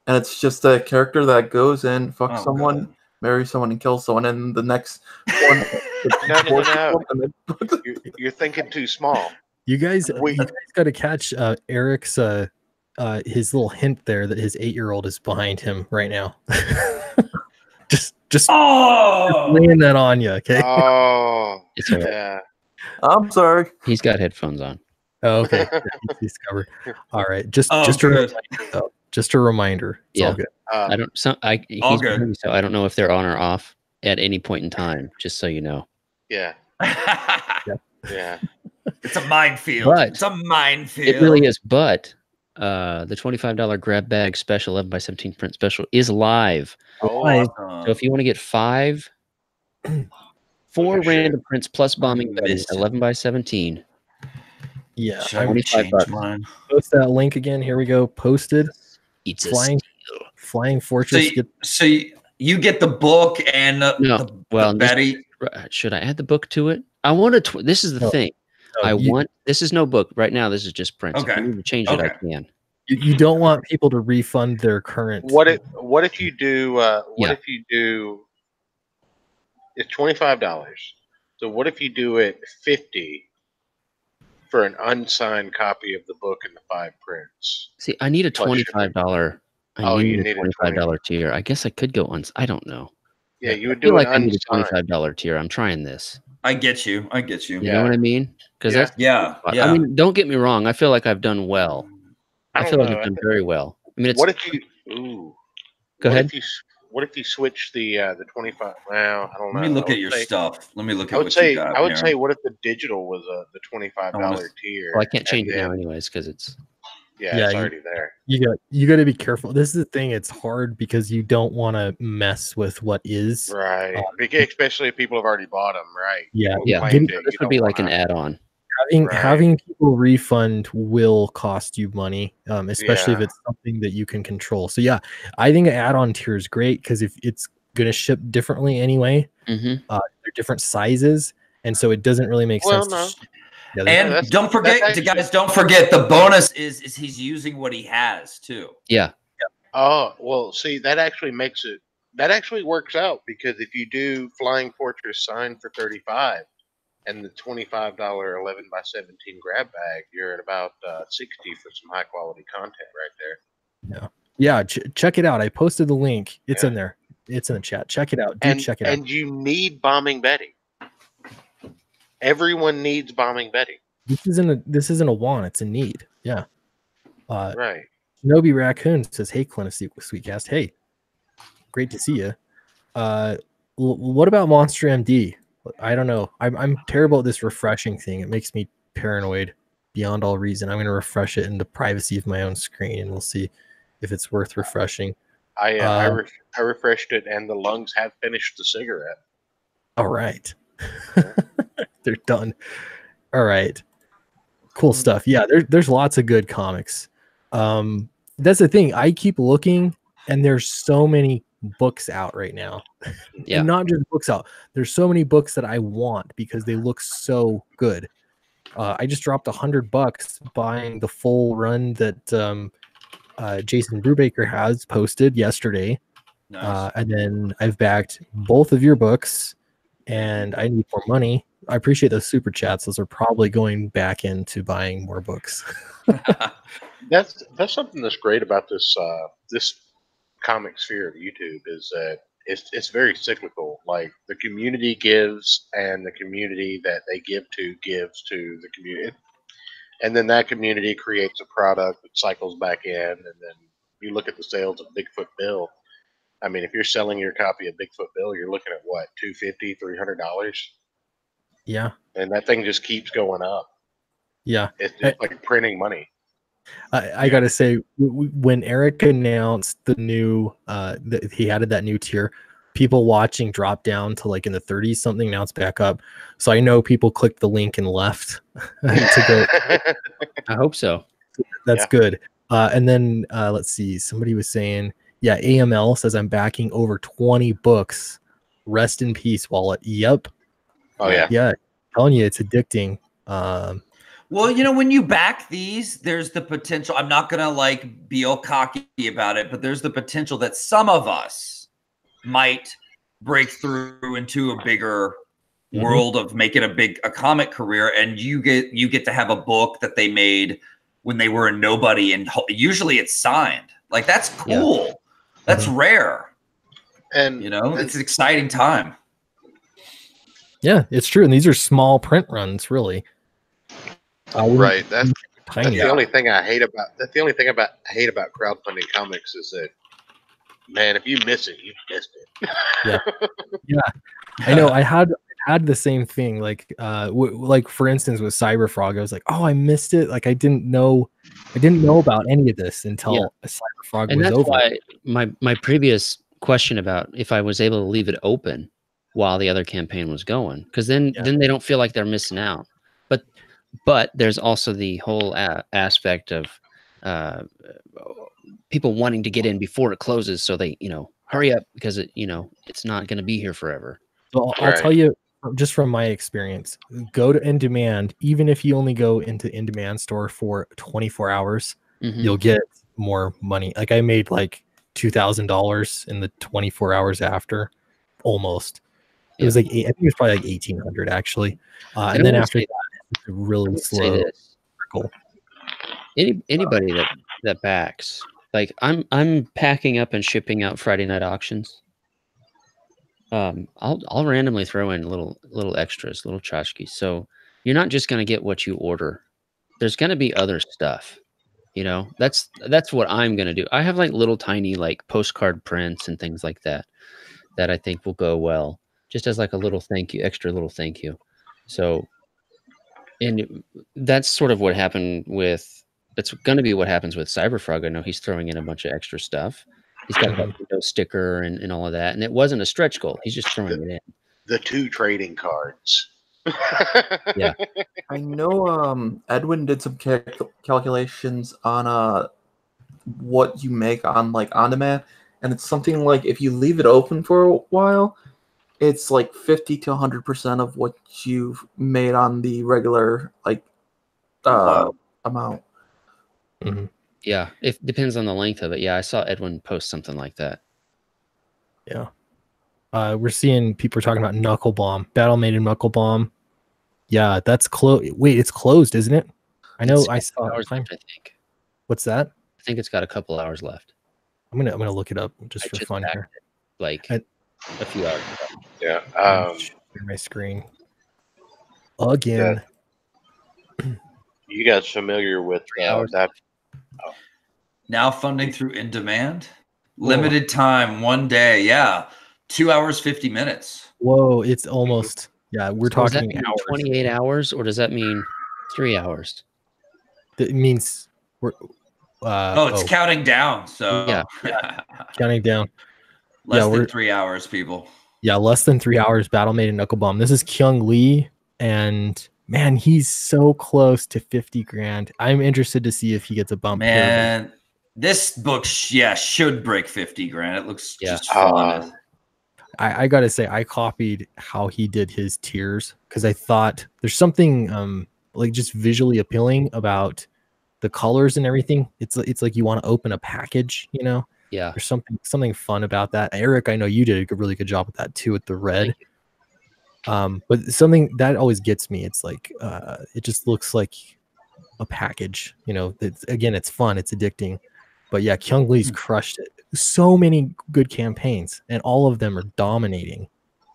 And it's just a character that goes in, fucks someone, marries someone, and kills someone. And the next one... No. You're thinking too small. You guys got to catch Eric's his little hint there that his 8-year-old is behind him right now. just laying that on you, okay? Oh, it's all right. Yeah. I'm sorry. He's got headphones on. Oh, okay. He's covered. All right. Just a reminder. It's all good. He's good. So I don't know if they're on or off at any point in time, just so you know. Yeah. Yeah. It's a minefield. It's a minefield. It really is. But the $25 grab bag special 11x17 print special is live. So if you want to get 4 random prints plus bombing buddies, 11x17. Yeah, $25. Post that link again. Here we go. Posted. It's Flying Fortress. So you get the book and the Betty. Should I add the book to it? I want to. This is the thing. This is no book right now. This is just prints. Okay. If I need to change it, I can. You don't want people to refund their current. What if you do? If you do? It's $25. So what if you do it $50 for an unsigned copy of the book and the 5 prints? See, I need a $25. You need a $25 tier. I guess I could go on. I don't know. Yeah, you would I feel do an like I need a unsigned. $25 tier. I'm trying this. I get you. I get you. You know what I mean? Because that's Yeah. I Yeah. mean, don't get me wrong. I feel like I've done well. I I don't feel like know. I've done very well. I mean, it's What if you? Ooh. Go what ahead. If you, what if you switch the 25? Well, I don't know. Let me look I would at your say, stuff. Let me look I at would what you say. got I would here. say. What if the digital was the $25 I wanna- tier? Well, I can't change and it now, then- anyways, because it's Yeah, Yeah, it's already there. You got to be careful. This is the thing. It's hard because you don't want to mess with what is. Right. Especially if people have already bought them. Right. Yeah, People yeah. claimed This it, you would be don't like an wanna- add-on. Right. Having people refund will cost you money, especially if Yeah. it's something that you can control. So yeah, I think an add-on tier is great because if it's going to ship differently anyway, Mm-hmm. they're different sizes, and so it doesn't really make Well, sense. no. Yeah, And that's- don't forget, that's actually- guys, don't forget the bonus is he's using what he has too. Yeah. Oh, well, see, that actually makes it. That actually works out because if you do Flying Fortress signed for 35 and the $25 11x17 grab bag, you're at about 60 for some high quality content right there. yeah, check it out. I posted the link. It's Yeah. in there. It's in the chat. Check it out. Dude, check it out. And you need Bombing Betty. Everyone needs Bombing Betty. This isn't a want. It's a need. Yeah. Right. Shinobi Raccoon says, "Hey, Clint Sweetcast. Hey, great to see you. What about Monster MD? I don't know. I'm terrible at this refreshing thing. It makes me paranoid beyond all reason. I'm going to refresh it in the privacy of my own screen, and we'll see if it's worth refreshing." I refreshed it, and the lungs have finished the cigarette. All right. They're done. All right. Cool stuff. Yeah, there's lots of good comics. That's the thing. I keep looking, and there's so many books out right now. Yeah. And not just books out. There's so many books that I want because they look so good. I just dropped $100 buying the full run that Jason Brubaker has posted yesterday. Nice. And then I've backed both of your books, and I need more money. I appreciate those super chats. Those are probably going back into buying more books. That's something that's great about this this comic sphere of YouTube is that it's very cyclical. Like the community gives, and the community that they give to gives to the community, and then that community creates a product that cycles back in, and then you look at the sales of Bigfoot Bill. I mean, if you're selling your copy of Bigfoot Bill, you're looking at what, $250, $300, Yeah. and that thing just keeps going up. Yeah. It's just like printing money. I gotta say, when Eric announced the new, that he added that new tier, people watching dropped down to like in the 30s something. Now it's back up. So I know people clicked the link and left to go. I hope so. That's Yeah. good. And then let's see. Somebody was saying, yeah, AML says I'm backing over 20 books. Rest in peace, wallet. Yep. Oh yeah. Yeah. Telling you, it's addicting. Well, you know, when you back these, there's the potential. I'm not gonna like be all cocky about it, but there's the potential that some of us might break through into a bigger world of making a comic career, and you get to have a book that they made when they were a nobody, and usually it's signed. Like that's cool. Yeah. That's rare. And you know, it's an exciting time. Yeah, it's true. And these are small print runs, really. Right. That's tiny. the only thing I hate about I hate about crowdfunding comics is that, man, if you miss it, you missed it. Yeah. Yeah. I know. I had the same thing. Like like for instance with Cyberfrog, I was like, oh, I missed it. Like I didn't know about any of this until Cyberfrog and was that's over. why my previous question about if I was able to leave it open while the other campaign was going, because then they don't feel like they're missing out. But there's also the whole aspect of people wanting to get in before it closes, so they hurry up because it's not going to be here forever. So I'll tell you just from my experience, go to In Demand. Even if you only go into In Demand store for 24 hours, you'll get more money. Like I made like $2,000 in the 24 hours after, almost. It was like I think it was probably like 1,800 actually, and then after that, it's really slow. Cool. Anybody that backs, like I'm packing up and shipping out Friday night auctions. I'll randomly throw in little extras, little tchotchkes. So you're not just gonna get what you order. There's gonna be other stuff. You know, that's what I'm gonna do. I have like little tiny like postcard prints and things like that that I think will go well, just as like a little thank you, extra little thank you. So, and that's sort of what happened with. That's going to be what happens with Cyberfrog. I know he's throwing in a bunch of extra stuff. He's got that Windows sticker and all of that, and it wasn't a stretch goal. He's just throwing it in. The 2 trading cards. Yeah. I know Edwin did some calculations on what you make on like on demand, and it's something like if you leave it open for a while, it's like 50 to 100% of what you've made on the regular like amount. Mhm. Yeah, it depends on the length of it. Yeah, I saw Edwin post something like that. Yeah. We're seeing people talking about Knuckle Bomb, Battle Maiden Knuckle Bomb. Yeah, that's closed. Wait, it's closed, isn't it? I know. It's I saw. hours left, I think. What's that? I think it's got a couple hours left. I'm gonna look it up just I for just fun backed here. it, like I- a few hours ago. Yeah. Share my screen again. You guys familiar with 3 hours that? Now funding through In Demand. Limited time, 1 day. Yeah. 2 hours, 50 minutes. Whoa, it's almost. Yeah, we're So does that talking mean hours. 28 hours, or does that mean 3 hours? It means we're. It's counting down. So Yeah. Counting down. less we're- than 3 hours, people. Yeah, less than 3 hours. Battle Maiden Knuckle Bomb. This is Kyung Lee, and man, he's so close to 50 grand. I'm interested to see if he gets a bump. here. Man, this book, should break 50 grand. It looks Yeah. just fun. I gotta say, I copied how he did his tiers because I thought there's something like just visually appealing about the colors and everything. It's like you want to open a package, you know. Yeah. There's something fun about that. Eric, I know you did a really good job with that too with the red. But something that always gets me, it's like it just looks like a package, you know. It's fun, it's addicting. But yeah, Kyung Lee's crushed it. So many good campaigns, and all of them are dominating.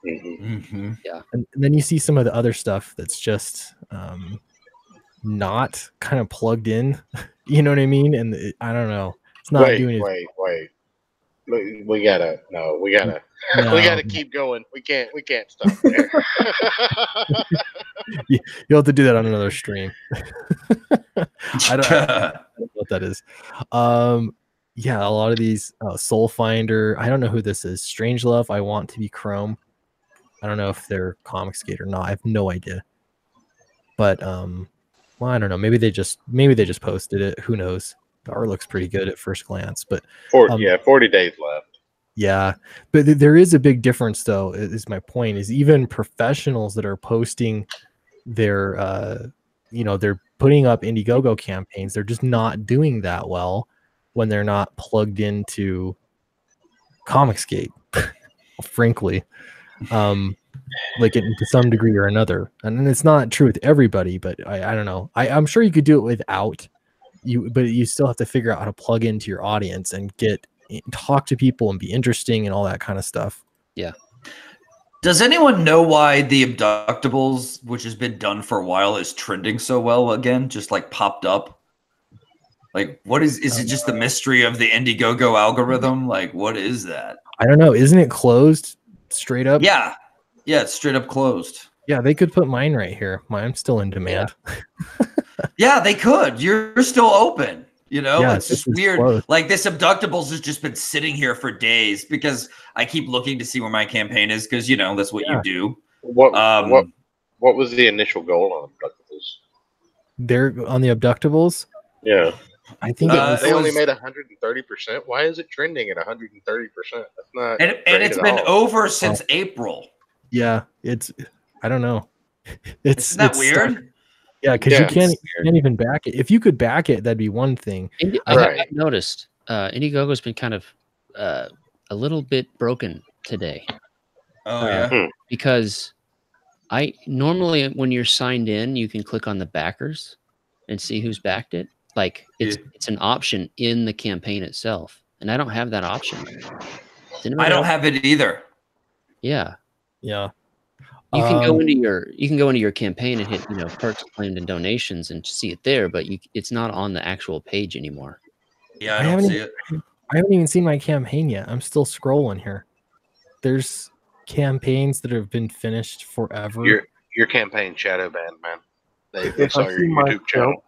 Mm-hmm. Yeah. And then you see some of the other stuff that's just not kind of plugged in. You know what I mean? And I don't know. It's not doing it. Wait. We gotta we gotta keep going. We can't stop there. You'll have to do that on another stream. I don't know what that is. Yeah, a lot of these Soul Finder. I don't know who this is. Strangelove. I Want to Be Chrome. I don't know if they're Comicsgate or not. I have no idea. But well, I don't know. Maybe they just posted it. Who knows? The art looks pretty good at first glance, but 40 days left. Yeah, but there is a big difference, though. Is my point? Is even professionals that are posting their, they're putting up Indiegogo campaigns. They're just not doing that well when they're not plugged into Comicsgate, frankly, like to some degree or another. And it's not true with everybody, but I don't know. I'm sure you could do it without you, but you still have to figure out how to plug into your audience and talk to people and be interesting and all that kind of stuff. Yeah. Does anyone know why the Abductables, which has been done for a while, is trending so well again? Just like popped up. Like, what is it just the mystery of the Indiegogo algorithm? Like, what is that? I don't know. Isn't it closed straight up? Yeah. Yeah, it's straight up closed. Yeah, they could put mine right here. Mine's still in demand. Yeah, they could. You're still open. You know, Yeah, it's just weird. Like this Abductables has just been sitting here for days because I keep looking to see where my campaign is because, that's what you do. What was the initial goal on Abductables? They're on the Abductables? Yeah. I think they only made 130%. Why is it trending at 130%? That's not. And it's been over since April. Yeah, I don't know. Isn't that weird? Stuck. Yeah, because you can't even back it. If you could back it, that'd be one thing. I've noticed Indiegogo's been kind of a little bit broken today. Oh yeah. Because I normally when you're signed in, you can click on the backers and see who's backed it. Like it's an option in the campaign itself, and I don't have that option. I don't have it either. Yeah. Yeah. You can go into your campaign and hit, perks claimed and donations and see it there, but it's not on the actual page anymore. Yeah, I don't see it. I haven't even seen my campaign yet. I'm still scrolling here. There's campaigns that have been finished forever. Your campaign shadow banned, man. They If saw I your see my YouTube channel.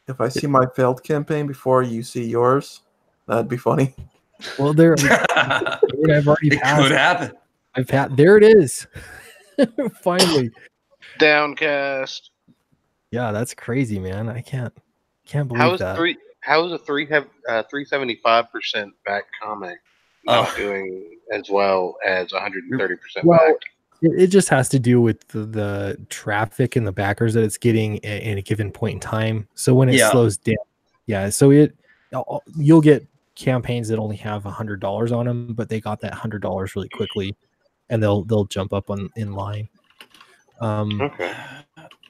If I see my failed campaign before you see yours, that'd be funny. Well, I've already It passed. could happen. There it is. Finally. Downcast. Yeah, that's crazy, man. I can't believe that. How is a 375% back comic not doing as well as 130% back? It just has to do with the traffic and the backers that it's getting in a given point in time. So when it slows down, so you'll get campaigns that only have $100 on them, but they got that $100 really quickly, and they'll jump up in line. Okay.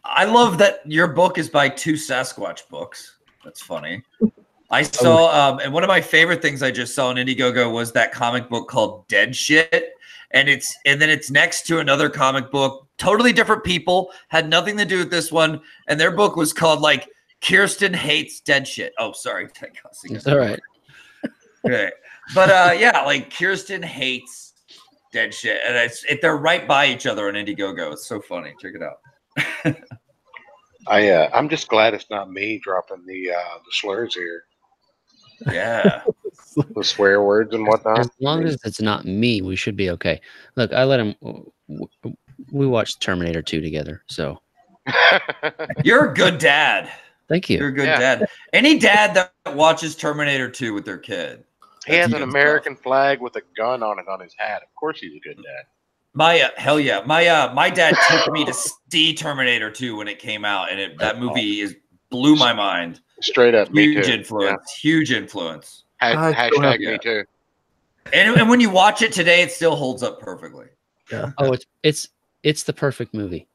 I love that your book is by two Sasquatch books. That's funny. I saw, and one of my favorite things I just saw on Indiegogo was that comic book called Dead Shit. And then it's next to another comic book, totally different people, had nothing to do with this one. And their book was called like Kirsten Hates Dead Shit. Oh, sorry. It's all right. Okay. But like Kirsten Hates Dead Shit. And they're right by each other on Indiegogo. It's so funny. Check it out. I'm just glad it's not me dropping the slurs here. Yeah. The swear words and whatnot. As long as it's not me, we should be okay. Look, I let him. We watched Terminator 2 together, so. You're a good dad. Thank you. You're a good dad. Any dad that watches Terminator 2 with their kid. He has an American flag with a gun on it on his hat. Of course he's a good dad. Hell yeah. My dad took me to see Terminator 2 when it came out, and that movie blew my mind. Straight up, huge influence. Yeah. Huge influence. Hashtag me too. And when you watch it today, it still holds up perfectly. Yeah. Oh, it's the perfect movie.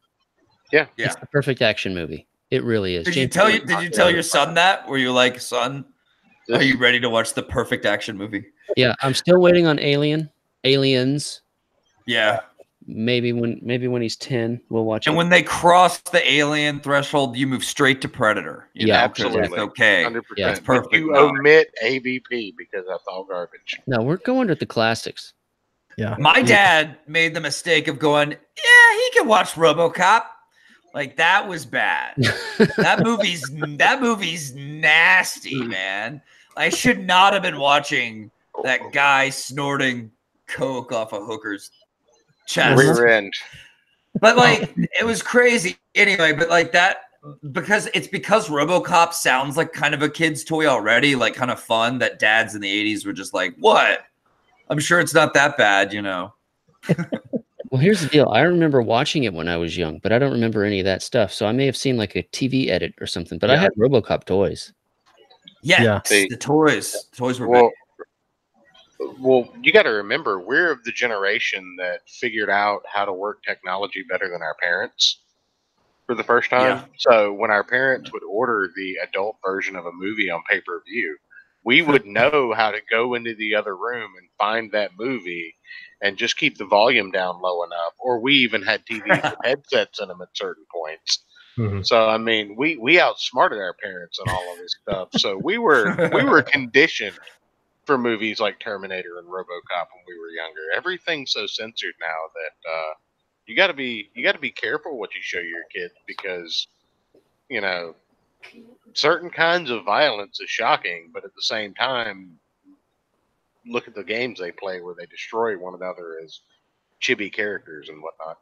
Yeah. It's the perfect action movie. It really is. Did you tell your son that? Were you like, son, are you ready to watch the perfect action movie? Yeah, I'm still waiting on Aliens. Yeah. Maybe when he's 10, we'll watch it. And when they cross the alien threshold, you move straight to Predator. Absolutely. It's okay. 100%. Yeah, it's perfect. But you omit AVP because that's all garbage. No, we're going with the classics. Yeah. My dad made the mistake of going, yeah, he can watch RoboCop. Like, that was bad. that movie's nasty, man. I should not have been watching that guy snorting coke off a hooker's chest. Rear end. But like, it was crazy anyway. But like that, because RoboCop sounds like kind of a kid's toy already, like kind of fun, that dads in the 80s were just like, what? I'm sure it's not that bad, Well, here's the deal. I remember watching it when I was young, but I don't remember any of that stuff. So I may have seen like a TV edit or something, but I had RoboCop toys. Yeah. The toys were big. Well, you got to remember, we're of the generation that figured out how to work technology better than our parents for the first time. Yeah. So when our parents would order the adult version of a movie on pay-per-view, we would know how to go into the other room and find that movie and just keep the volume down low enough. Or we even had TVs with headsets in them at certain points. Mm-hmm. So I mean, we outsmarted our parents on all of this stuff. So we were conditioned for movies like Terminator and RoboCop when we were younger. Everything's so censored now that you got to be careful what you show your kids because certain kinds of violence is shocking, but at the same time, look at the games they play where they destroy one another as chibi characters and whatnot.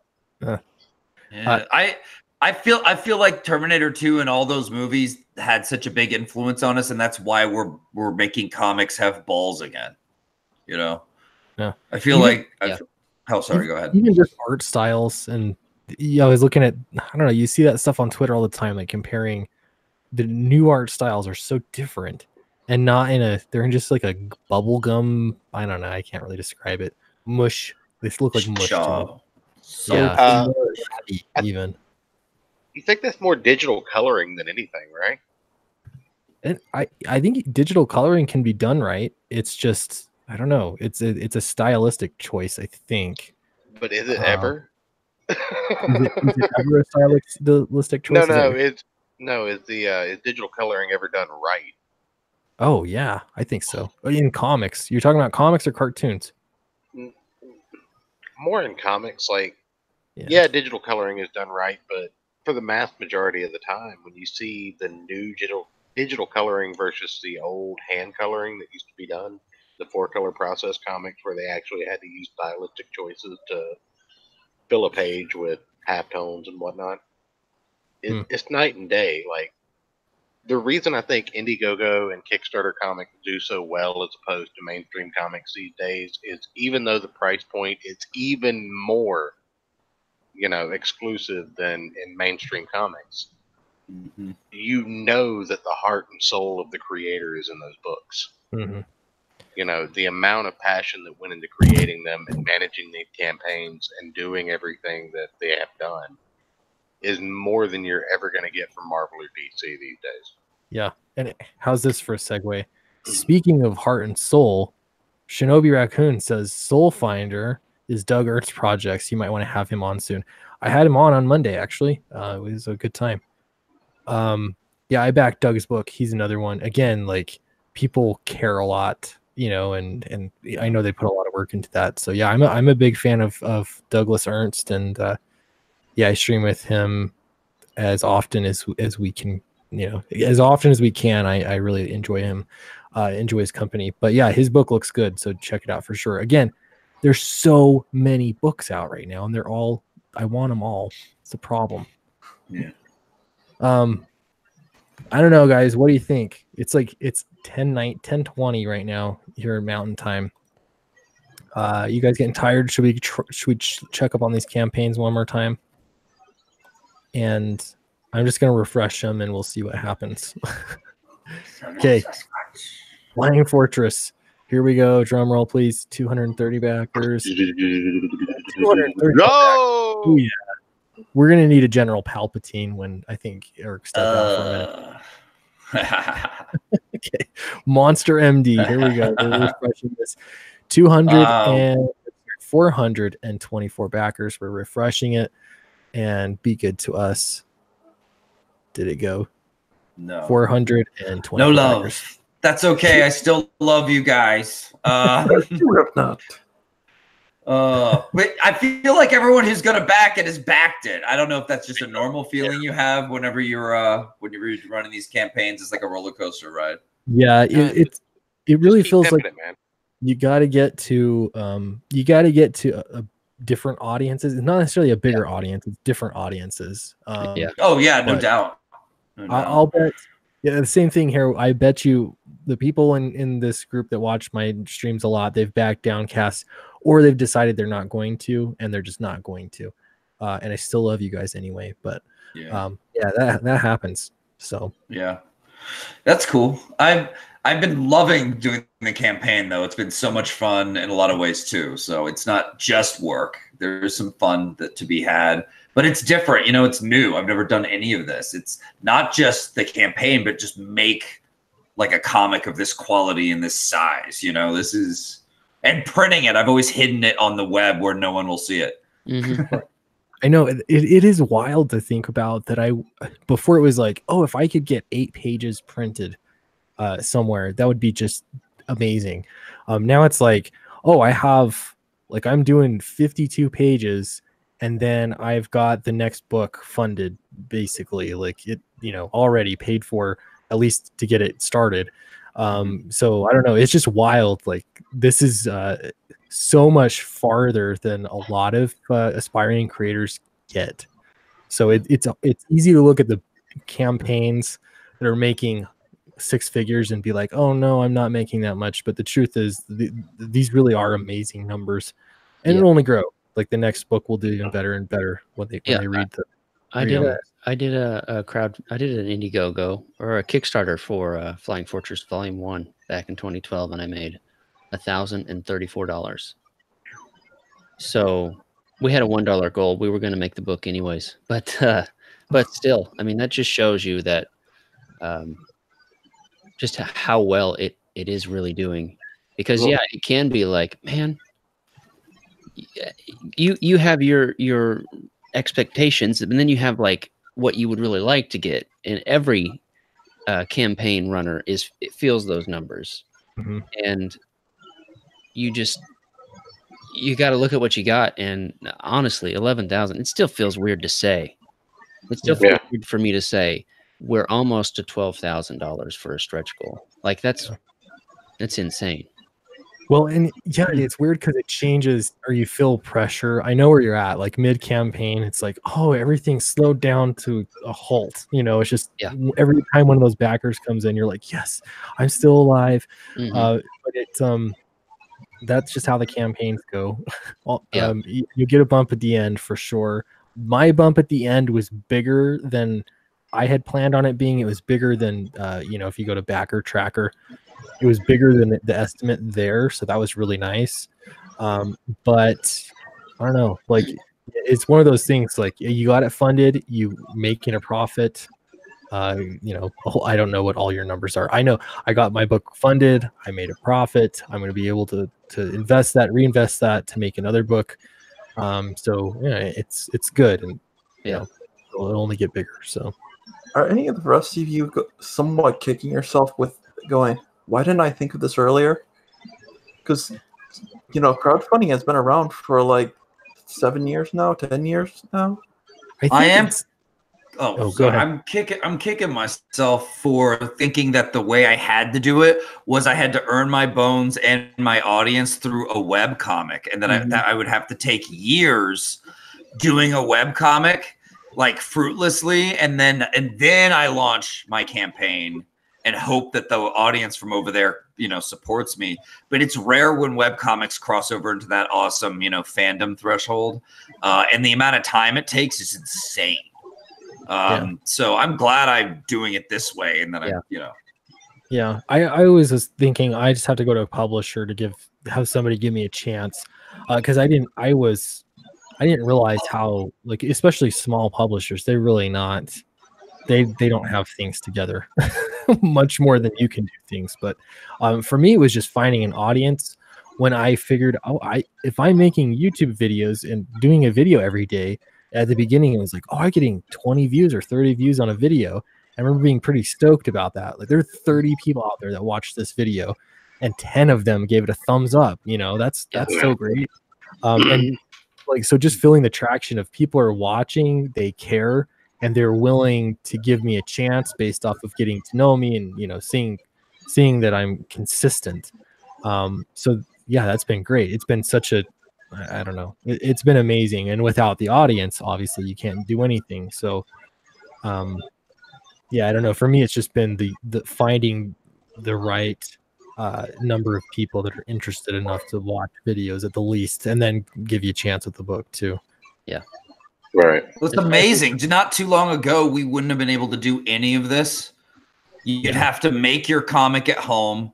I feel like Terminator 2 and all those movies had such a big influence on us, and that's why we're making comics have balls again. Yeah. I feel sorry, go ahead. Even just art styles, and I was looking at, I don't know, you see that stuff on Twitter all the time, like comparing the new art styles are so different, and they're in just like a bubble gum. I don't know, I can't really describe it. Mush. They look like mush. Even. You think that's more digital coloring than anything, right? And I think digital coloring can be done right. It's just, I don't know. It's a stylistic choice, I think. But is it ever? Is it ever a stylistic choice? Is digital coloring ever done right? Oh yeah, I think so. In comics, you're talking about comics or cartoons? More in comics, like digital coloring is done right, but for the vast majority of the time, when you see the new digital coloring versus the old hand coloring that used to be done, the 4-color process comics where they actually had to use stylistic choices to fill a page with halftones and whatnot, it's night and day. Like, the reason I think Indiegogo and Kickstarter comics do so well as opposed to mainstream comics these days is, even though the price point is even more, exclusive than in mainstream comics, you know that the heart and soul of the creator is in those books. The amount of passion that went into creating them and managing the campaigns and doing everything that they have done is more than you're ever going to get from Marvel or DC these days. Yeah. And how's this for a segue? Speaking of heart and soul, Shinobi Raccoon says Soul Finder is Doug Ertz projects. You might want to have him on soon. I had him on Monday, actually. It was a good time. I backed Doug's book. He's another one. Again, like, people care a lot, and I know they put a lot of work into that. So yeah, I'm a big fan of Douglas Ernst, and I stream with him as often as we can, as often as we can. I really enjoy him, enjoy his company. But yeah, his book looks good, so check it out for sure. Again, there's so many books out right now, and I want them all. It's the problem. Yeah. I don't know, guys. What do you think? It's 10:20 right now here in Mountain Time. You guys getting tired? Should we check up on these campaigns one more time? And I'm just gonna refresh them, and we'll see what happens. Okay, Flying Fortress. Here we go. Drum roll, please. 230 backers. 230 Go! Oh, yeah. We're gonna need a General Palpatine when I think Eric stepped out for a minute. Okay, Monster MD. Here we go. We're refreshing this. 424 backers. We're refreshing it, and be good to us. Did it go? No. 420. No love. Backers. That's okay. I still love you guys. Not. But I feel like everyone who's gonna back it has backed it. I don't know if that's just a normal feeling you have whenever you're running these campaigns. It's like a roller coaster ride. Yeah, it really feels like it, man. You got to get to different audiences. It's not necessarily a bigger audience; it's different audiences. Oh yeah, no doubt. I'll bet. Yeah, the same thing here. I bet you the people in this group that watch my streams a lot, they've backed Downcast, or they've decided they're not going to, and they're just not going to. And I still love you guys anyway. But that happens. So yeah, that's cool. I've been loving doing the campaign, though. It's been so much fun in a lot of ways too. So it's not just work. There's some fun to be had. But it's different, it's new. I've never done any of this. It's not just the campaign, but just make like a comic of this quality and this size, this is, and printing it. I've always hidden it on the web where no one will see it. Mm-hmm. I know it is wild to think about that. Before it was like, oh, if I could get 8 pages printed somewhere, that would be just amazing. Now it's like, oh, I'm doing 52 pages. And then I've got the next book funded, basically, like it, already paid for, at least to get it started. So I don't know. It's just wild. Like, this is so much farther than a lot of aspiring creators get. So it's easy to look at the campaigns that are making 6 figures and be like, oh no, I'm not making that much. But the truth is, these really are amazing numbers, and it'll only grow. Like, the next book will do even better and better when they read the. I did an Indiegogo or a Kickstarter for Flying Fortress Volume 1 back in 2012, and I made $1,034. So we had a $1 goal. We were going to make the book anyways, but still, I mean, that just shows you that just how well it is really doing. Because it can be like, man, you have your expectations, and then you have like what you would really like to get. And every campaign runner it feels those numbers, and you got to look at what you got. And honestly, 11,000, it still feels weird to say. It still feels weird for me to say we're almost to $12,000 for a stretch goal. Like that's insane. Well, and yeah, it's weird because it changes, or you feel pressure. I know where you're at. Like mid campaign, it's like, oh, everything's slowed down to a halt. You know, it's just every time one of those backers comes in, you're like, yes, I'm still alive. But it's that's just how the campaigns go. You get a bump at the end for sure. My bump at the end was bigger than I had planned on it being. It was bigger than if you go to backer tracker, it was bigger than the estimate there, so that was really nice. But I don't know, like it's one of those things, like you got it funded, you making a profit. I don't know what all your numbers are. I know I got my book funded, I made a profit, I'm going to be able to invest that, reinvest that to make another book. So it's good, and it'll only get bigger. So are any of the rest of you somewhat kicking yourself with going, why didn't I think of this earlier? Because crowdfunding has been around for like 7 years now, 10 years now. I am. Go ahead. I'm kicking myself for thinking that the way I had to do it was I had to earn my bones and my audience through a web comic, and that I would have to take years doing a web comic like fruitlessly, and then I launch my campaign and hope that the audience from over there, supports me. But it's rare when web comics cross over into that awesome, fandom threshold, and the amount of time it takes is insane. So I'm glad I'm doing it this way, and then I always was thinking I just have to go to a publisher to have somebody give me a chance, because I didn't realize how, like, especially small publishers, they're really not, they don't have things together much more than you can do things. But for me, it was just finding an audience. When I figured, if I'm making YouTube videos and doing a video every day, at the beginning, it was like, I'm getting 20 views or 30 views on a video. I remember being pretty stoked about that. Like, there are 30 people out there that watched this video, and 10 of them gave it a thumbs up. That's so great. And like, so just feeling the traction of people are watching, they care, and they're willing to give me a chance based off of getting to know me and seeing that I'm consistent. So yeah, that's been great. It's been such a, I don't know, it's been amazing. And without the audience, obviously you can't do anything. So I don't know, for me it's just been the finding the right number of people that are interested enough to watch videos at the least, and then give you a chance with the book too. Right. Well, it's amazing. Not too long ago, we wouldn't have been able to do any of this. You'd have to make your comic at home,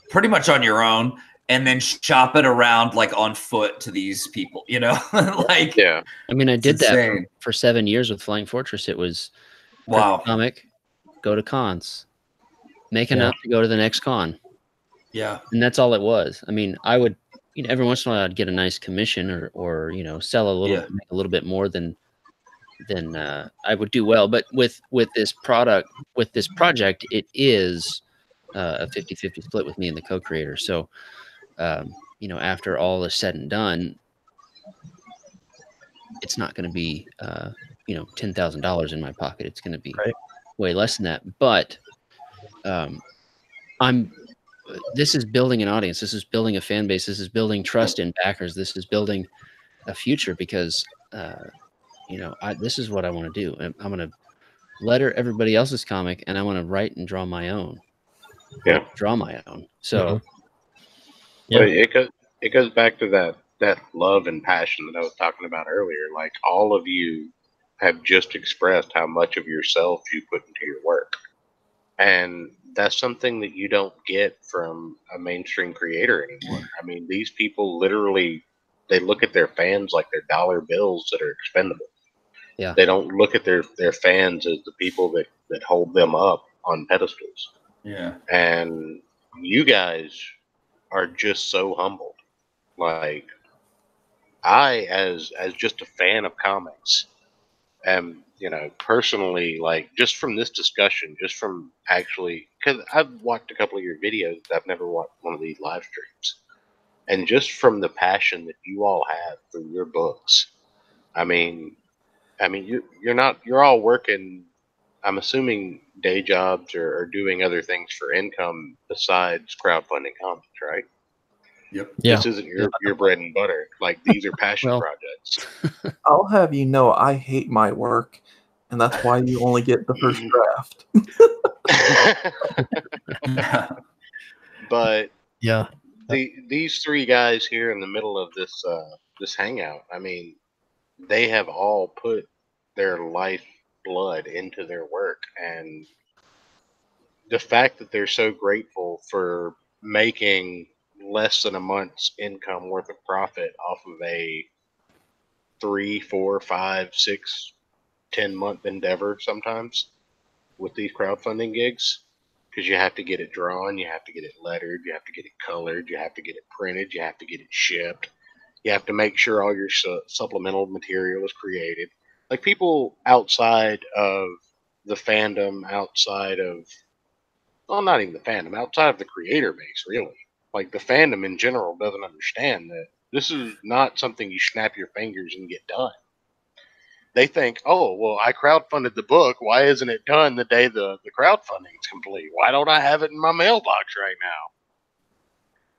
pretty much on your own, and then shop it around like on foot to these people, like, yeah. I mean, I did that for 7 years with Flying Fortress. It was comic, go to cons, make enough to go to the next con. Yeah. And that's all it was. I mean, I would, every once in a while I'd get a nice commission or sell a little bit more than I would do well. But with this project, it is a 50-50 split with me and the co-creator. So, after all is said and done, it's not going to be, $10,000 in my pocket. It's going to be way less than that. But this is building an audience. This is building a fan base. This is building trust in backers. This is building a future, because, this is what I want to do. I'm going to letter everybody else's comic, and I want to write and draw my own. Yeah. Draw my own. So, but it goes back to that love and passion that I was talking about earlier. Like, all of you have just expressed how much of yourself you put into your work. And that's something that you don't get from a mainstream creator anymore. I mean, these people literally, they look at their fans like they're dollar bills that are expendable. Yeah. They don't look at their fans as the people that hold them up on pedestals. Yeah. And you guys are just so humbled. Like, I, as just a fan of comics, am, personally, like, just from this discussion, just from actually, because I've watched a couple of your videos, I've never watched one of these live streams, and just from the passion that you all have for your books, I mean, you're all working. I'm assuming day jobs or doing other things for income besides crowdfunding comics, right? Yep. Yeah. This isn't your bread and butter. Like, these are passion Well- projects. I'll have you know I hate my work, and that's why you only get the first draft. But Yeah. these three guys here in the middle of this hangout, I mean, they have all put their life blood into their work, and the fact that they're so grateful for making less than a month's income worth of profit off of a 3, 4, 5, 6, 10-month endeavor sometimes with these crowdfunding gigs, because you have to get it drawn, you have to get it lettered, you have to get it colored, you have to get it printed, you have to get it shipped, you have to make sure all your supplemental material is created. Like, people outside of the fandom, outside of, well, not even the fandom, outside of the creator base, really. Like, the fandom in general doesn't understand that this is not something you snap your fingers and get done. They think, oh, well, I crowdfunded the book. Why isn't it done the day the crowdfunding is complete? Why don't I have it in my mailbox right now?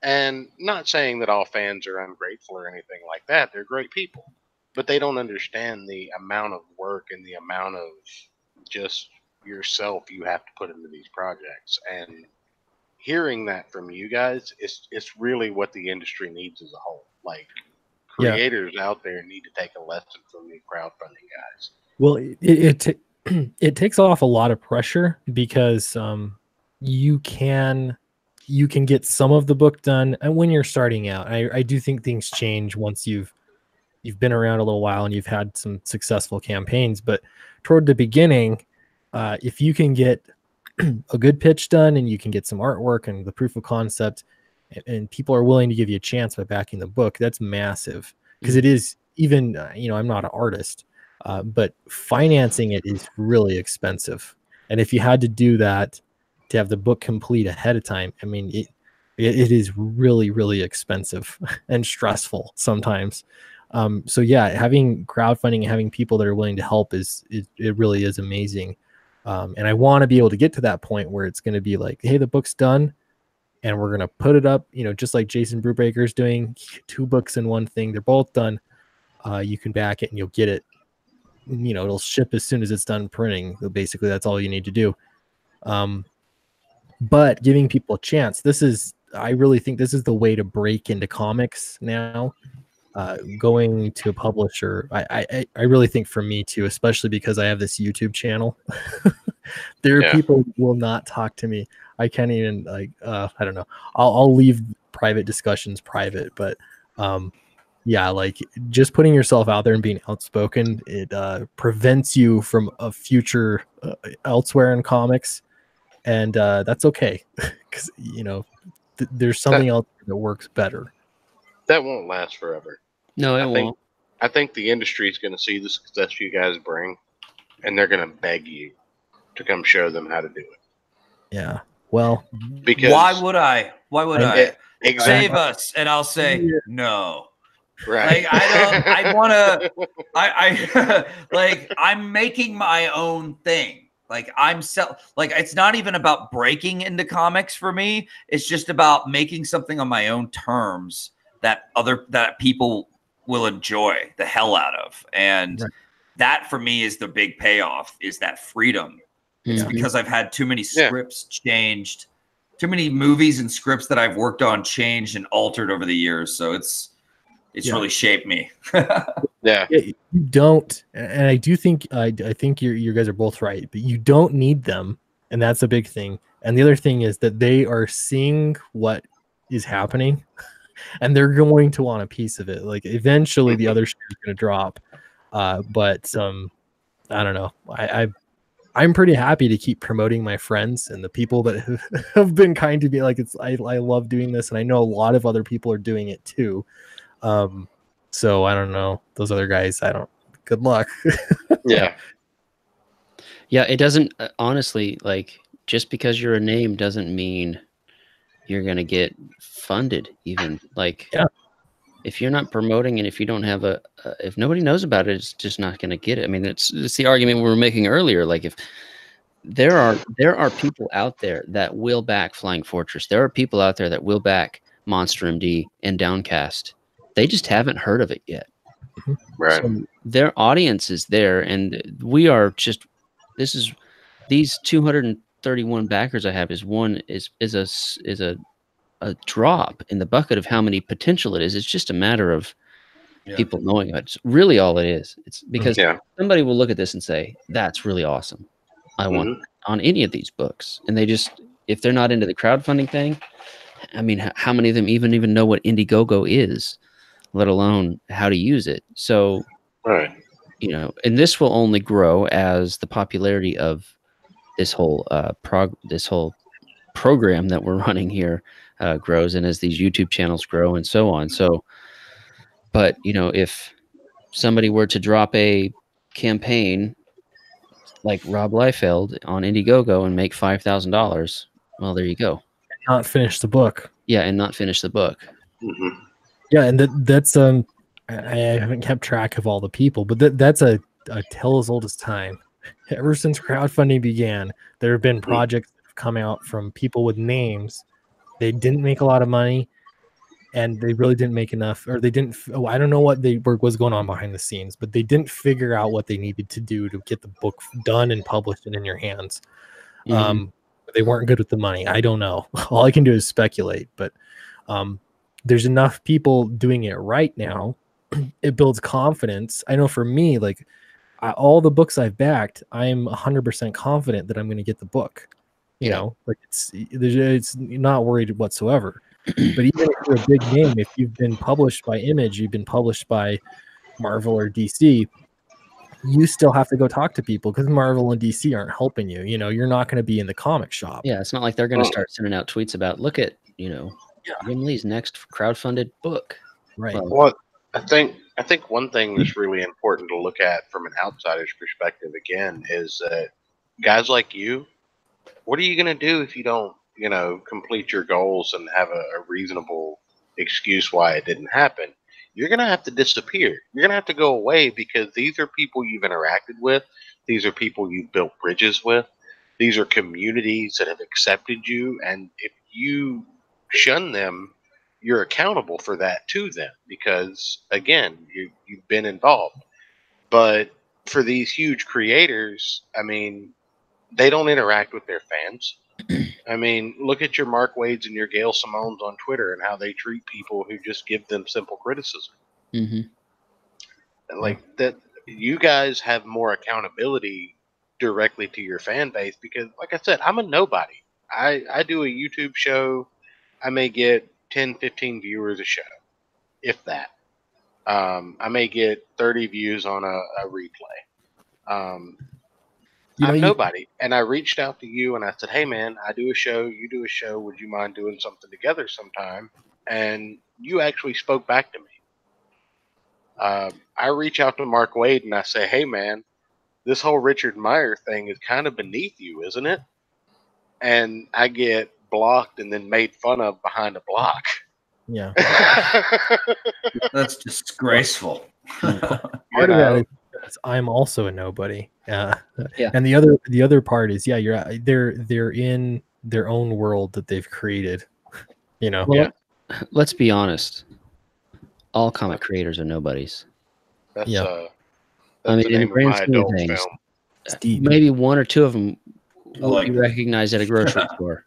And not saying that all fans are ungrateful or anything like that. They're great people. But they don't understand the amount of work and the amount of just yourself you have to put into these projects. And hearing that from you guys, it's really what the industry needs as a whole. Like, Yeah. creators out there need to take a lesson from these crowdfunding guys. Well, it takes off a lot of pressure because you can get some of the book done, and when you're starting out, I do think things change once you've been around a little while and you've had some successful campaigns. But toward the beginning, if you can get a good pitch done and you can get some artwork and the proof of concept, and people are willing to give you a chance by backing the book, that's massive. Because it is, even I'm not an artist, but financing it is really expensive. And if you had to do that to have the book complete ahead of time, I mean, it is really, really expensive and stressful sometimes. So yeah, having crowdfunding, having people that are willing to help it really is amazing. And I want to be able to get to that point where it's going to be like, hey, the book's done, and we're going to put it up, just like Jason Brubaker's doing, 2 books in one thing. They're both done. You can back it and you'll get it. It'll ship as soon as it's done printing. So basically, that's all you need to do. But giving people a chance, I really think this is the way to break into comics now. Going to a publisher, I really think for me too, especially because I have this YouTube channel. There are people who will not talk to me. I can't even I don't know. I'll leave private discussions private, but yeah, like, just putting yourself out there and being outspoken, it prevents you from a future elsewhere in comics, and that's okay, because there's something else that works better. That won't last forever. No, it won't. I think the industry is going to see the success you guys bring, and they're going to beg you to come show them how to do it. Yeah. Well, because why would I? Exactly. Save us, and I'll say no. Right. Like, I want to. I like, I'm making my own thing. Like, it's not even about breaking into comics for me. It's just about making something on my own terms that people will enjoy the hell out of. And that for me is the big payoff, is that freedom. It's because I've had too many scripts changed, too many movies and scripts that I've worked on changed and altered over the years. So it's really shaped me. You don't, and I do think I think you guys are both right, but you don't need them, and that's a big thing. And the other thing is that they are seeing what is happening, and they're going to want a piece of it. Like, eventually the other shit is going to drop, but I don't know. I'm pretty happy to keep promoting my friends and the people that have been kind to me. Like, I love doing this, and I know a lot of other people are doing it too. So I don't know. Those other guys, I don't. Good luck. Yeah. Yeah, it doesn't honestly, like, just because you're a name doesn't mean you're gonna get funded. Even like, Yeah. if you're not promoting and if you don't have if nobody knows about it, it's just not gonna get it. I mean, it's the argument we were making earlier. Like, if there are people out there that will back Flying Fortress, there are people out there that will back Monster MD and Downcast. They just haven't heard of it yet. Right. So their audience is there, and we are just. These 231 backers I have is a drop in the bucket of how many potential it is. It's just a matter of people knowing it. It's really all it is. It's because somebody will look at this and say, "That's really awesome. I want on any of these books." And they just, if they're not into the crowdfunding thing, I mean, how many of them even know what Indiegogo is, let alone how to use it? So, Right. you know, and this will only grow as the popularity of this whole program that we're running here grows, and as these YouTube channels grow and so on. So, but you know, if somebody were to drop a campaign like Rob Liefeld on Indiegogo and make $5,000, well, there you go. Not finish the book. Yeah, and not finish the book. Yeah, and that's I haven't kept track of all the people, but that's a tale as old as time. Ever since crowdfunding began, there have been projects that have come out from people with names. They didn't make a lot of money, and they really didn't make enough, or they didn't. I don't know what was going on behind the scenes, but they didn't figure out what they needed to do to get the book done and published and in your hands. They weren't good with the money. I don't know. All I can do is speculate, but there's enough people doing it right now. It builds confidence. I know for me, like, all the books I've backed, I'm 100% confident that I'm going to get the book. You know, like it's not worried whatsoever. But even if you're a big name, if you've been published by Image, you've been published by Marvel or DC, you still have to go talk to people because Marvel and DC aren't helping you. You know, you're not going to be in the comic shop. Yeah, it's not like they're going to start sending out tweets about, look at, you know, Jim Lee's next crowdfunded book. Right. Well, I think one thing that's really important to look at from an outsider's perspective again is that guys like you, what are you going to do if you don't, you know, complete your goals and have a reasonable excuse why it didn't happen? You're going to have to disappear. You're going to have to go away because these are people you've interacted with. These are people you've built bridges with. These are communities that have accepted you. And if you shun them, you're accountable for that to them because, again, you've been involved. But for these huge creators, I mean, they don't interact with their fans. I mean, look at your Mark Wades and your Gail Simones on Twitter and how they treat people who just give them simple criticism. And like that, you guys have more accountability directly to your fan base because, like I said, I'm a nobody. I do a YouTube show. I may get 10, 15 viewers a show, if that. I may get 30 views on a replay. I'm nobody. And I reached out to you and I said, hey, man, I do a show. You do a show. Would you mind doing something together sometime? And you actually spoke back to me. I reach out to Mark Wade and I say, hey, man, this whole Richard Meyer thing is kind of beneath you, isn't it? And I get blocked and then made fun of behind a block. Yeah. That's disgraceful. Part of that is I'm also a nobody. And the other part is, they're in their own world that they've created. You know. Well, let's be honest. All comic creators are nobodies. That's I mean, in the grand scheme of things, maybe one or two of them will be recognized at a grocery store.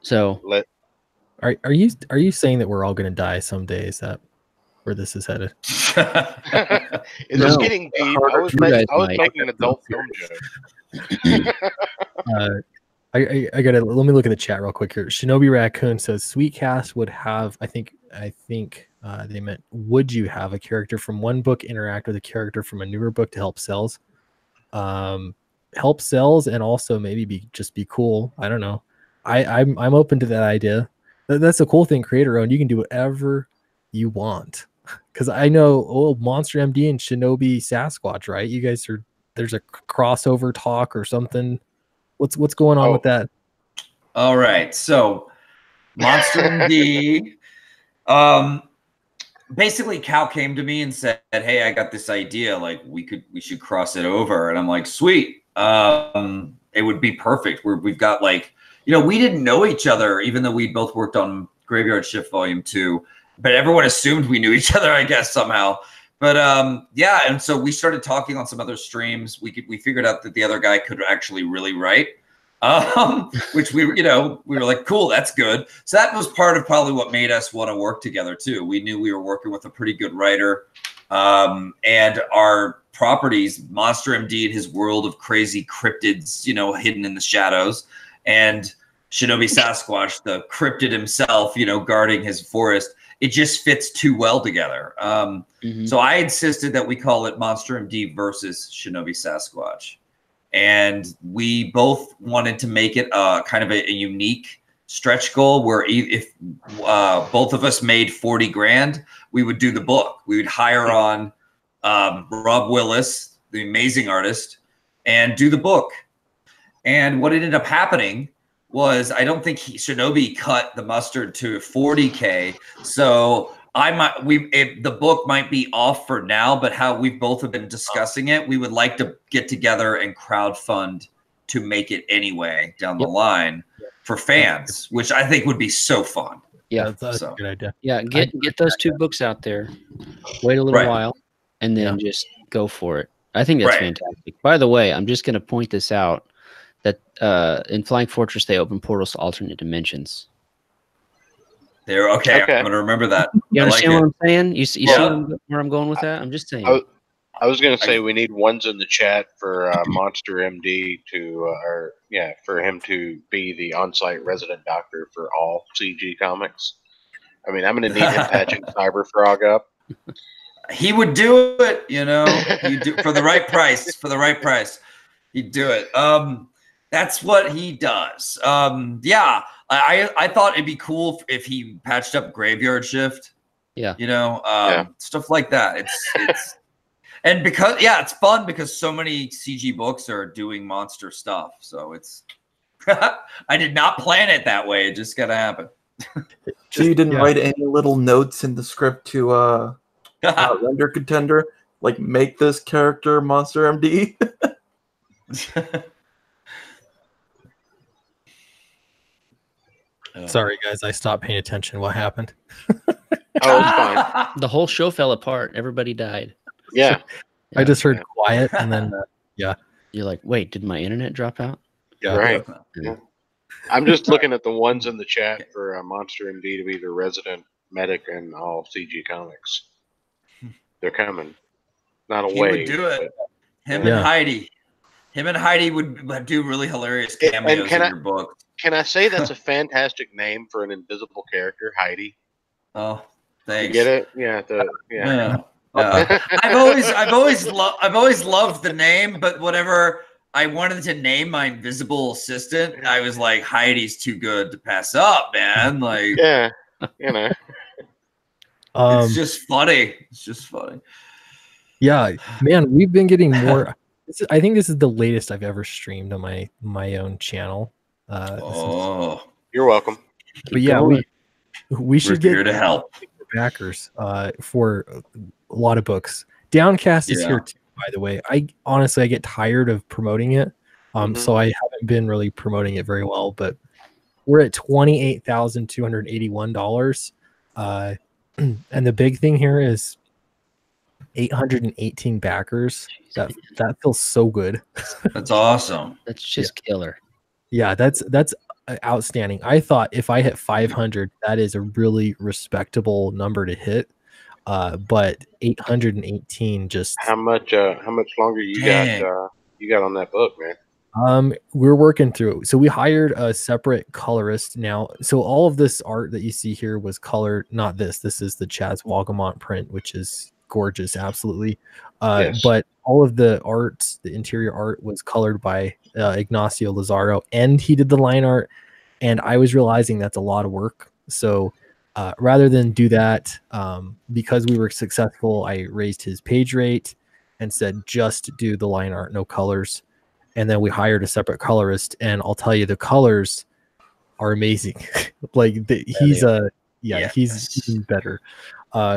So, are you saying that we're all going to die someday? Is that where this is headed? Is this getting deep? I was making an adult film joke. I gotta let me look at the chat real quick here. Shinobi Raccoon says Sweetcast would have. I think they meant, would you have a character from one book interact with a character from a newer book to help sales? Help sales and also maybe be cool. I don't know. I'm open to that idea. That's a cool thing, creator owned. You can do whatever you want. Because I know Monster MD and Shinobi Sasquatch, right? You guys are there's a crossover talk or something. What's going on with that? All right, so Monster MD. Basically, Cal came to me and said, "Hey, I got this idea. Like, we should cross it over." And I'm like, "Sweet. It would be perfect. We've got like, we didn't know each other, even though we both worked on Graveyard Shift Volume 2. But everyone assumed we knew each other, I guess, somehow. But yeah, and so we started talking on some other streams. We figured out that the other guy could actually really write, which we were like, cool, that's good. So that was part of probably what made us want to work together too. We knew we were working with a pretty good writer, and our properties, Monster MD and his world of crazy cryptids, hidden in the shadows, and Shinobi Sasquatch, the cryptid himself, guarding his forest. It just fits too well together. So I insisted that we call it Monster MD versus Shinobi Sasquatch. And we both wanted to make it kind of a unique stretch goal where if both of us made 40 grand, we would do the book. We would hire on Rob Willis, the amazing artist, and do the book. And what ended up happening was I don't think Shinobi cut the mustard to 40K. So the book might be off for now, but how we've both have been discussing it, we would like to get together and crowdfund to make it anyway down the line for fans, which I think would be so fun. Yeah, that's a good idea. Yeah, get those 2 books out there. Wait a little while, and then just go for it. I think that's fantastic. By the way, I'm just going to point this out that in Flying Fortress they open portals to alternate dimensions. There, okay. I'm going to remember that. You understand what I'm saying? You see where I'm going with that? I'm just saying. I was going to say we need ones in the chat for Monster MD for him to be the on-site resident doctor for all CG comics. I mean, I'm going to need him patching Cyberfrog up. He would do it, you do for the right price. For the right price, he'd do it. That's what he does. I thought it'd be cool if he patched up Graveyard Shift. Yeah. Stuff like that. It's and because it's fun because so many CG books are doing monster stuff. So it's I did not plan it that way. It just gotta happen. So you didn't write any little notes in the script to Render Contender, like make this character Monster MD? Sorry, guys, I stopped paying attention. What happened? Oh, it's fine. The whole show fell apart. Everybody died. Yeah. I just heard quiet, and then you're like, wait, did my internet drop out? Yeah, right. Yeah. I'm just looking at the ones in the chat for Monster MD to be the resident medic in all CG comics. They're coming. Not a he way. Would do it. Him and Heidi. Him and Heidi would do really hilarious cameos in your book. Can I say that's a fantastic name for an invisible character, Heidi? Oh, thanks. You get it? Yeah. I've always loved the name, but whenever I wanted to name my invisible assistant, I was like, Heidi's too good to pass up, man. Like, it's just funny. It's just funny. Yeah, man, we've been getting more. I think this is the latest I've ever streamed on my own channel. You're welcome. But yeah, we should get here to help backers for a lot of books. Downcast is here too, by the way. I honestly get tired of promoting it. So I haven't been really promoting it very well, but we're at $28,281. And the big thing here is 818 backers. That feels so good. That's awesome. That's just killer. Yeah, that's outstanding. I thought if I hit 500, that is a really respectable number to hit. But 818 just how much longer you got on that book, man? We're working through it. So we hired a separate colorist now. So all of this art that you see here was colored, not this. This is the Chaz Wagamont print, which is gorgeous, absolutely. But all of the art, the interior art, was colored by Ignacio Lazaro, and he did the line art. And I was realizing that's a lot of work. So rather than do that, because we were successful, I raised his page rate and said just do the line art, no colors. And then we hired a separate colorist, and I'll tell you, the colors are amazing. Like he's he's better.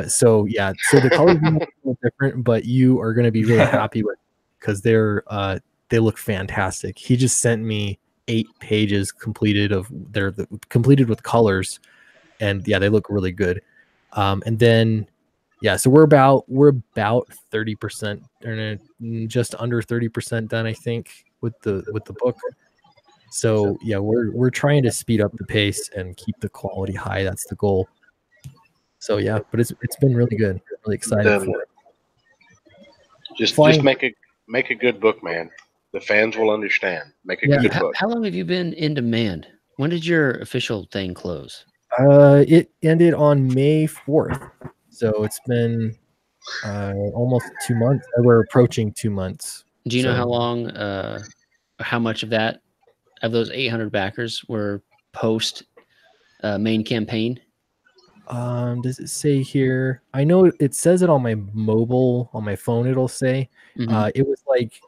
So the colors are a little different, but you are going to be really happy with, because they look fantastic. He just sent me 8 pages completed completed with colors, and they look really good. And then so we're about 30%, or just under 30% done, I think, with the book. So we're trying to speed up the pace and keep the quality high. That's the goal. So but it's been really good. Really excited for it. Just make a good book, man. The fans will understand. Make a good book. How long have you been in demand? When did your official thing close? It ended on May 4th. So it's been almost 2 months. We're approaching 2 months. Do you know how long, how much of those 800 backers were post main campaign? Does it say here? I know it says it on my mobile, on my phone. It'll say it was like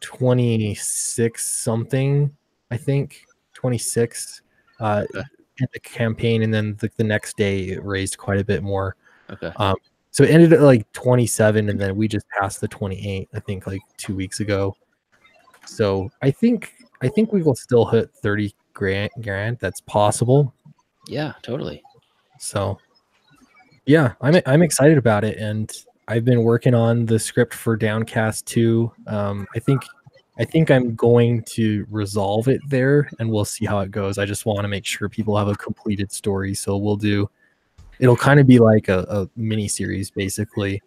26 something, I think 26 in the campaign, and then the next day it raised quite a bit more. Okay. So it ended at like 27, and then we just passed the 28, I think, like 2 weeks ago. So I think we will still hit 30 grand. That's possible. Yeah, totally. So I'm excited about it, and I've been working on the script for Downcast 2. I think I'm going to resolve it there, and we'll see how it goes. I just want to make sure people have a completed story, so it'll kind of be like a mini series basically,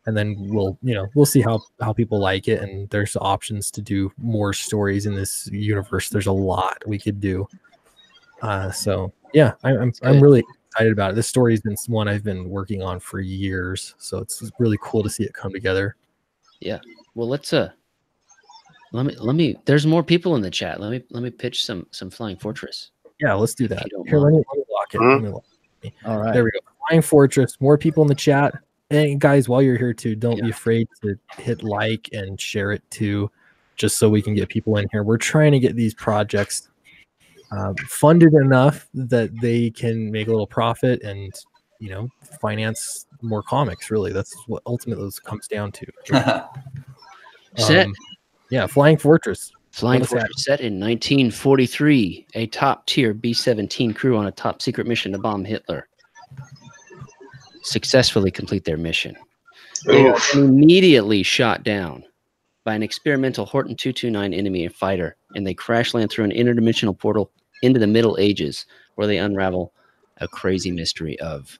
and then we'll see how people like it, and there's options to do more stories in this universe. There's a lot we could do. I'm really excited about it. This story has been one I've been working on for years, so it's really cool to see it come together. Yeah. Well, let's let me. There's more people in the chat. Let me pitch some Flying Fortress. Yeah, let's do that. Here, let me lock it. Let me lock it. All right. There we go. Flying Fortress. More people in the chat. And guys, while you're here too, don't be afraid to hit like and share it too, just so we can get people in here. We're trying to get these projects funded enough that they can make a little profit and finance more comics. Really, that's what ultimately this comes down to. Set. Flying Fortress. Flying Fortress set in 1943. A top-tier B-17 crew on a top-secret mission to bomb Hitler successfully complete their mission. They are immediately shot down by an experimental Horton 229 enemy fighter, and they crash land through an interdimensional portal into the Middle Ages, where they unravel a crazy mystery of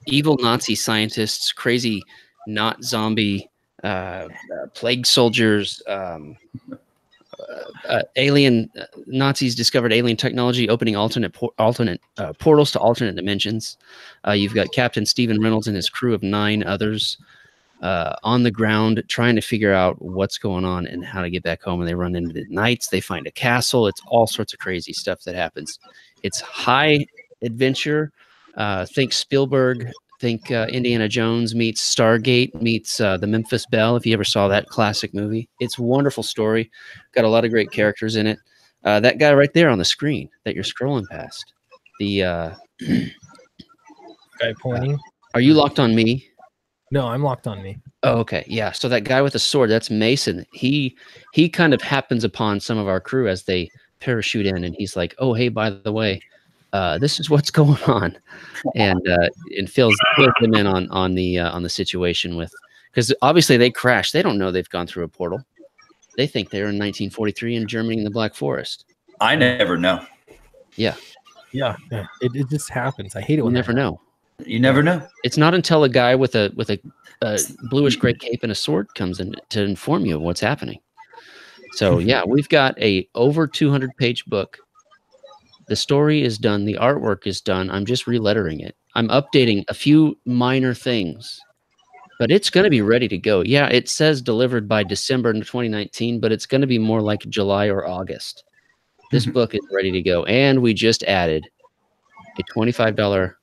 evil Nazi scientists, crazy not zombie plague soldiers, alien Nazis discovered alien technology, opening alternate portals to alternate dimensions. You've got Captain Stephen Reynolds and his crew of 9 others on the ground trying to figure out what's going on and how to get back home. And they run into the knights. They find a castle. It's all sorts of crazy stuff that happens. It's high adventure. Think Spielberg. Think Indiana Jones meets Stargate meets the Memphis Belle, if you ever saw that classic movie. It's a wonderful story. Got a lot of great characters in it. That guy right there on the screen that you're scrolling past. The guy pointing. Are you locked on me? No, I'm locked on me. Oh, okay. Yeah. So that guy with the sword, that's Mason. He kind of happens upon some of our crew as they parachute in, and he's like, "Oh, hey, by the way, this is what's going on," and fills them in on the situation with, because obviously they crashed. They don't know they've gone through a portal. They think they're in 1943 in Germany in the Black Forest. I never know. Yeah. It just happens. I hate it when you never know. You never know. It's not until a guy with a bluish gray cape and a sword comes in to inform you of what's happening. So yeah, we've got a over 200-page book. The story is done. The artwork is done. I'm just relettering it. I'm updating a few minor things, but it's going to be ready to go. Yeah, it says delivered by December 2019, but it's going to be more like July or August. This book is ready to go, and we just added a $25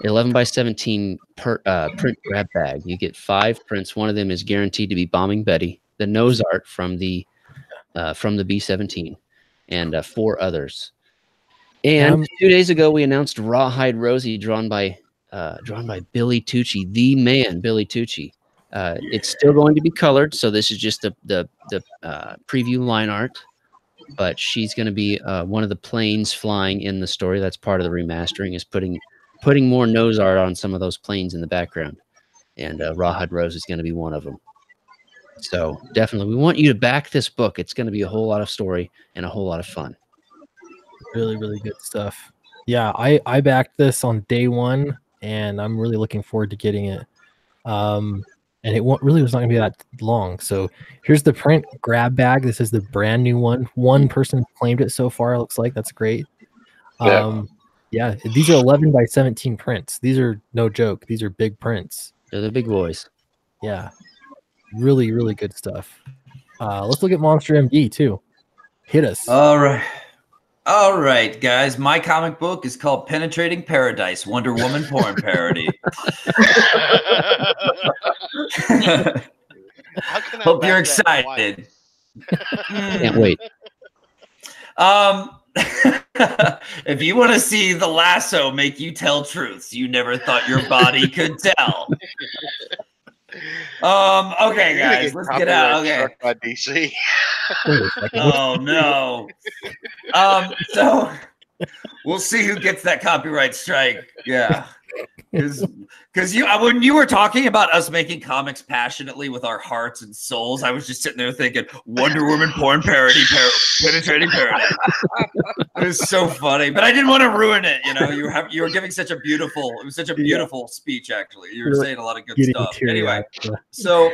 11 by 17 print grab bag. You get 5 prints. One of them is guaranteed to be Bombing Betty, the nose art from the B-17, and 4 others. And 2 days ago, we announced Rawhide Rosie, drawn by Billy Tucci, the man, Billy Tucci. It's still going to be colored, so this is just the preview line art. But she's going to be one of the planes flying in the story. That's part of the remastering, is putting more nose art on some of those planes in the background. And Rawhide Rose is going to be one of them. So definitely, we want you to back this book. It's going to be a whole lot of story and a whole lot of fun. Really, really good stuff. Yeah, I backed this on day 1, and I'm really looking forward to getting it. And it really was not going to be that long. So here's the print grab bag. This is the brand new one. One person claimed it so far. It looks like that's great. Yeah, these are 11 by 17 prints. These are no joke. These are big prints. They're the big boys. Yeah, really, really good stuff. Let's look at Monster MD too. Hit us. All right, guys. My comic book is called Penetrating Paradise, Wonder Woman porn parody. Hope you're excited. Can't wait. If you want to see the lasso make you tell truths you never thought your body could tell. Okay, guys, let's get out. Okay. By DC. Oh no. So we'll see who gets that copyright strike. Yeah. Because when you were talking about us making comics passionately with our hearts and souls, I was just sitting there thinking Wonder Woman porn parody, Penetrating Paradise. It was so funny, but I didn't want to ruin it. You know, you were giving such a beautiful speech. Actually, you were saying a lot of good stuff. Anyway, so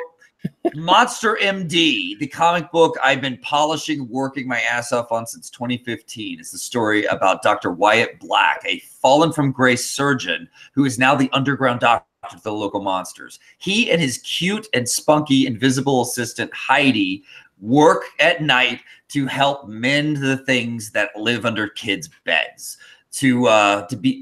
Monster MD, the comic book I've been polishing, working my ass off on since 2015. It's the story about Dr. Wyatt Black, a fallen from grace surgeon who is now the underground doctor for the local monsters. He and his cute and spunky invisible assistant Heidi work at night to help mend the things that live under kids' beds, to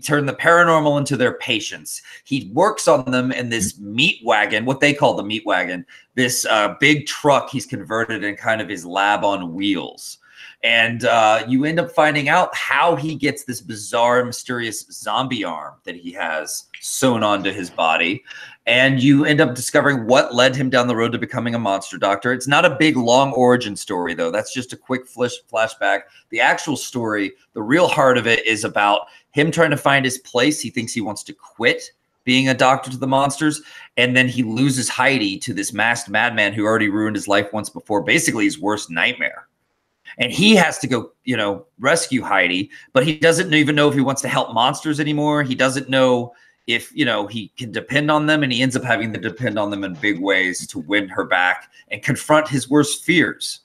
turn the paranormal into their patients. He works on them in this meat wagon, what they call the meat wagon, this big truck he's converted in kind of his lab on wheels. And you end up finding out how he gets this bizarre, mysterious zombie arm that he has sewn onto his body. And you end up discovering what led him down the road to becoming a monster doctor. It's not a big, long origin story, though. That's just a quick flashback. The actual story, the real heart of it, is about him trying to find his place. He thinks he wants to quit being a doctor to the monsters. And then he loses Heidi to this masked madman who already ruined his life once before, basically his worst nightmare. And he has to go, rescue Heidi, but he doesn't even know if he wants to help monsters anymore. He doesn't know if, he can depend on them, and he ends up having to depend on them in big ways to win her back and confront his worst fears.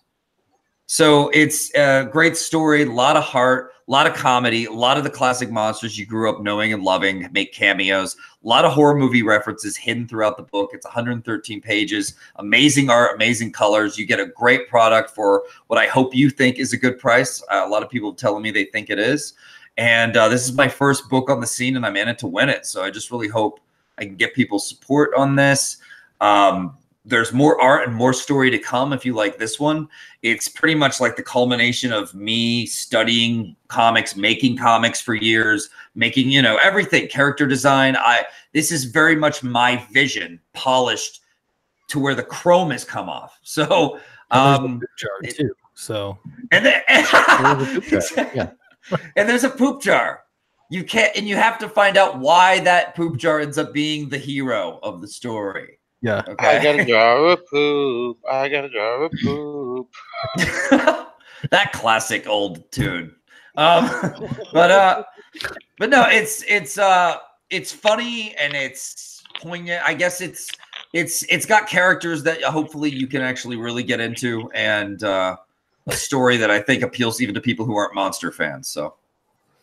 So it's a great story, a lot of heart, a lot of comedy, a lot of the classic monsters you grew up knowing and loving make cameos, a lot of horror movie references hidden throughout the book. It's 113 pages, amazing art, amazing colors. You get a great product for what I hope you think is a good price. A lot of people telling me they think it is. And this is my first book on the scene, and I'm in it to win it. So I just really hope I can get people's support on this. There's more art and more story to come if you like this one. It's pretty much like the culmination of me studying comics, making comics for years, making, everything, character design. This is very much my vision polished to where the chrome has come off. So, and too. So, and then, yeah. And there's a poop jar. You have to find out why that poop jar ends up being the hero of the story. Yeah. Okay. I got a jar of poop. I got a jar of poop. That classic old tune. But no, it's funny and it's poignant. I guess it's got characters that hopefully you can actually really get into, and a story that I think appeals even to people who aren't monster fans. So,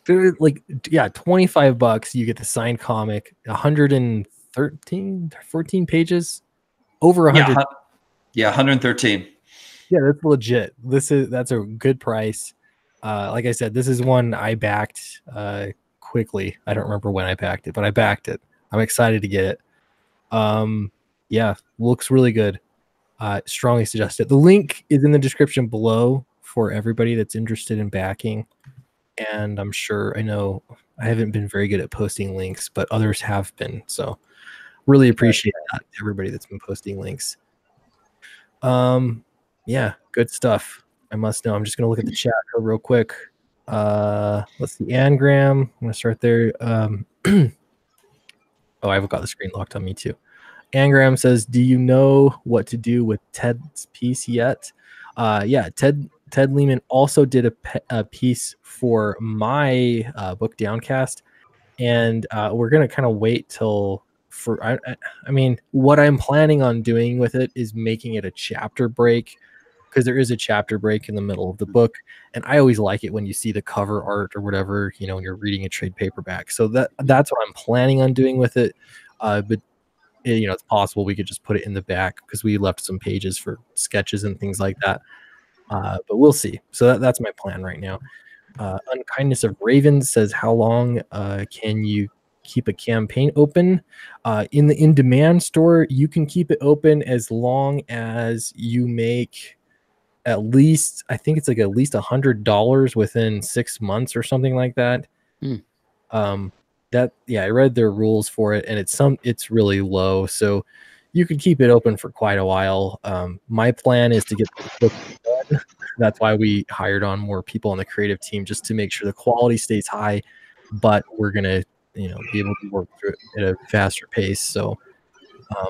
$25. You get the signed comic, 14 pages, over 100. Yeah, 113. Yeah, that's legit. That's a good price. Like I said, this is one I backed quickly. I don't remember when I backed it, but I backed it. I'm excited to get it. Yeah, looks really good. Strongly suggest it. The link is in the description below for everybody that's interested in backing. And I'm sure, I know I haven't been very good at posting links, but others have been. So really appreciate that, everybody that's been posting links. Yeah, good stuff. I must know. I'm just gonna look at the chat real quick. Let's see, Angram. I'm gonna start there. Oh, I've got the screen locked on me too. Angram says, "Do you know what to do with Ted's piece yet?" Yeah, Ted Lehman also did a piece for my book Downcast, and we're gonna kind of wait till for. I mean, what I'm planning on doing with it is making it a chapter break, because there is a chapter break in the middle of the book, and I always like it when you see the cover art or whatever, you know, when you're reading a trade paperback. So that's what I'm planning on doing with it. But you know, it's possible we could just put it in the back because we left some pages for sketches and things like that. But we'll see. So that's my plan right now. Unkindness of Ravens says, how long can you keep a campaign open? In the in-demand store, you can keep it open as long as you make at least, I think it's like at least $100 within 6 months or something like that. I read their rules for it, and it's really low, so you could keep it open for quite a while. My plan is to get the book done. That's why we hired on more people on the creative team, just to make sure the quality stays high, but we're gonna, you know, be able to work through it at a faster pace. So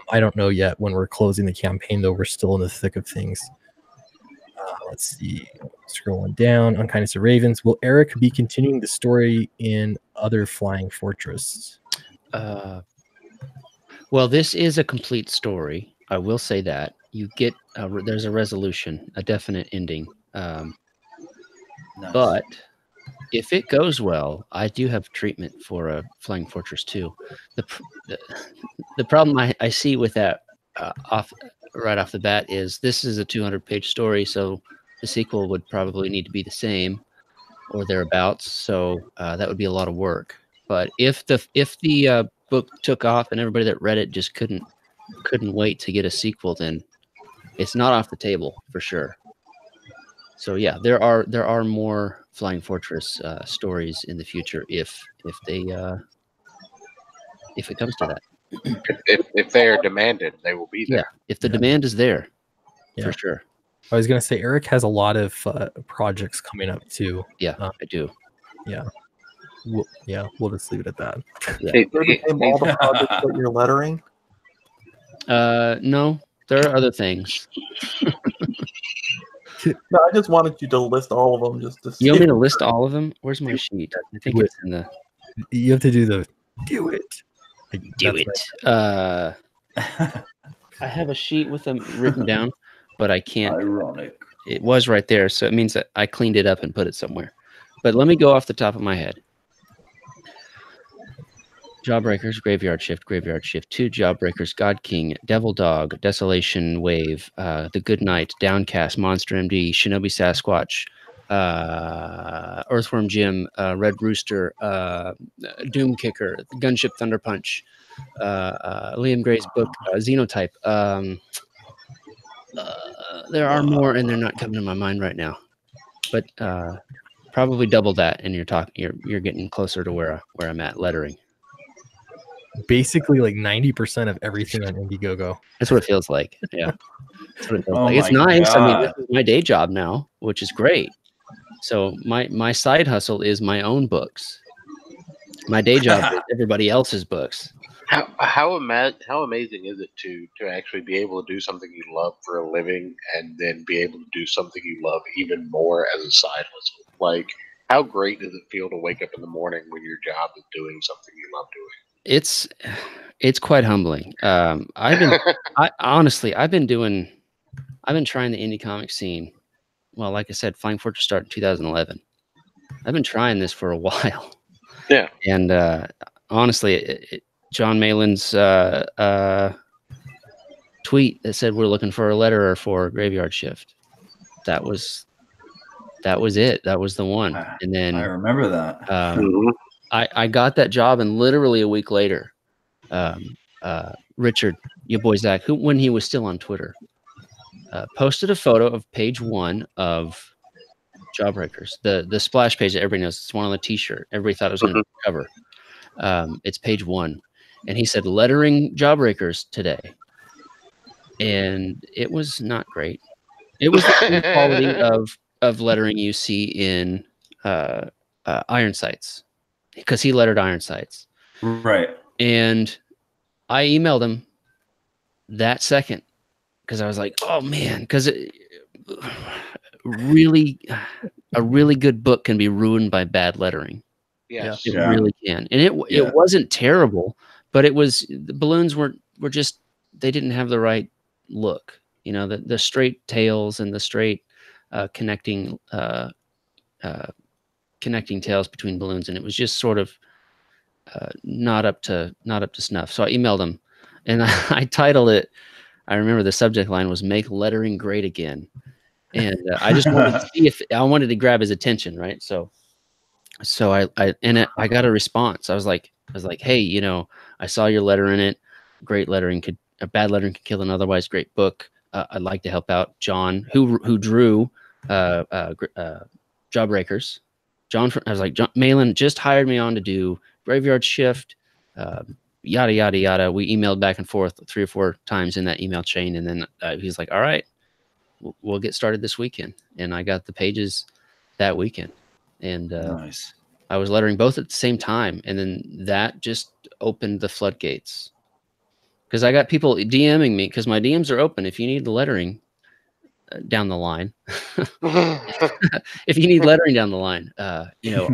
I don't know yet when we're closing the campaign, though. We're still in the thick of things. Let's see, scrolling down. Unkindness of Ravens. Will Eric be continuing the story in other Flying Fortress? Well, this is a complete story. I will say that. You get there's a resolution, a definite ending. Nice. But if it goes well, I do have treatment for a Flying Fortress 2. The problem I see with that right off the bat is this is a 200-page story, so the sequel would probably need to be the same or thereabouts. So that would be a lot of work. But if the book took off and everybody that read it just couldn't wait to get a sequel, then it's not off the table for sure. So yeah, there are more Flying Fortress stories in the future if it comes to that. If they are demanded, they will be there. Yeah, if the demand is there, for Yeah. sure. I was gonna say Eric has a lot of projects coming up too. Yeah, I do. Yeah. We'll just leave it at that. Yeah. Is there the same all the projects that you're lettering? No, there are other things. No, I just wanted you to list all of them just to see. You want me to list all of them? Where's my sheet? I think it's in the. You have to do the do it. Like, Do that's it. I have a sheet with them written down, but I can't. Ironic. It was right there, so it means that I cleaned it up and put it somewhere. But let me go off the top of my head. Jawbreakers, Graveyard Shift 2, Jawbreakers, God King, Devil Dog, Desolation Wave, The Good Night, Downcast, Monster MD, Shinobi Sasquatch, Earthworm Jim, Red Rooster, Doom Kicker, Gunship Thunder Punch, Liam Gray's book, Xenotype. There are more, and they're not coming to my mind right now. But probably double that, and you're getting closer to where I'm at lettering. basically like 90% of everything on Indiegogo. That's what it feels like. Yeah. That's what it feels Oh like. It's my nice. I mean, God. this is my day job now, which is great. So my side hustle is my own books. My day job is everybody else's books. How amazing is it to actually be able to do something you love for a living and then be able to do something you love even more as a side hustle? Like, how great does it feel to wake up in the morning when your job is doing something you love doing? It's quite humbling. I've been trying the indie comic scene. Well, like I said, Flying Fortress started in 2011. I've been trying this for a while. Yeah. And honestly, John Malin's tweet that said we're looking for a letterer for Graveyard Shift. That was it. That was the one. And then I remember that. I got that job, and literally a week later, Richard, your boy Zach, who when he was still on Twitter, posted a photo of page 1 of Jawbreakers, the splash page that everybody knows. It's one on the T-shirt. Everybody thought it was going to be cover. It's page 1, and he said lettering Jawbreakers today, and it was not great. It was the same quality of lettering you see in Iron Sights, because he lettered Iron Sights. Right. And I emailed him that second because I was like, oh man, because really, a really good book can be ruined by bad lettering. Yes. It really can. And it wasn't terrible, but the balloons were just, they didn't have the right look. You know, the straight tails and the straight connecting tails between balloons, and it was just sort of not up to snuff. So I emailed him, and I titled it. I remember the subject line was "Make Lettering Great Again," and I just wanted to see if I wanted to grab his attention, right? So I got a response. I was like, hey, you know, I saw your letter in it. Great lettering bad lettering could kill an otherwise great book. I'd like to help out John, who drew Jawbreakers. John, I was like, John Malin just hired me on to do Graveyard Shift, yada yada yada. We emailed back and forth 3 or 4 times in that email chain, and then he's like, all right, we'll get started this weekend. And I got the pages that weekend, and Nice. I was lettering both at the same time, and then that just opened the floodgates. Because I got people DMing me, because my DMs are open. If you need the lettering down the line, if you need lettering down the line, you know,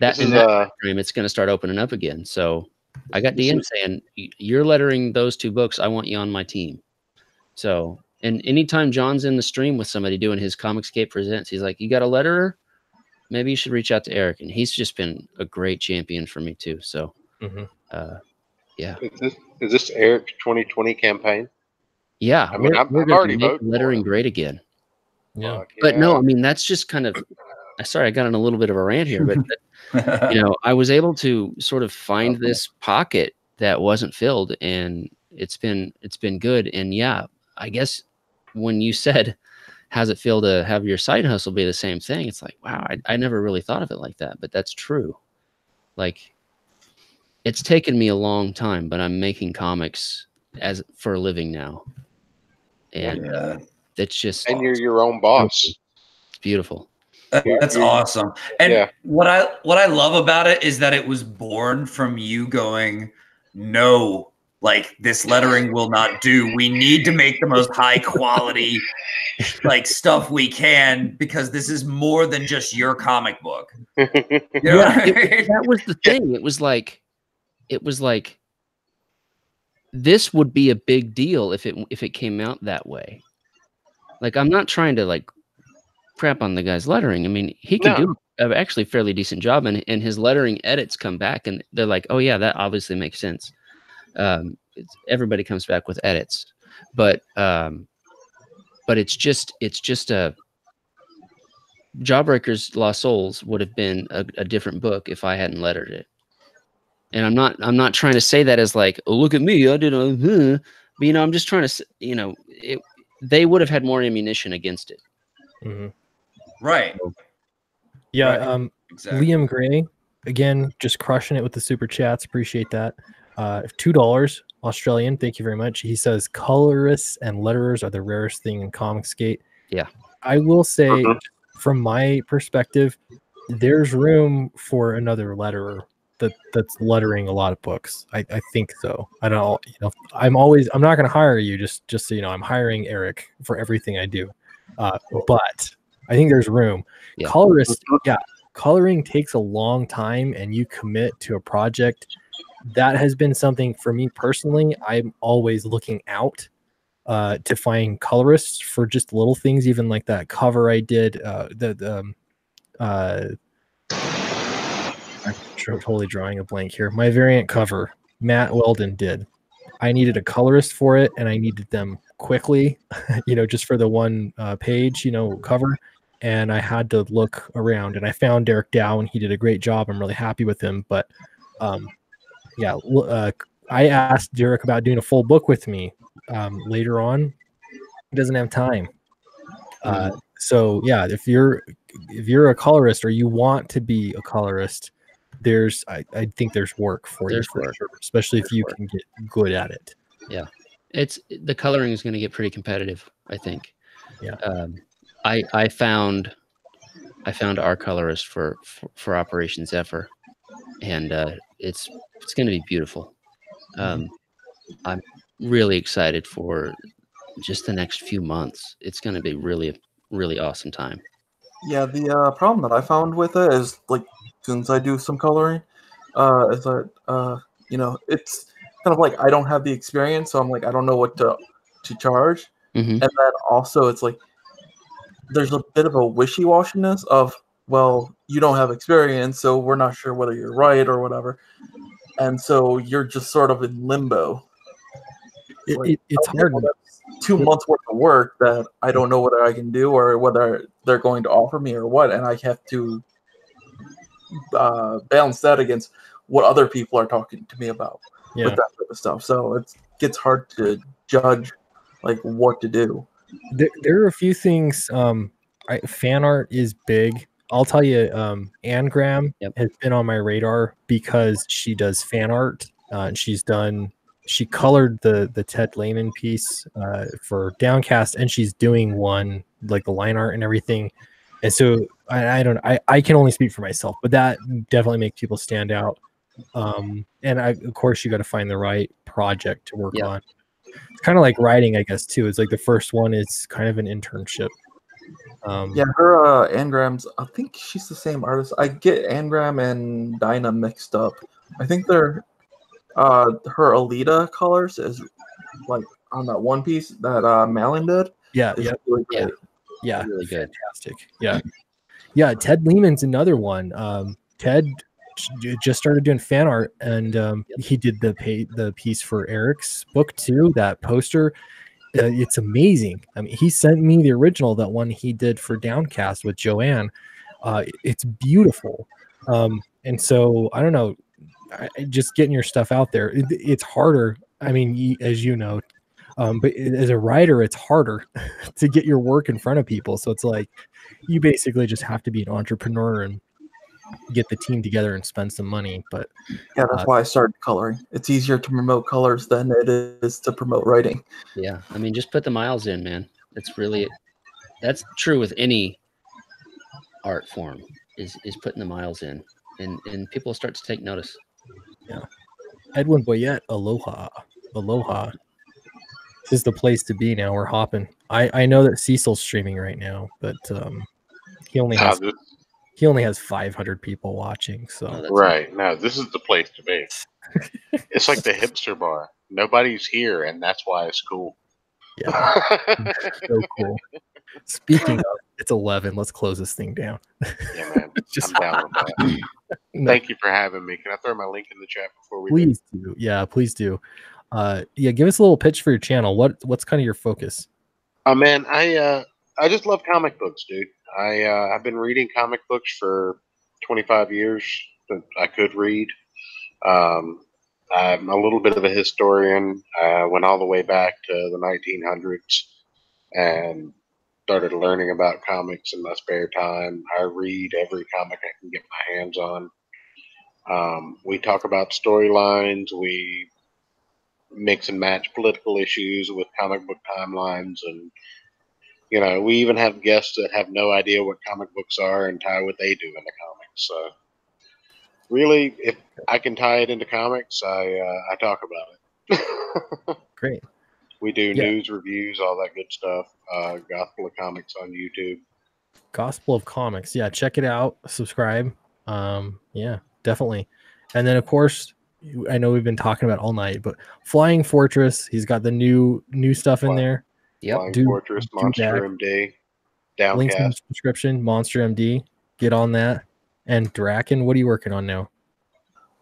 that in that frame, it's going to start opening up again. So I got DMs saying, "You're lettering those 2 books. I want you on my team." So, and anytime John's in the stream with somebody doing his Comicscape Presents, he's like, "You got a letterer? Maybe you should reach out to Eric." And he's just been a great champion for me too. So, yeah. Is this Eric's 2020 campaign? Yeah, I mean, I'm we're already make voting lettering for great again. Yeah. But no, I mean, that's just kind of. Sorry, I got on a little bit of a rant here, but you know, I was able to sort of find this pocket that wasn't filled, and it's been good. And yeah, I guess when you said, "How's it feel to have your side hustle be the same thing?" It's like, wow, I never really thought of it like that, but that's true. Like, it's taken me a long time, but I'm making comics for a living now, and it's just. And you're your own boss. It's beautiful. That's awesome. And what I love about it is that it was born from you going, no, like this lettering will not do. We need to make the most high quality like stuff we can, because this is more than just your comic book. You know what I mean? That was the thing. It was like this would be a big deal if it came out that way. Like, I'm not trying to like crap on the guy's lettering. I mean, he can do an actually fairly decent job, and his lettering edits come back and they're like, oh yeah, that obviously makes sense. Everybody comes back with edits, but it's just a Jawbreakers Lost Souls would have been a different book if I hadn't lettered it. And I'm not trying to say that as like, oh, look at me, I did but you know, I'm just trying to, you know, they would have had more ammunition against it. Mm-hmm. Right. Yeah. Right. Exactly. Liam Gray, again, just crushing it with the super chats. Appreciate that. $2 Australian. Thank you very much. He says colorists and letterers are the rarest thing in Comicsgate. Yeah. I will say, from my perspective, there's room for another letterer that's lettering a lot of books. I think so. I don't, you know, I'm not going to hire you just so you know, I'm hiring Eric for everything I do. But I think there's room. Yeah. Colorist, coloring takes a long time, and you commit to a project. That has been something for me personally. I'm always looking out to find colorists for just little things, even like that cover I did. I'm totally drawing a blank here. My variant cover, Matt Weldon did. I needed a colorist for it, and I needed them quickly, you know, just for the one page, you know, cover. and I had to look around, and I found Derek Dow, and he did a great job. I'm really happy with him. But yeah, I asked Derek about doing a full book with me later on. He doesn't have time. So yeah, if you're a colorist or you want to be a colorist, I think there's work for you for sure, especially if you can get good at it. Yeah, the coloring is going to get pretty competitive, I think. Yeah. I found our colorist for Operation Zephyr, and it's going to be beautiful. I'm really excited for just the next few months. It's going to be really awesome time. Yeah, the problem that I found with it is, like, since I do some coloring, is that it's kind of like I don't have the experience, so I'm like I don't know what to charge, and then also it's like there's a bit of a wishy-washiness of, well, you don't have experience, so we're not sure whether you're right or whatever, and so you're just sort of in limbo. It's hard. 2 months worth of work that I don't know whether I can do or whether they're going to offer me or what, and I have to balance that against what other people are talking to me about with that type of stuff. So it gets hard to judge like what to do. There are a few things. Fan art is big. I'll tell you, Anne Graham has been on my radar because she does fan art. And she colored the Ted Lehman piece for Downcast, and she's doing one like the line art and everything. And so I can only speak for myself, but that definitely makes people stand out. And of course you got to find the right project to work on. It's kind of like writing, I guess, too. It's like the first one is kind of an internship. Her Anne Graham's, I think she's the same artist. I get Anne Graham and Dinah mixed up. I think they're her Alita colors is like on that one piece that Malin did. Yeah, really great. Yeah, really good. Fantastic. Yeah. Ted Lehman's another one. Ted just started doing fan art, and he did the piece for Eric's book too. That poster, it's amazing. I mean, he sent me the original, that one he did for Downcast with Joanne. It's beautiful. And so I don't know, just getting your stuff out there. It's harder. I mean, as you know, but as a writer, it's harder to get your work in front of people. So it's like you basically just have to be an entrepreneur and get the team together and spend some money. But yeah, that's why I started coloring. It's easier to promote colors than it is to promote writing. Yeah, I mean, just put the miles in, man. That's true with any art form. Is putting the miles in, and people start to take notice. Yeah, Edwin Boyette, aloha. This is the place to be now. We're hopping. I know that Cecil's streaming right now, but he only has 500 people watching. So right now, this is the place to be. It's like the hipster bar. Nobody's here, and that's why it's cool. Yeah, so cool. Speaking of, it's 11. Let's close this thing down. Yeah, man. I'm down with that. Thank you for having me. Can I throw my link in the chat before we please do? Yeah, please do. Give us a little pitch for your channel. What's kind of your focus? Man, I just love comic books, dude. I've been reading comic books for 25 years. I could read. I'm a little bit of a historian. I went all the way back to the 1900s and started learning about comics in my spare time. I read every comic I can get my hands on. We talk about storylines. We mix and match political issues with comic book timelines, and we even have guests that have no idea what comic books are and tie what they do in the comics. So really, if I can tie it into comics, I talk about it. Great. We do news, reviews, all that good stuff. Gospel of Comics on YouTube. Gospel of Comics. Yeah, check it out. Subscribe. Yeah, definitely. And then, of course, I know we've been talking about all night, but Flying Fortress. He's got the new stuff in there. Yep. Flying Fortress, Monster MD, Downcast. Links in the description. Monster MD. Get on that. And Draken, what are you working on now?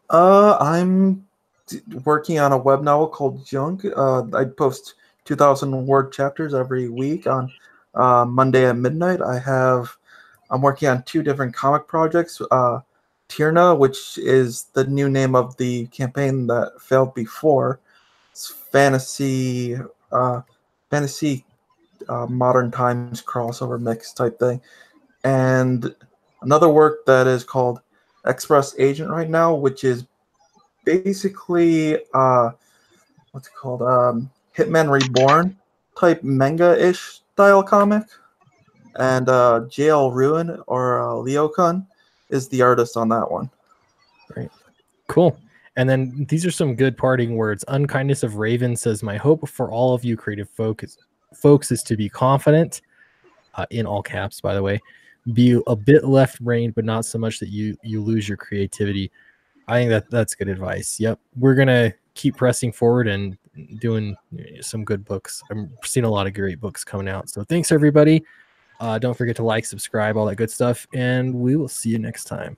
I'm working on a web novel called Junk. I post 2,000 word chapters every week on Monday at midnight. I have I'm working on 2 different comic projects. Tierna, which is the new name of the campaign that failed before. It's fantasy, modern times crossover mix type thing. And another work that is called Express Agent right now, which is basically what's it called? Hitman Reborn type manga-ish style comic. And JL Ruin or Leo Kun is the artist on that one. Great. Cool. And then these are some good parting words. Unkindness of Raven says, my hope for all of you creative folks is to be confident, in all caps, by the way, be a bit left-brained, but not so much that you lose your creativity. I think that's good advice. Yep. We're going to keep pressing forward and doing some good books. I'm seeing a lot of great books coming out. So thanks, everybody. Don't forget to like, subscribe, all that good stuff. And we will see you next time.